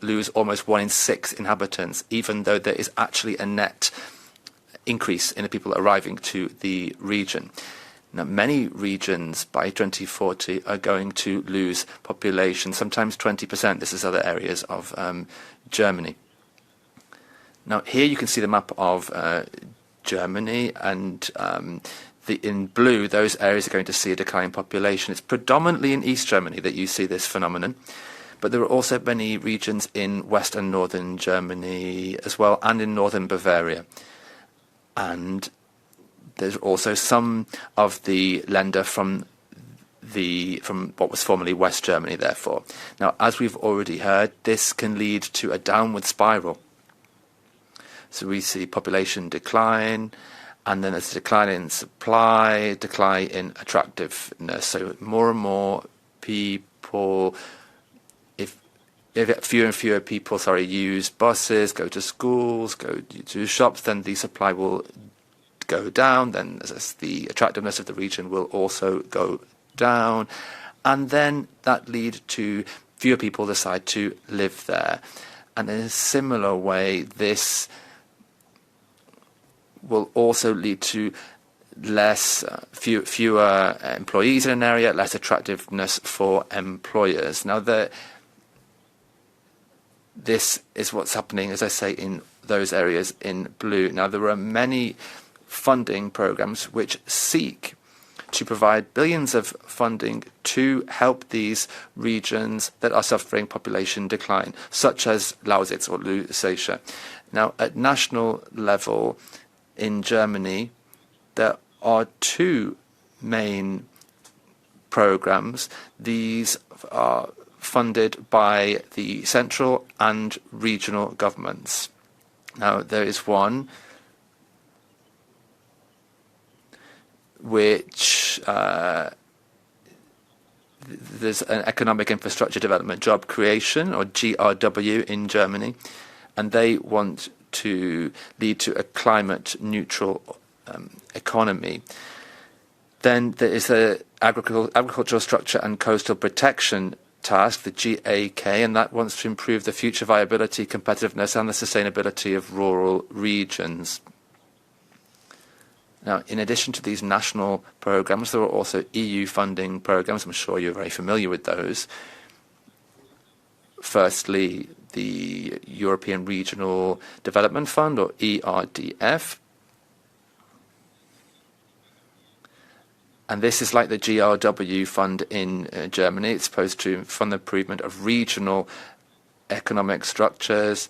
lose almost 1 in 6 inhabitants, even though there is actually a net increase in the people arriving to the region. Now, many regions by 2040 are going to lose population, sometimes 20%. This is other areas of Germany. Now, here you can see the map of Germany, and in blue, those areas are going to see a decline in population. It's predominantly in East Germany that you see this phenomenon. But there are also many regions in West and Northern Germany as well, and in Northern Bavaria. And there's also some of the Länder from what was formerly West Germany, therefore. Now, as we've already heard, this can lead to a downward spiral. So we see population decline, and then there's a decline in supply, decline in attractiveness. So more and more people, if fewer and fewer people, use buses, go to schools, go to shops, then the supply will go down, then the attractiveness of the region will also go down, and then that lead to fewer people decide to live there. And in a similar way, this will also lead to fewer employees in an area, less attractiveness for employers. Now, this is what's happening, as I say, in those areas in blue. Now, there are many funding programs which seek to provide billions of funding to help these regions that are suffering population decline, such as Lausitz or Lusatia. Now, at national level in Germany, there are 2 main programs. These are funded by the central and regional governments. Now, there is one which there's an economic infrastructure development job creation, or GRW, in Germany, and they want to lead to a climate neutral economy. Then there is the agricultural structure and coastal protection task, the GAK, and that wants to improve the future viability, competitiveness and the sustainability of rural regions. Now, in addition to these national programs, there are also EU funding programs. I'm sure you're very familiar with those. Firstly, the European Regional Development Fund, or ERDF. And this is like the GRW fund in Germany. It's supposed to fund the improvement of regional economic structures.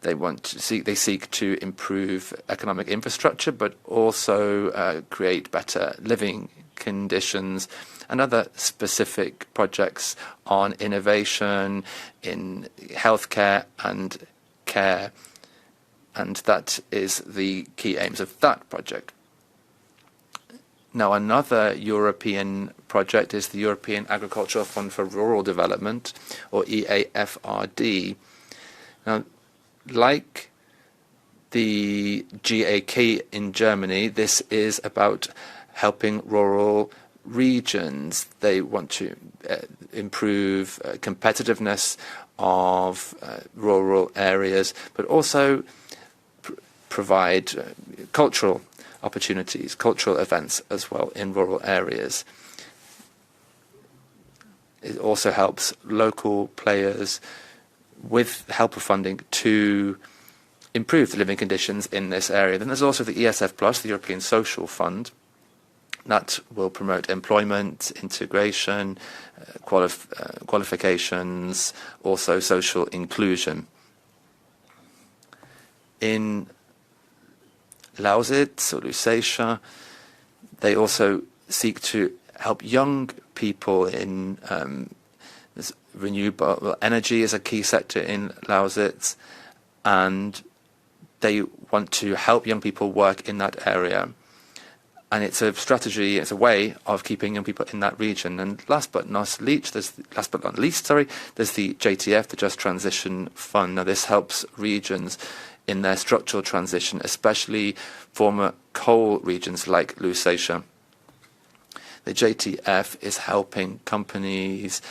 They seek to improve economic infrastructure, but also create better living conditions and other specific projects on innovation in healthcare and care. And that is the key aims of that project. Now, another European project is the European Agricultural Fund for Rural Development, or EAFRD. Now, like the GAK in Germany, this is about helping rural regions. They want to improve competitiveness of rural areas, but also provide cultural opportunities, cultural events as well in rural areas. It also helps local players with the help of funding to improve the living conditions in this area. Then there's also the ESF+, the European Social Fund, that will promote employment, integration, qualifications, also social inclusion. In Lausitz or Lusatia. They also seek to help young people in renewable energy is a key sector in Lausitz, and they want to help young people work in that area. And it's a strategy, it's a way of keeping young people in that region. And last but not least, there's the JTF, the Just Transition Fund. Now, this helps regions in their structural transition, especially former coal regions like Lusatia. The JTF is helping companies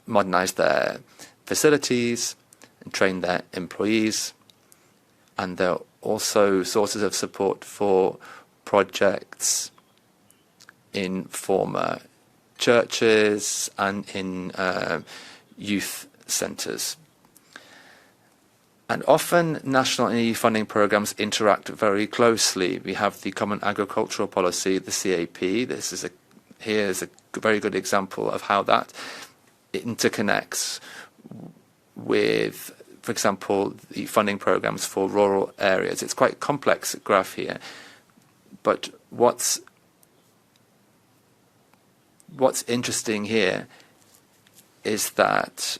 modernize their facilities and train their employees. And there are also sources of support for projects in former churches and in youth centres. And often national and EU funding programmes interact very closely. We have the Common Agricultural Policy, the CAP. Here's a very good example of how that interconnects with, for example, the funding programmes for rural areas. It's quite a complex graph here. But what's interesting here is that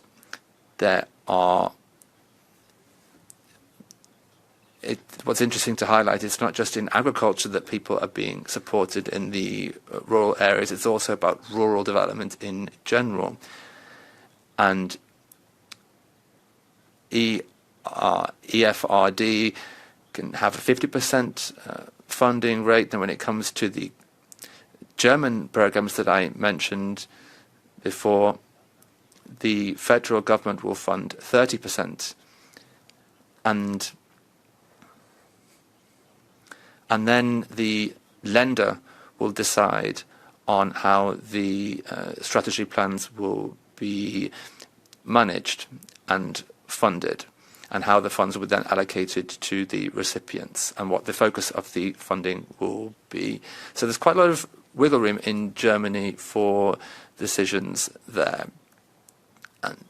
what's interesting to highlight is not just in agriculture that people are being supported in the rural areas, it's also about rural development in general. And EFRD can have a 50% funding rate. And when it comes to the German programs that I mentioned before, the federal government will fund 30%. And then the lender will decide on how the strategy plans will be managed and funded, and how the funds were then allocated to the recipients and what the focus of the funding will be. So there's quite a lot of wiggle room in Germany for decisions there. And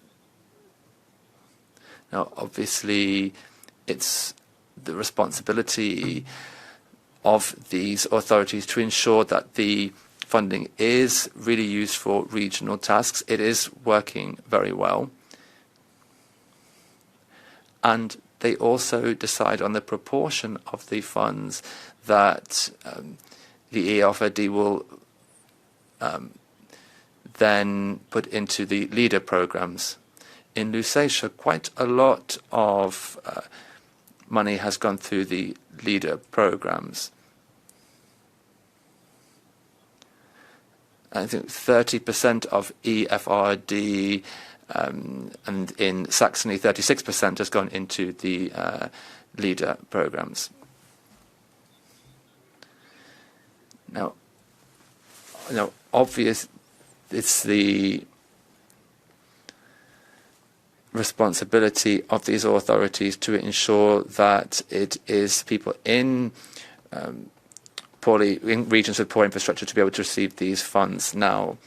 now, obviously, it's the responsibility of these authorities to ensure that the funding is really used for regional tasks. It is working very well. And they also decide on the proportion of the funds that the EFRD will then put into the leader programs. In Lusatia, quite a lot of money has gone through the leader programs. I think 30% of EFRD, and in Saxony 36% has gone into the leader programs. Now, obvious, it's the responsibility of these authorities to ensure that it is people in regions with poor infrastructure to be able to receive these funds. Now,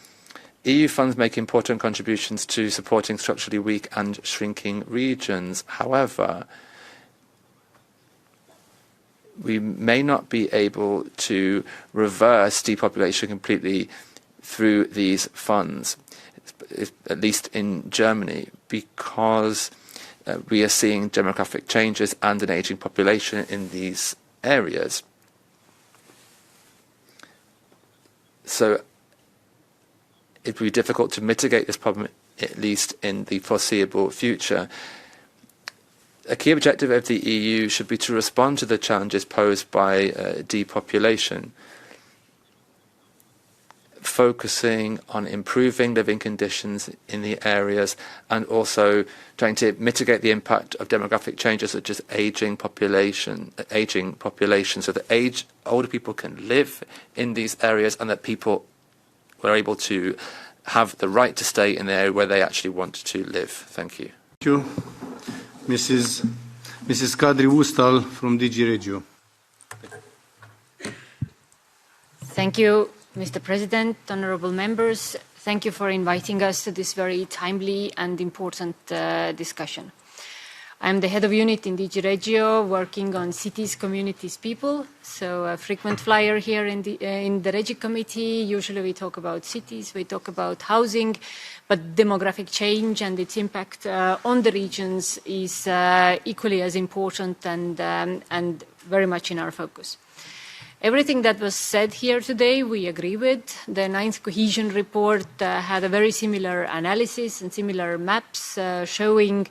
EU funds make important contributions to supporting structurally weak and shrinking regions. However, we may not be able to reverse depopulation completely through these funds, at least in Germany, because we are seeing demographic changes and an aging population in these areas. So it will be difficult to mitigate this problem, at least in the foreseeable future. A key objective of the EU should be to respond to the challenges posed by depopulation, focusing on improving living conditions in the areas and also trying to mitigate the impact of demographic changes such as aging population, so that older people can live in these areas and that people were able to have the right to stay in the area where they actually want to live. Thank you.
Thank you. Mrs. Kadri Ustal from DG Regio.
Thank you, Mr. President, honourable members. Thank you for inviting us to this very timely and important discussion. I'm the head of unit in DG Regio, working on cities, communities, people. So a frequent flyer here in the Regi committee. Usually we talk about cities, we talk about housing, but demographic change and its impact on the regions is equally as important and very much in our focus. Everything that was said here today, we agree with. The 9th cohesion report had a very similar analysis and similar maps showing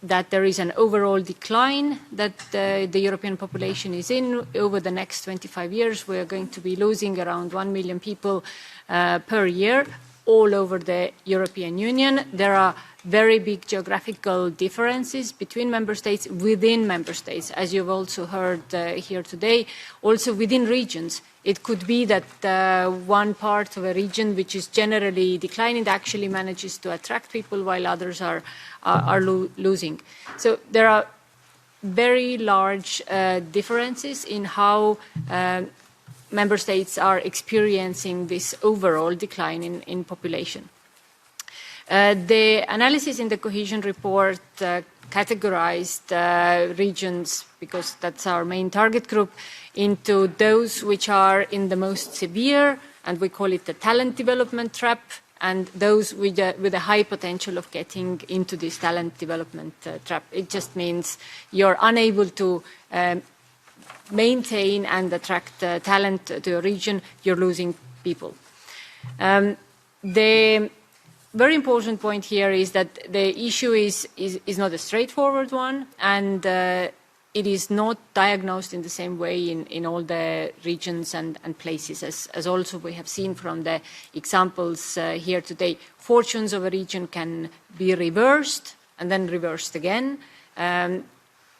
that there is an overall decline that the European population is in. Over the next 25 years, we are going to be losing around 1 million people per year all over the European Union. There are very big geographical differences between member states, within member states, as you've also heard here today, also within regions. It could be that one part of a region which is generally declining actually manages to attract people while others are losing. So there are very large differences in how member states are experiencing this overall decline in population. The analysis in the cohesion report categorized regions, because that's our main target group, into those which are in the most severe, and we call it the talent development trap, and those with a high potential of getting into this talent development trap. It just means you're unable to maintain and attract talent to a region, you're losing people. The very important point here is that the issue is not a straightforward one, and it is not diagnosed in the same way in all the regions and places, as also we have seen from the examples here today. Fortunes of a region can be reversed and then reversed again.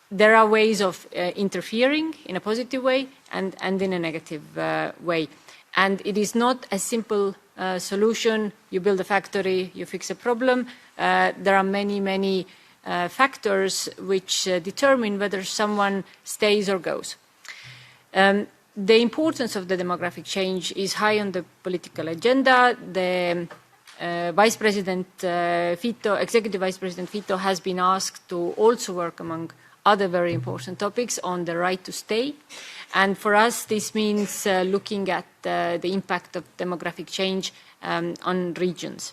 There are ways of interfering in a positive way and in a negative way. And it is not a simple solution. You build a factory, you fix a problem. There are many factors which determine whether someone stays or goes. The importance of the demographic change is high on the political agenda. The Executive Vice President Fito has been asked to also work, among other very important topics, on the right to stay. And for us, this means looking at the impact of demographic change on regions.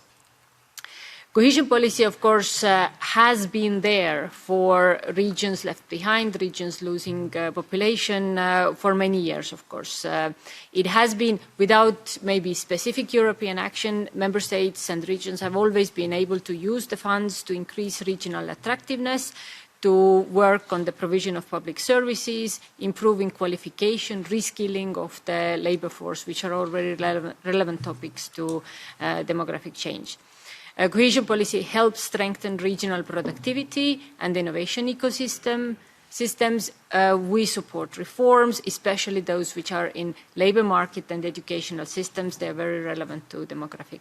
Cohesion policy, of course, has been there for regions left behind, regions losing population for many years, of course. It has been, without maybe specific European action, member states and regions have always been able to use the funds to increase regional attractiveness, to work on the provision of public services, improving qualification, reskilling of the labour force, which are all very relevant topics to demographic change. Cohesion policy helps strengthen regional productivity and innovation systems. We support reforms, especially those which are in labour market and educational systems. They are very relevant to demographic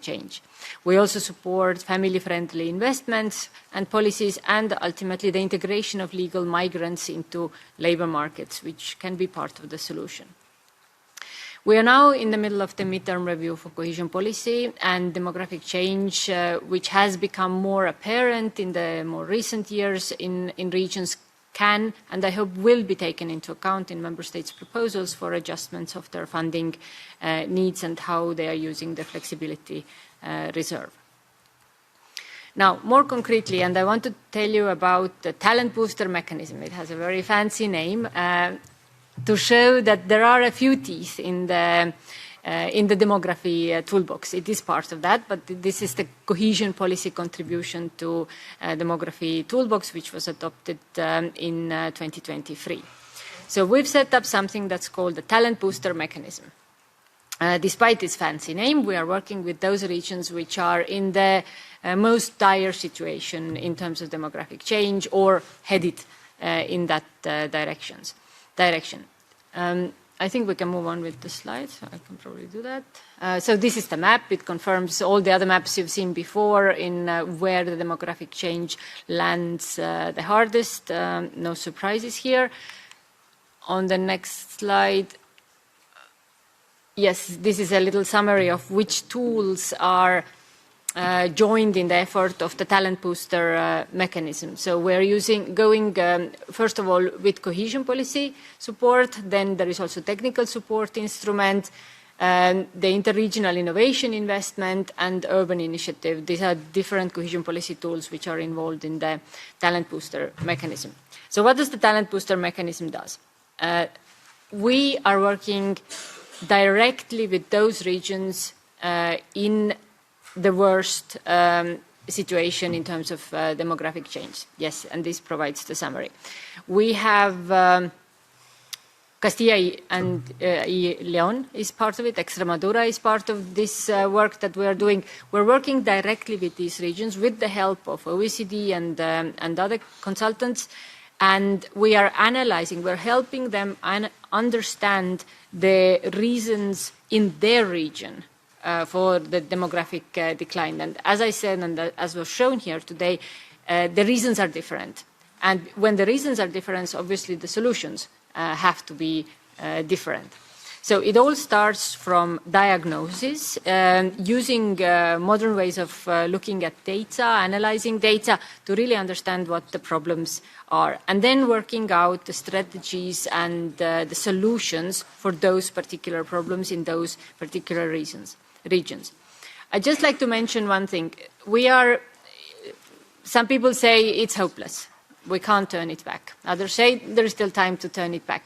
change. We also support family-friendly investments and policies, and ultimately the integration of legal migrants into labour markets, which can be part of the solution. We are now in the middle of the midterm review for cohesion policy, and demographic change, which has become more apparent in the more recent years in regions, can and I hope will be taken into account in member states' proposals for adjustments of their funding needs and how they are using the flexibility reserve. Now, more concretely, and I want to tell you about the talent booster mechanism. It has a very fancy name, to show that there are a few teeth in the demography toolbox. It is part of that, but this is the cohesion policy contribution to demography toolbox, which was adopted in 2023. So we've set up something that's called the talent booster mechanism. Despite its fancy name, we are working with those regions which are in the most dire situation in terms of demographic change or headed in that direction. I think we can move on with the slides. I can probably do that. So this is the map. It confirms all the other maps you've seen before in where the demographic change lands the hardest. No surprises here. On the next slide, yes, this is a little summary of which tools are joined in the effort of the talent booster mechanism. So we're going first of all with cohesion policy support, then there is also technical support instrument, the interregional innovation investment and urban initiative. These are different cohesion policy tools which are involved in the talent booster mechanism. So what does the talent booster mechanism do? We are working directly with those regions in the worst situation in terms of demographic change. Yes, and this provides the summary. We have Castilla and León is part of it, Extremadura is part of this work that we are doing. We're working directly with these regions with the help of OECD and other consultants, and we are analyzing, we're helping them understand the reasons in their region for the demographic decline. And as I said, and as was shown here today, the reasons are different. And when the reasons are different, obviously the solutions have to be different. So it all starts from diagnosis, using modern ways of looking at data, analyzing data to really understand what the problems are, and then working out the strategies and the solutions for those particular problems in those particular regions. I'd just like to mention one thing. Some people say it's hopeless. We can't turn it back. Others say there is still time to turn it back.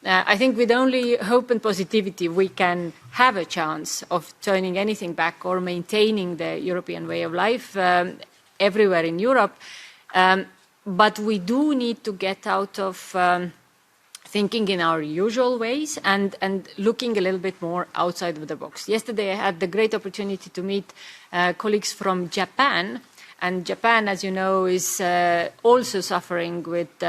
I think with only hope and positivity we can have a chance of turning anything back or maintaining the European way of life everywhere in Europe. But we do need to get out of thinking in our usual ways and looking a little bit more outside of the box. Yesterday I had the great opportunity to meet colleagues from Japan. And Japan, as you know, is also suffering with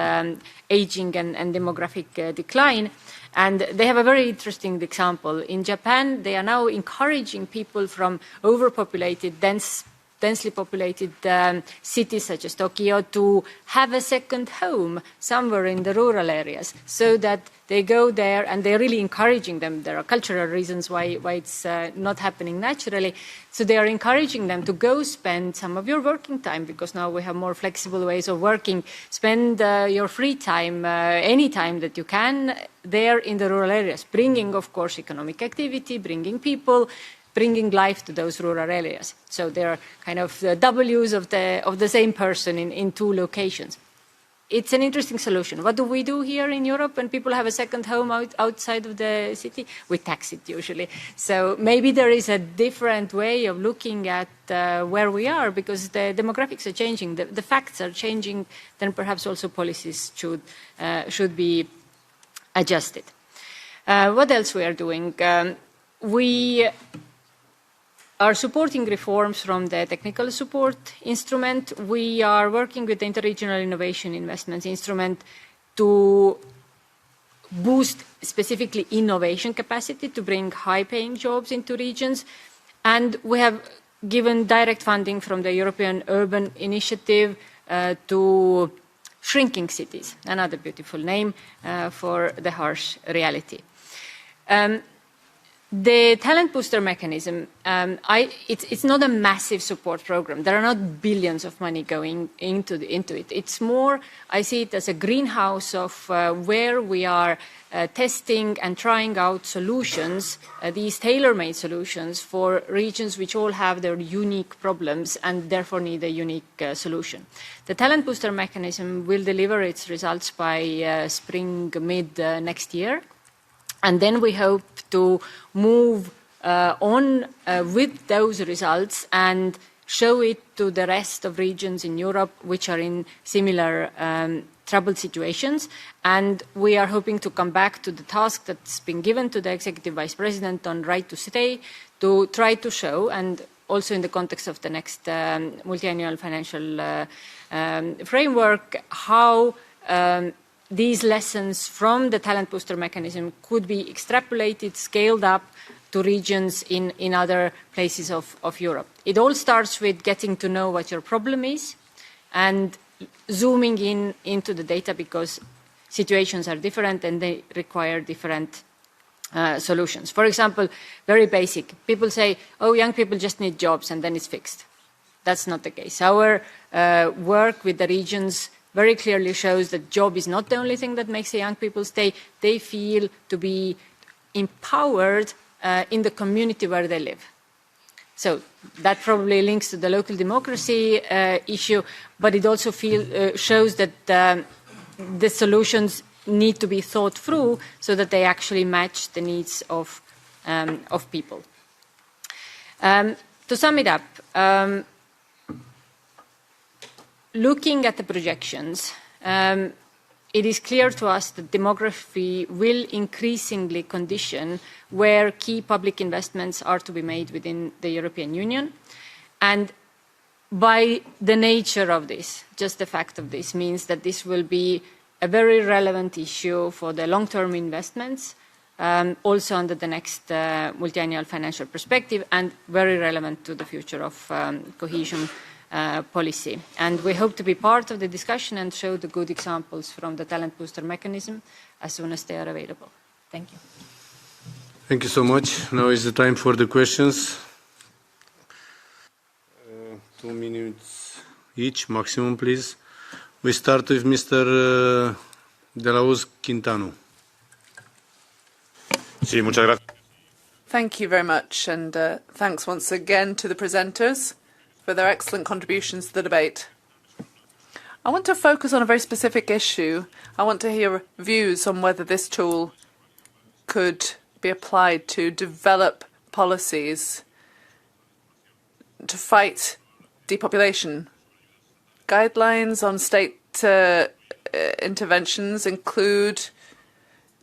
aging and demographic decline. And they have a very interesting example. In Japan, they are now encouraging people from overpopulated, densely populated cities such as Tokyo to have a second home somewhere in the rural areas, so that they go there and they're really encouraging them. There are cultural reasons why it's not happening naturally. So they are encouraging them to go spend some of your working time, because now we have more flexible ways of working. Spend your free time, any time that you can, there in the rural areas, bringing, of course, economic activity, bringing people, bringing life to those rural areas. So they're kind of the W's of the same person in two locations. It's an interesting solution. What do we do here in Europe when people have a second home outside of the city? We tax it usually. So maybe there is a different way of looking at where we are, because the demographics are changing, the facts are changing, then perhaps also policies should be adjusted. What else we are doing? We are supporting reforms from the technical support instrument. We are working with the Interregional Innovation Investments Instrument to boost specifically innovation capacity to bring high-paying jobs into regions. And we have given direct funding from the European Urban Initiative to shrinking cities, another beautiful name for the harsh reality. The talent booster mechanism, it's not a massive support program. There are not billions of money going into it. It's more, I see it as a greenhouse of where we are testing and trying out solutions, these tailor-made solutions for regions which all have their unique problems and therefore need a unique solution. The talent booster mechanism will deliver its results by spring, mid next year. And then we hope to move on with those results and show it to the rest of regions in Europe which are in similar troubled situations. And we are hoping to come back to the task that's been given to the Executive Vice President on right to stay, to try to show, and also in the context of the next multi-annual financial framework, how these lessons from the talent booster mechanism could be extrapolated, scaled up to regions in other places of Europe. It all starts with getting to know what your problem is and zooming into the data, because situations are different and they require different solutions. For example, very basic. People say, oh, young people just need jobs and then it's fixed. That's not the case. Our work with the regions very clearly shows that job is not the only thing that makes the young people stay. They feel to be empowered in the community where they live. So that probably links to the local democracy issue, but it also shows that the solutions need to be thought through so that they actually match the needs of people. To sum it up, looking at the projections, it is clear to us that demography will increasingly condition where key public investments are to be made within the European Union. And by the nature of this, just the fact of this, means that this will be a very relevant issue for the long-term investments, also under the next multi-annual financial perspective, and very relevant to the future of cohesion policy. And we hope to be part of the discussion and show the good examples from the talent booster mechanism as soon as they are available. Thank you.
Thank you so much. Now is the time for the questions. 2 minutes each, maximum, please. We start with Mr. De La Hoz Quintano.
Sí, muchas gracias.
Thank you very much, and thanks once again to the presenters for their excellent contributions to the debate. I want to focus on a very specific issue. I want to hear views on whether this tool could be applied to develop policies to fight depopulation. Guidelines on state interventions include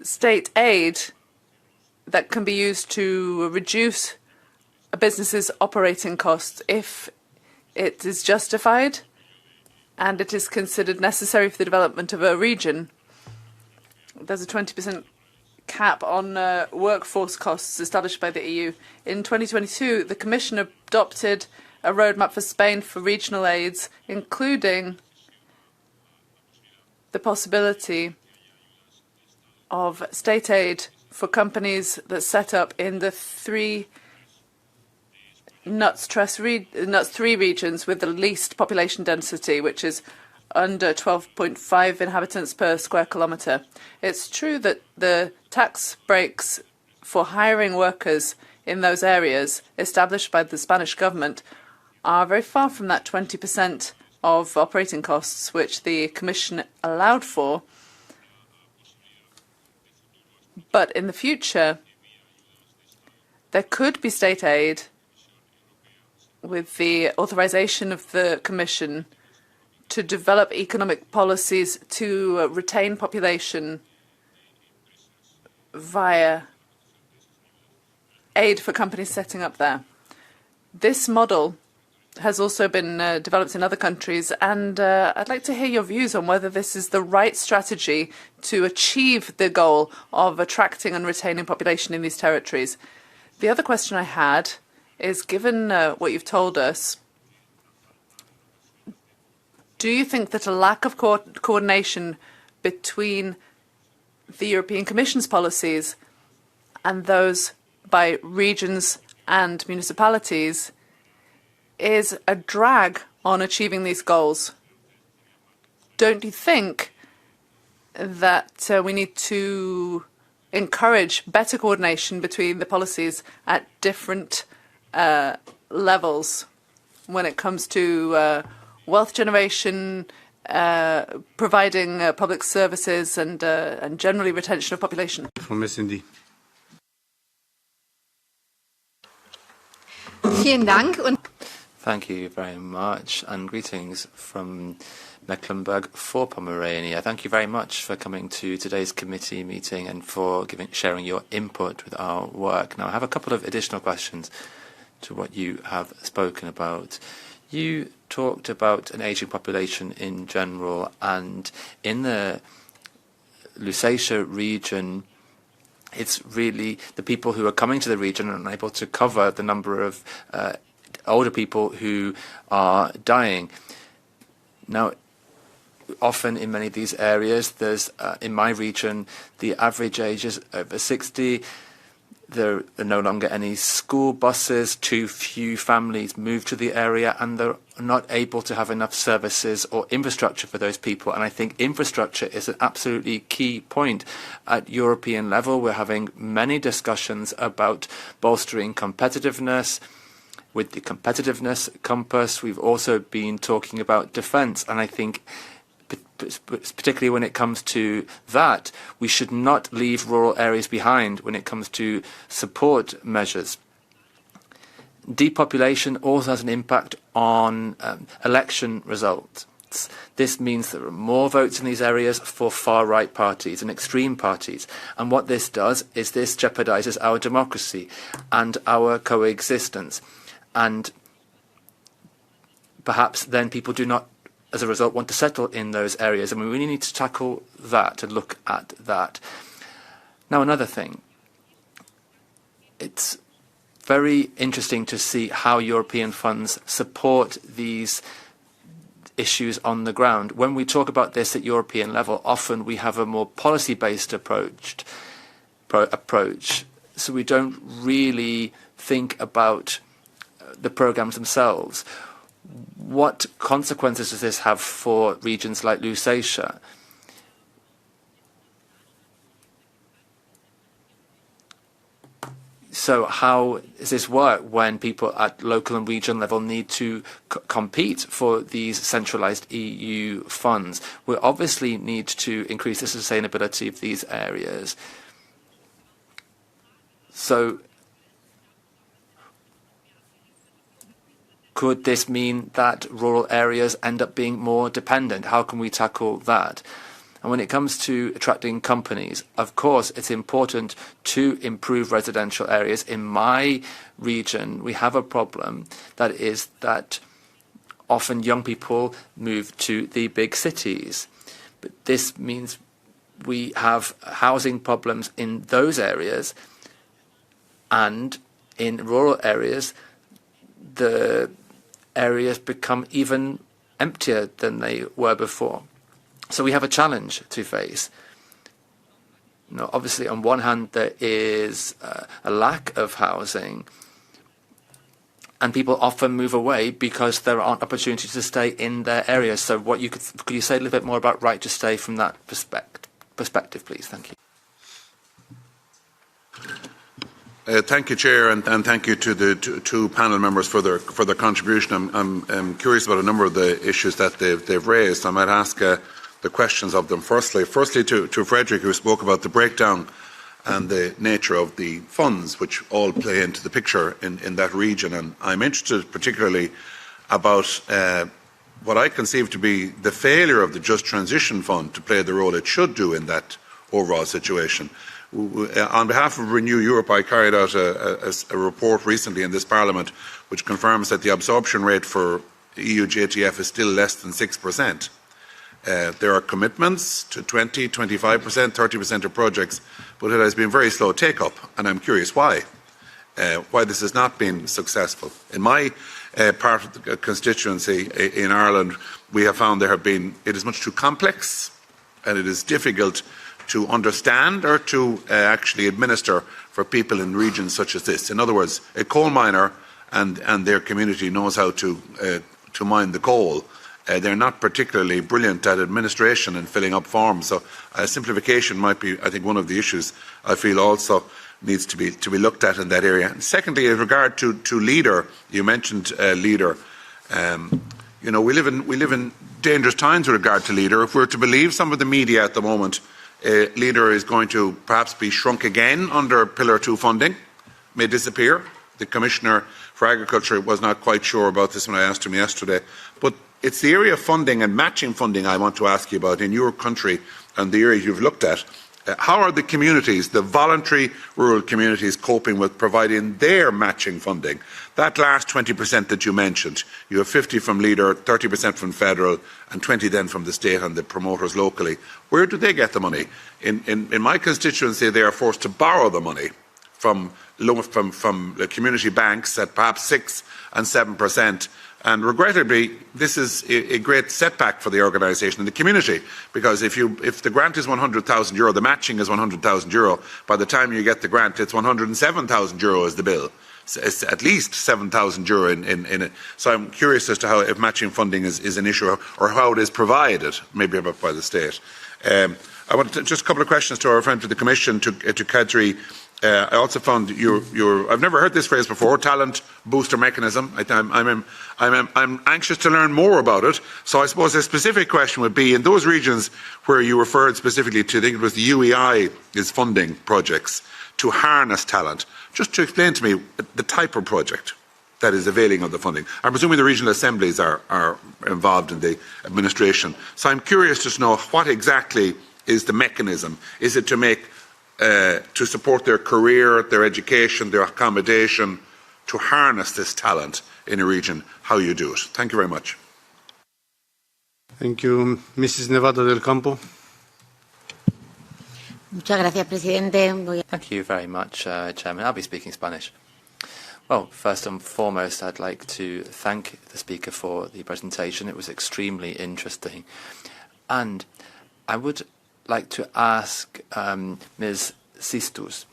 state aid that can be used to reduce a business's operating costs if it is justified and it is considered necessary for the development of a region. There's a 20% cap on workforce costs established by the EU. In 2022, the Commission adopted a roadmap for Spain for regional aids, including the possibility of state aid for companies that set up in the three NUTS3 regions with the least population density, which is under 12.5 inhabitants per square kilometre. It's true that the tax breaks for hiring workers in those areas established by the Spanish government are very far from that 20% of operating costs which the Commission allowed for. But in the future, there could be state aid with the authorization of the Commission to develop economic policies to retain population via aid for companies setting up there. This model has also been developed in other countries, and I'd like to hear your views on whether this is the right strategy to achieve the goal of attracting and retaining population in these territories. The other question I had is, given what you've told us, do you think that a lack of coordination between the European Commission's policies and those by regions and municipalities is a drag on achieving these goals? Don't you think that we need to encourage better coordination between the policies at different levels when it comes to wealth generation, providing public services, and generally retention of population?
From S&D.
Vielen Dank.
Thank you very much, and greetings from Mecklenburg-Vorpomerania. Thank you very much for coming to today's committee meeting and for sharing your input with our work. Now, I have a couple of additional questions to what you have spoken about. You talked about an aging population in general, and in the Lusatia region, it's really the people who are coming to the region and unable to cover the number of older people who are dying. Now, often in many of these areas, there's in my region, the average age is over 60. There are no longer any school buses, too few families move to the area, and they're not able to have enough services or infrastructure for those people. And I think infrastructure is an absolutely key point. At European level, we're having many discussions about bolstering competitiveness. With the competitiveness compass, we've also been talking about defence, and I think particularly when it comes to that, we should not leave rural areas behind when it comes to support measures. Depopulation also has an impact on election results. This means there are more votes in these areas for far-right parties and extreme parties. And what this does is this jeopardises our democracy and our coexistence. And perhaps then people do not, as a result, want to settle in those areas. And we really need to tackle that and look at that. Now, another thing. It's very interesting to see how European funds support these issues on the ground. When we talk about this at European level, often we have a more policy-based approach. So we don't really think about the programs themselves. What consequences does this have for regions like Lusatia? So how does this work when people at local and regional level need to compete for these centralised EU funds? We obviously need to increase the sustainability of these areas. So could this mean that rural areas end up being more dependent? How can we tackle that? And when it comes to attracting companies, of course, it's important to improve residential areas. In my region, we have a problem that is that often young people move to the big cities. But this means we have housing problems in those areas, and in rural areas, the areas become even emptier than they were before. So we have a challenge to face. Obviously, on one hand, there is a lack of housing, and people often move away because there aren't opportunities to stay in their areas. So could you say a little bit more about right to stay from that perspective, please? Thank you.
Thank you, Chair, and thank you to the two panel members for their contribution. I'm curious about a number of the issues that they've raised. I might ask the questions of them. Firstly to Frederick, who spoke about the breakdown and the nature of the funds, which all play into the picture in that region. And I'm interested particularly about what I conceive to be the failure of the Just Transition Fund to play the role it should do in that overall situation. On behalf of Renew Europe, I carried out a report recently in this Parliament which confirms that the absorption rate for EU JTF is still less than 6%. There are commitments to 20, 25%, 30% of projects, but it has been very slow take-up, and I'm curious why this has not been successful. In my part of the constituency in Ireland, we have found it is much too complex, and it is difficult to understand or to actually administer for people in regions such as this. In other words, a coal miner and their community knows how to mine the coal. They're not particularly brilliant at administration and filling up forms. So simplification might be, I think, one of the issues I feel also needs to be looked at in that area. And secondly, in regard to LEADER, you mentioned LEADER. We live in dangerous times with regard to LEADER. If we're to believe some of the media at the moment, LEADER is going to perhaps be shrunk again under Pillar 2 funding, may disappear. The Commissioner for Agriculture was not quite sure about this when I asked him yesterday. But it's the area of funding and matching funding I want to ask you about in your country and the areas you've looked at. How are the communities, the voluntary rural communities, coping with providing their matching funding? That last 20% that you mentioned, you have 50 from LEADER, 30% from federal, and 20 then from the state and the promoters locally. Where do they get the money? In my constituency, they are forced to borrow the money from the community banks at perhaps 6 and 7%, And regrettably, this is a great setback for the organisation and the community, because if the grant is €100,000, the matching is €100,000, by the time you get the grant, it's €107,000 is the bill. It's at least €7,000 in it. So I'm curious as to how, if matching funding is an issue, or how it is provided, maybe by the state. I want just a couple of questions to our friend to the Commission, to Kadri. I also found I've never heard this phrase before, talent booster mechanism. I'm anxious to learn more about it. So I suppose a specific question would be, in those regions where you referred specifically to, I think it was the UEI is funding projects to harness talent, just to explain to me the type of project that is availing of the funding. I'm presuming the regional assemblies are involved in the administration. So I'm curious to know what exactly is the mechanism. Is it to make to support their career, their education, their accommodation, to harness this talent in a region? How you do it? Thank you very much.
Thank you. Mrs. Nevada del Campo.
Thank you very much, Chairman. I'll be speaking Spanish. Well, first and foremost, I'd like to thank the speaker for the presentation. It was extremely interesting. And I would like to ask Mr. Sixtus,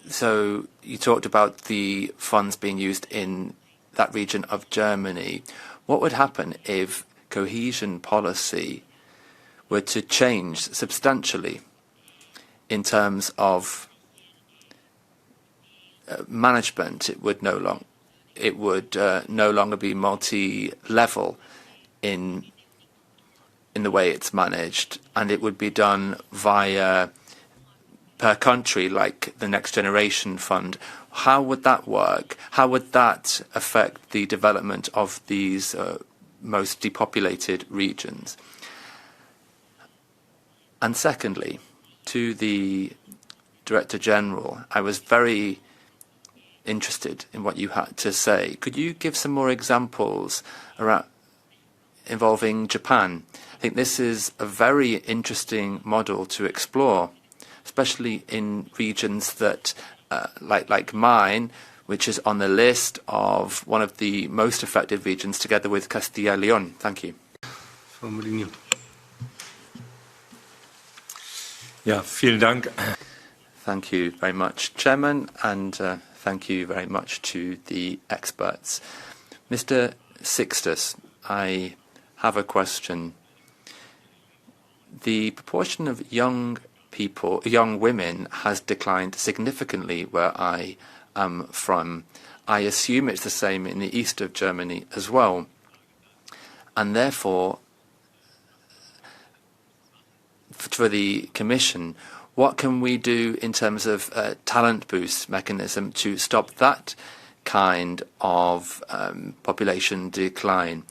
so you talked about the funds being used in that region of Germany. What would happen if cohesion policy were to change substantially in terms of management? It would no longer be multi-level in the way it's managed, and it would be done via per country, like the Next Generation Fund. How would that work? How would that affect the development of these most depopulated regions? And secondly, to the Director General, I was very interested in what you had to say. Could you give some more examples involving Japan? I think this is a very interesting model to explore, especially in regions that, like mine, which is on the list of one of the most affected regions, together with Castilla y León. Thank you.
From Renew.
Ja, vielen Dank.
Thank you very much, Chairman, and thank you very much to the experts. Mr. Sixtus, I have a question. The proportion of young women has declined significantly where I am from. I assume it's the same in the east of Germany as well. And therefore, for the Commission, what can we do in terms of a talent boost mechanism to stop that kind of population decline?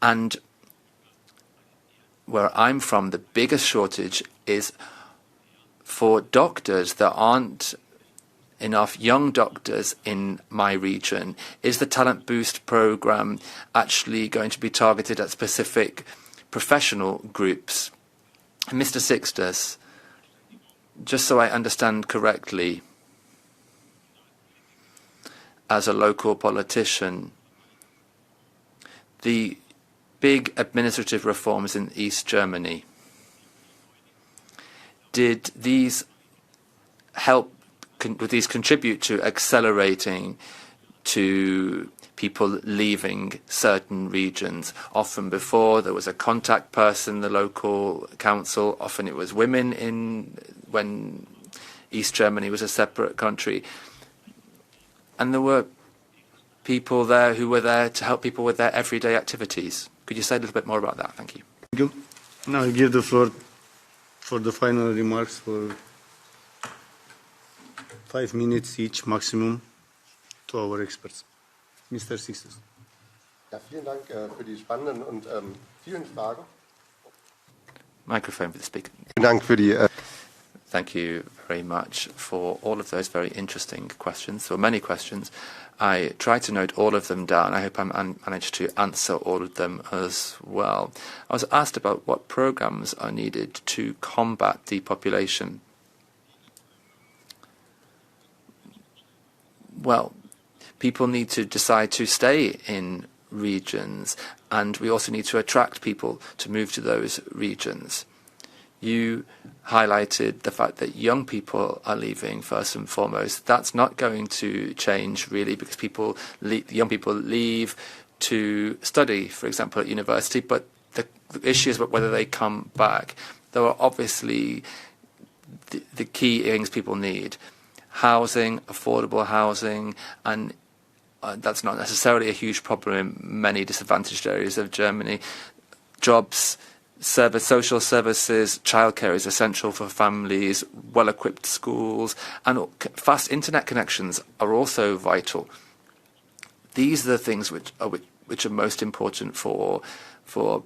And where I'm from, the biggest shortage is for doctors. There aren't enough young doctors in my region. Is the Talent Boost program actually going to be targeted at specific professional groups? And Mr. Sixtus, just so I understand correctly, as a local politician, the big administrative reforms in East Germany, did these contribute to accelerating to people leaving certain regions? Often before, there was a contact person, the local council. Often it was women when East Germany was a separate country. And there were people there who were there to help people with their everyday activities. Could you say a little bit more about that? Thank you.
Thank you. Now I give the floor for the final remarks for 5 minutes each maximum to our experts. Mr. Sixtus.
Ja, vielen Dank für die spannenden und vielen Fragen.
Microphone for the speaker.
Vielen Dank für die.
Thank you very much for all of those very interesting questions. So many questions. I tried to note all of them down. I hope I managed to answer all of them as well. I was asked about what programs are needed to combat depopulation. well, people need to decide to stay in regions, and we also need to attract people to move to those regions. You highlighted the fact that young people are leaving first and foremost. That's not going to change really, because young people leave to study, for example, at university, but the issue is whether they come back. There are obviously the key things people need: housing, affordable housing, and that's not necessarily a huge problem in many disadvantaged areas of Germany. Jobs, social services, childcare is essential for families, well-equipped schools, and fast internet connections are also vital. These are the things which are most important for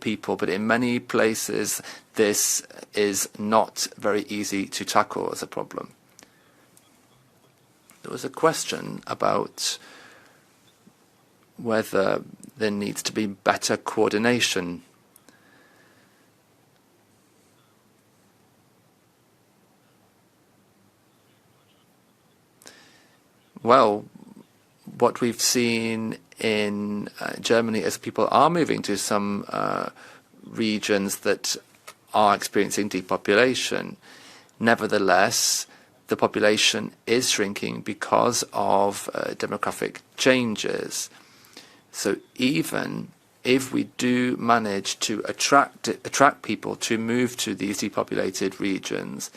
people, but in many places this is not very easy to tackle as a problem. There was a question about whether there needs to be better coordination. Well, what we've seen in Germany is people are moving to some regions that are experiencing depopulation. Nevertheless, the population is shrinking because of demographic changes. So even if we do manage to attract people to move to these depopulated regions,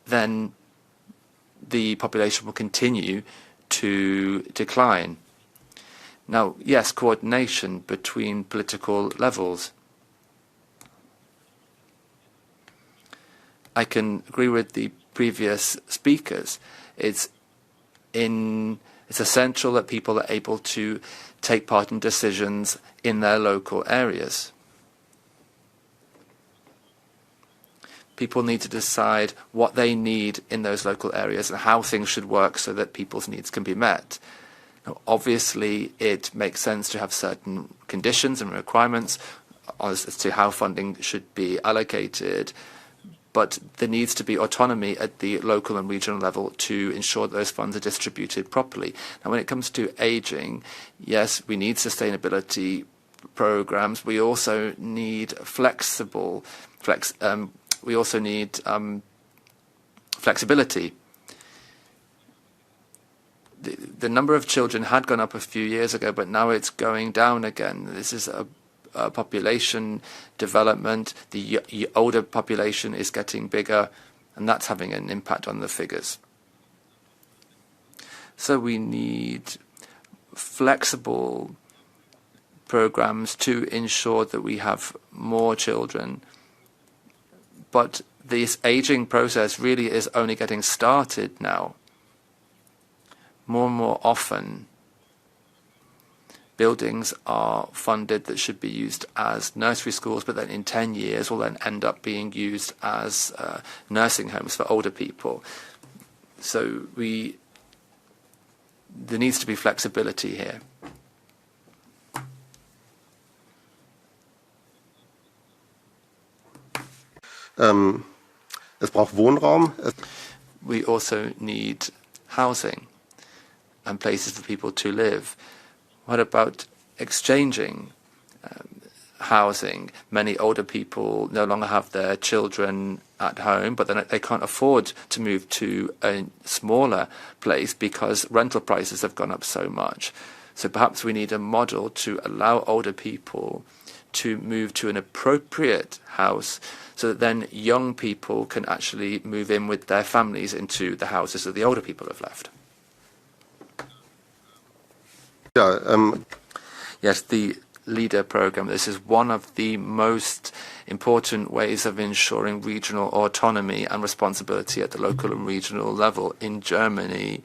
then the population will continue to decline. Now, yes, coordination between political levels. I can agree with the previous speakers. It's essential that people are able to take part in decisions in their local areas. People need to decide what they need in those local areas and how things should work so that people's needs can be met. Now, obviously, it makes sense to have certain conditions and requirements as to how funding should be allocated, but there needs to be autonomy at the local and regional level to ensure that those funds are distributed properly. Now, when it comes to ageing, yes, we need sustainability programs. We also need flexibility. The number of children had gone up a few years ago, but now it's going down again. This is a population development. The older population is getting bigger, and that's having an impact on the figures. So we need flexible programs to ensure that we have more children. But this aging process really is only getting started now. More and more often, buildings are funded that should be used as nursery schools, but then in 10 years will then end up being used as nursing homes for older people. So there needs to be flexibility here.
Es braucht Wohnraum.
We also need housing and places for people to live. What about exchanging housing? Many older people no longer have their children at home, but then they can't afford to move to a smaller place because rental prices have gone up so much. So perhaps we need a model to allow older people to move to an appropriate house so that then young people can actually move in with their families into the houses that the older people have left. Yes, the LEADER program. This is one of the most important ways of ensuring regional autonomy and responsibility at the local and regional level. In Germany,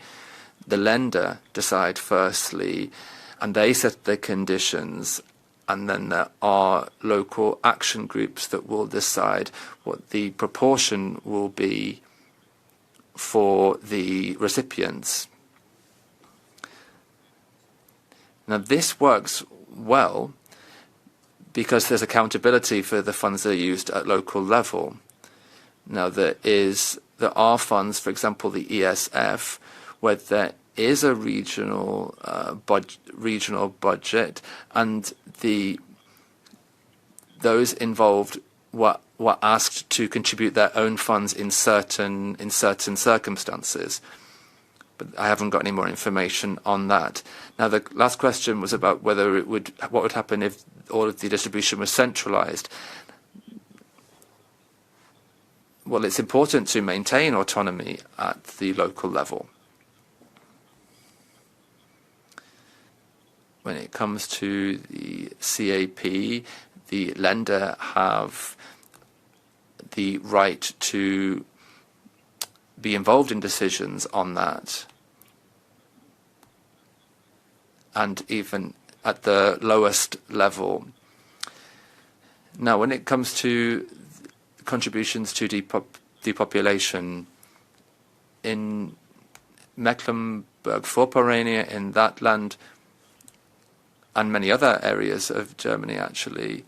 the Länder decide firstly, and they set the conditions, and then there are local action groups that will decide what the proportion will be for the recipients. Now, this works well because there's accountability for the funds that are used at local level. Now, there are funds, for example, the ESF, where there is a regional budget, and those involved were asked to contribute their own funds in certain circumstances. But I haven't got any more information on that. Now, the last question was about what would happen if all of the distribution was centralised. Well, it's important to maintain autonomy at the local level. When it comes to the CAP, the lender have the right to be involved in decisions on that, and even at the lowest level. Now, when it comes to contributions to depopulation in Mecklenburg-Vorpommern, in that land, and many other areas of Germany, actually,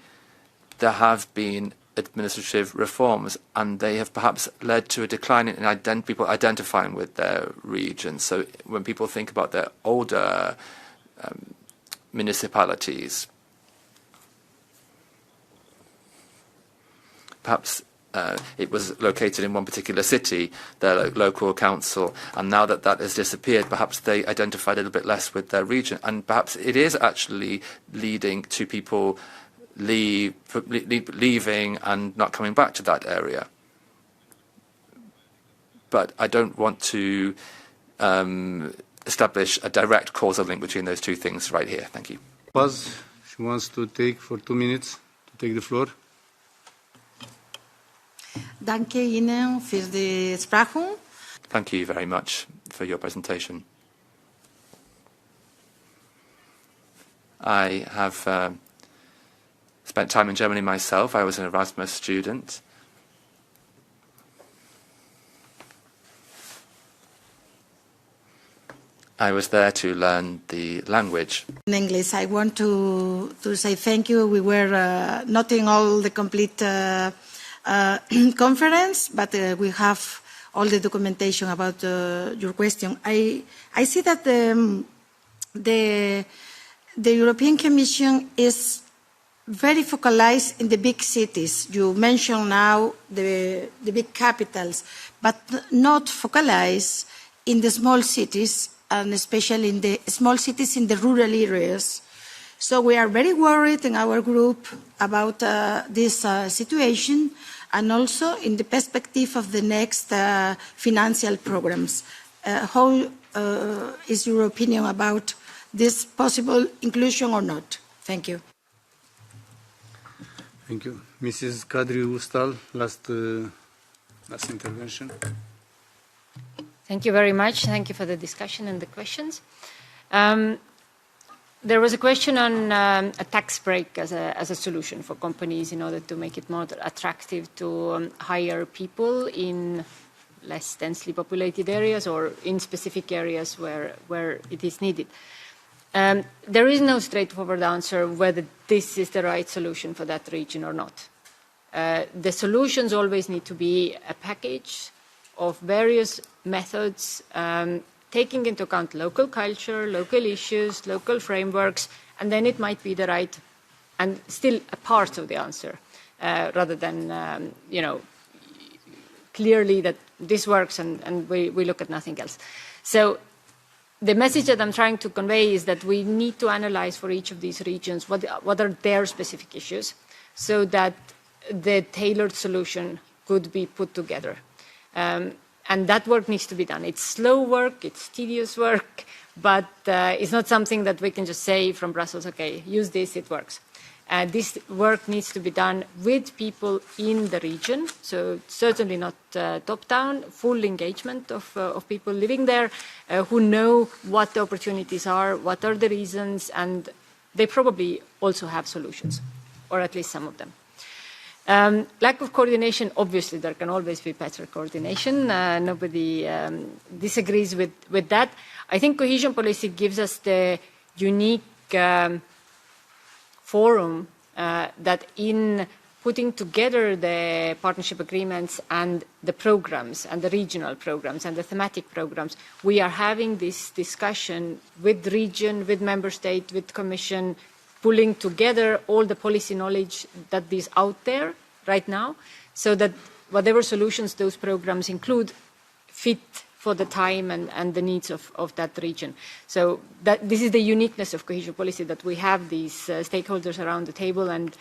there have been administrative reforms, and they have perhaps led to a decline in people identifying with their region. So when people think about their older municipalities, perhaps it was located in one particular city, their local council, and now that that has disappeared, perhaps they identify a little bit less with their region, and perhaps it is actually leading to people leaving and not coming back to that area. But I don't want to establish a direct causal link between those two things right here. Thank you.
Paz, she wants to take for 2 minutes to take the floor.
Danke Ihnen für die Sprechung.
Thank you very much for your presentation. I have spent time in Germany myself. I was an Erasmus student. I was there to learn the language.
In English, I want to say thank you. We were not in all the complete conference, but we have all the documentation about your question. I see that the European Commission is very focalized in the big cities. You mentioned now the big capitals, but not focalized in the small cities, and especially in the small cities in the rural areas. So we are very worried in our group about this situation, and also in the perspective of the next financial programs. How is your opinion about this possible inclusion or not? Thank you.
Thank you. Mrs. Kadri Ustal, last intervention.
Thank you very much. Thank you for the discussion and the questions. There was a question on a tax break as a solution for companies in order to make it more attractive to hire people in less densely populated areas or in specific areas where it is needed. There is no straightforward answer whether this is the right solution for that region or not. The solutions always need to be a package of various methods, taking into account local culture, local issues, local frameworks, and then it might be the right and still a part of the answer, rather than, clearly that this works and we look at nothing else. So the message that I'm trying to convey is that we need to analyze for each of these regions what are their specific issues, so that the tailored solution could be put together. And that work needs to be done. It's slow work, it's tedious work, but it's not something that we can just say from Brussels, okay, use this, it works. This work needs to be done with people in the region, so certainly not top-down, full engagement of people living there who know what the opportunities are, what are the reasons, and they probably also have solutions, or at least some of them. Lack of coordination, obviously there can always be better coordination. Nobody disagrees with that. I think cohesion policy gives us the unique forum that in putting together the partnership agreements and the programs and the regional programs and the thematic programs, we are having this discussion with the region, with member state, with commission, pulling together all the policy knowledge that is out there right now, so that whatever solutions those programs include fit for the time and the needs of that region. So this is the uniqueness of cohesion policy, that we have these stakeholders around the table, and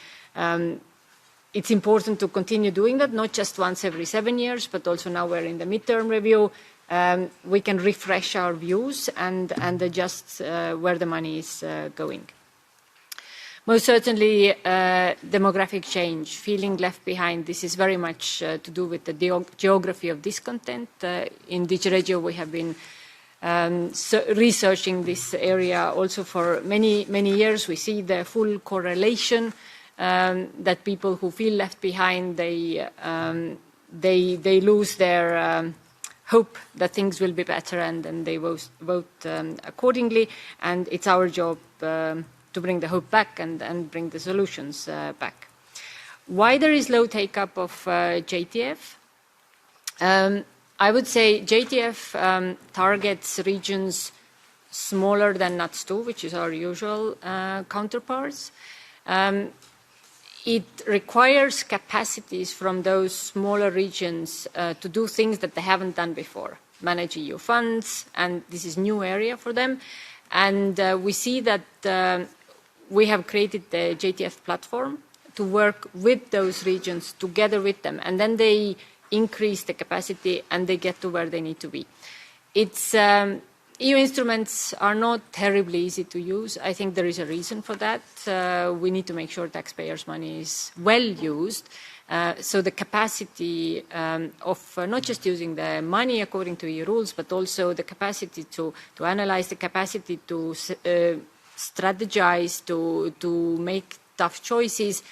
it's important to continue doing that, not just once every 7 years, but also now we're in the midterm review. We can refresh our views and adjust where the money is going. Most certainly, demographic change, feeling left behind, this is very much to do with the geography of discontent. In DigiRegio, we have been researching this area also for many, many years. We see the full correlation that people who feel left behind, they lose their hope that things will be better, and then they vote accordingly. And it's our job to bring the hope back and bring the solutions back. Why there is low take-up of JTF? I would say JTF targets regions smaller than NUTS2, which is our usual counterparts. It requires capacities from those smaller regions to do things that they haven't done before, manage EU funds, and this is a new area for them. And we see that we have created the JTF platform to work with those regions, together with them, and then they increase the capacity and they get to where they need to be. It's EU instruments are not terribly easy to use. I think there is a reason for that. We need to make sure taxpayers' money is well used. So the capacity of not just using the money according to EU rules, but also the capacity to analyze, the capacity to strategize, to make tough choices,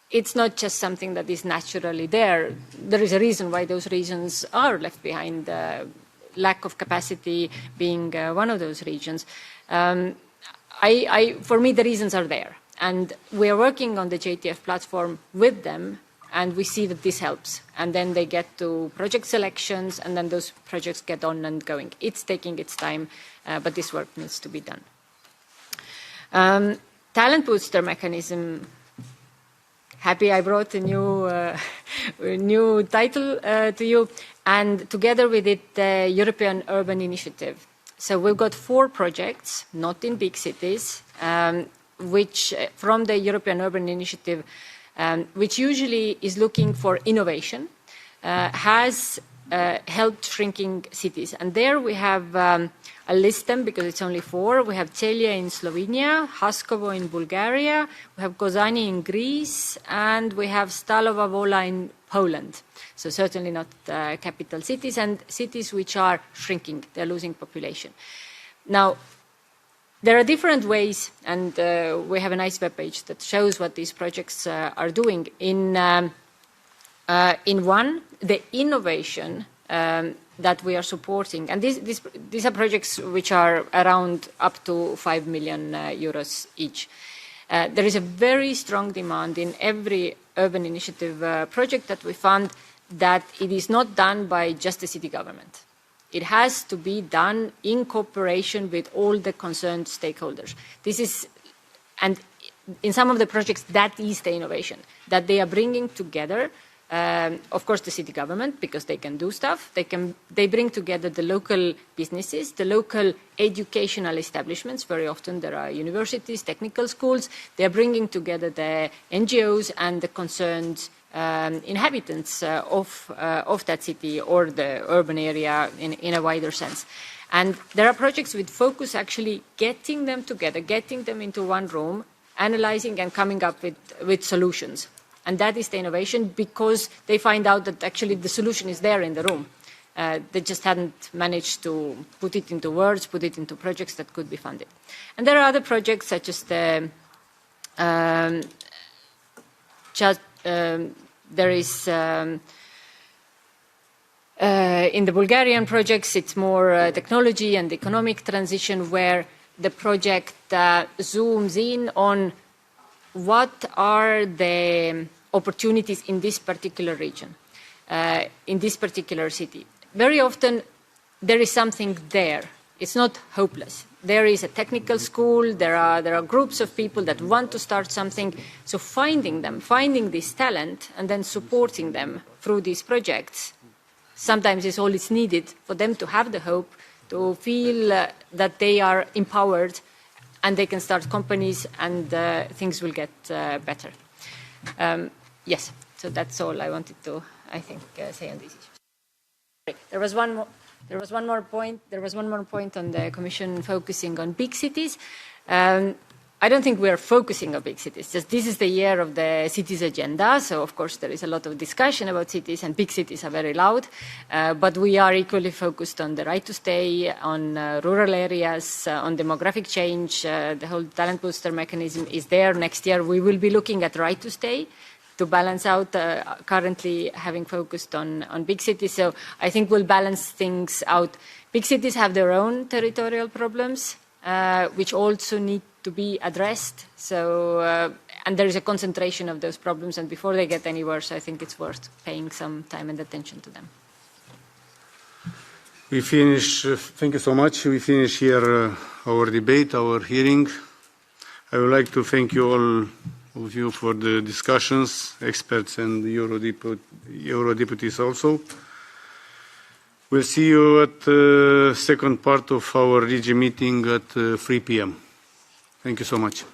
it's not just something that is naturally there. There is a reason why those regions are left behind, lack of capacity being one of those regions. For me, the reasons are there. And we are working on the JTF platform with them, and we see that this helps. And then they get to project selections, and then those projects get on and going. It's taking its time, but this work needs to be done. Talent booster mechanism. Happy I brought a new title to you, and together with it, the European Urban Initiative. So we've got 4 projects, not in big cities, which from the European Urban Initiative, which usually is looking for innovation, has helped shrinking cities. And there we have, I'll list them because it's only 4. We have Celje in Slovenia, Haskovo in Bulgaria, we have Kozani in Greece, and we have Stalowa Wola in Poland. So certainly not capital cities, and cities which are shrinking, they're losing population. Now, there are different ways, and we have a nice webpage that shows what these projects are doing. In one, the innovation that we are supporting, and these are projects which are around up to 5 million euros each. There is a very strong demand in every urban initiative project that we fund that it is not done by just the city government. It has to be done in cooperation with all the concerned stakeholders. This is, and in some of the projects, that is the innovation, that they are bringing together, of course, the city government, because they can do stuff. They bring together the local businesses, the local educational establishments. Very often there are universities, technical schools. They are bringing together the NGOs and the concerned inhabitants of that city or the urban area in a wider sense. And there are projects with focus actually getting them together, getting them into one room, analyzing and coming up with solutions. And that is the innovation, because they find out that actually the solution is there in the room. They just hadn't managed to put it into words, put it into projects that could be funded. And there are other projects such as the there is in the Bulgarian projects, it's more technology and economic transition, where the project zooms in on what are the opportunities in this particular region, in this particular city. Very often there is something there. It's not hopeless. There is a technical school, there are groups of people that want to start something, so finding them, finding this talent and then supporting them through these projects sometimes is all it's needed for them to have the hope, to feel that they are empowered and they can start companies and things will get better. Yes, so that's all I wanted to, I think, say on these issues. There was one more point on the Commission focusing on big cities. I don't think we are focusing on big cities. Just this is the year of the cities agenda, so of course there is a lot of discussion about cities, and big cities are very loud. But we are equally focused on the right to stay, on rural areas, on demographic change. The whole talent booster mechanism is there. Next year we will be looking at right to stay to balance out currently having focused on big cities. So I think we'll balance things out. Big cities have their own territorial problems, which also need to be addressed. So, and there is a concentration of those problems, and before they get any worse, I think it's worth paying some time and attention to them.
We finish, thank you so much. We finish here our debate, our hearing. I would like to thank you all of you for the discussions, experts and Eurodeputies also. We'll see you at the second part of our RIGI meeting at 3 p.m. Thank you so much.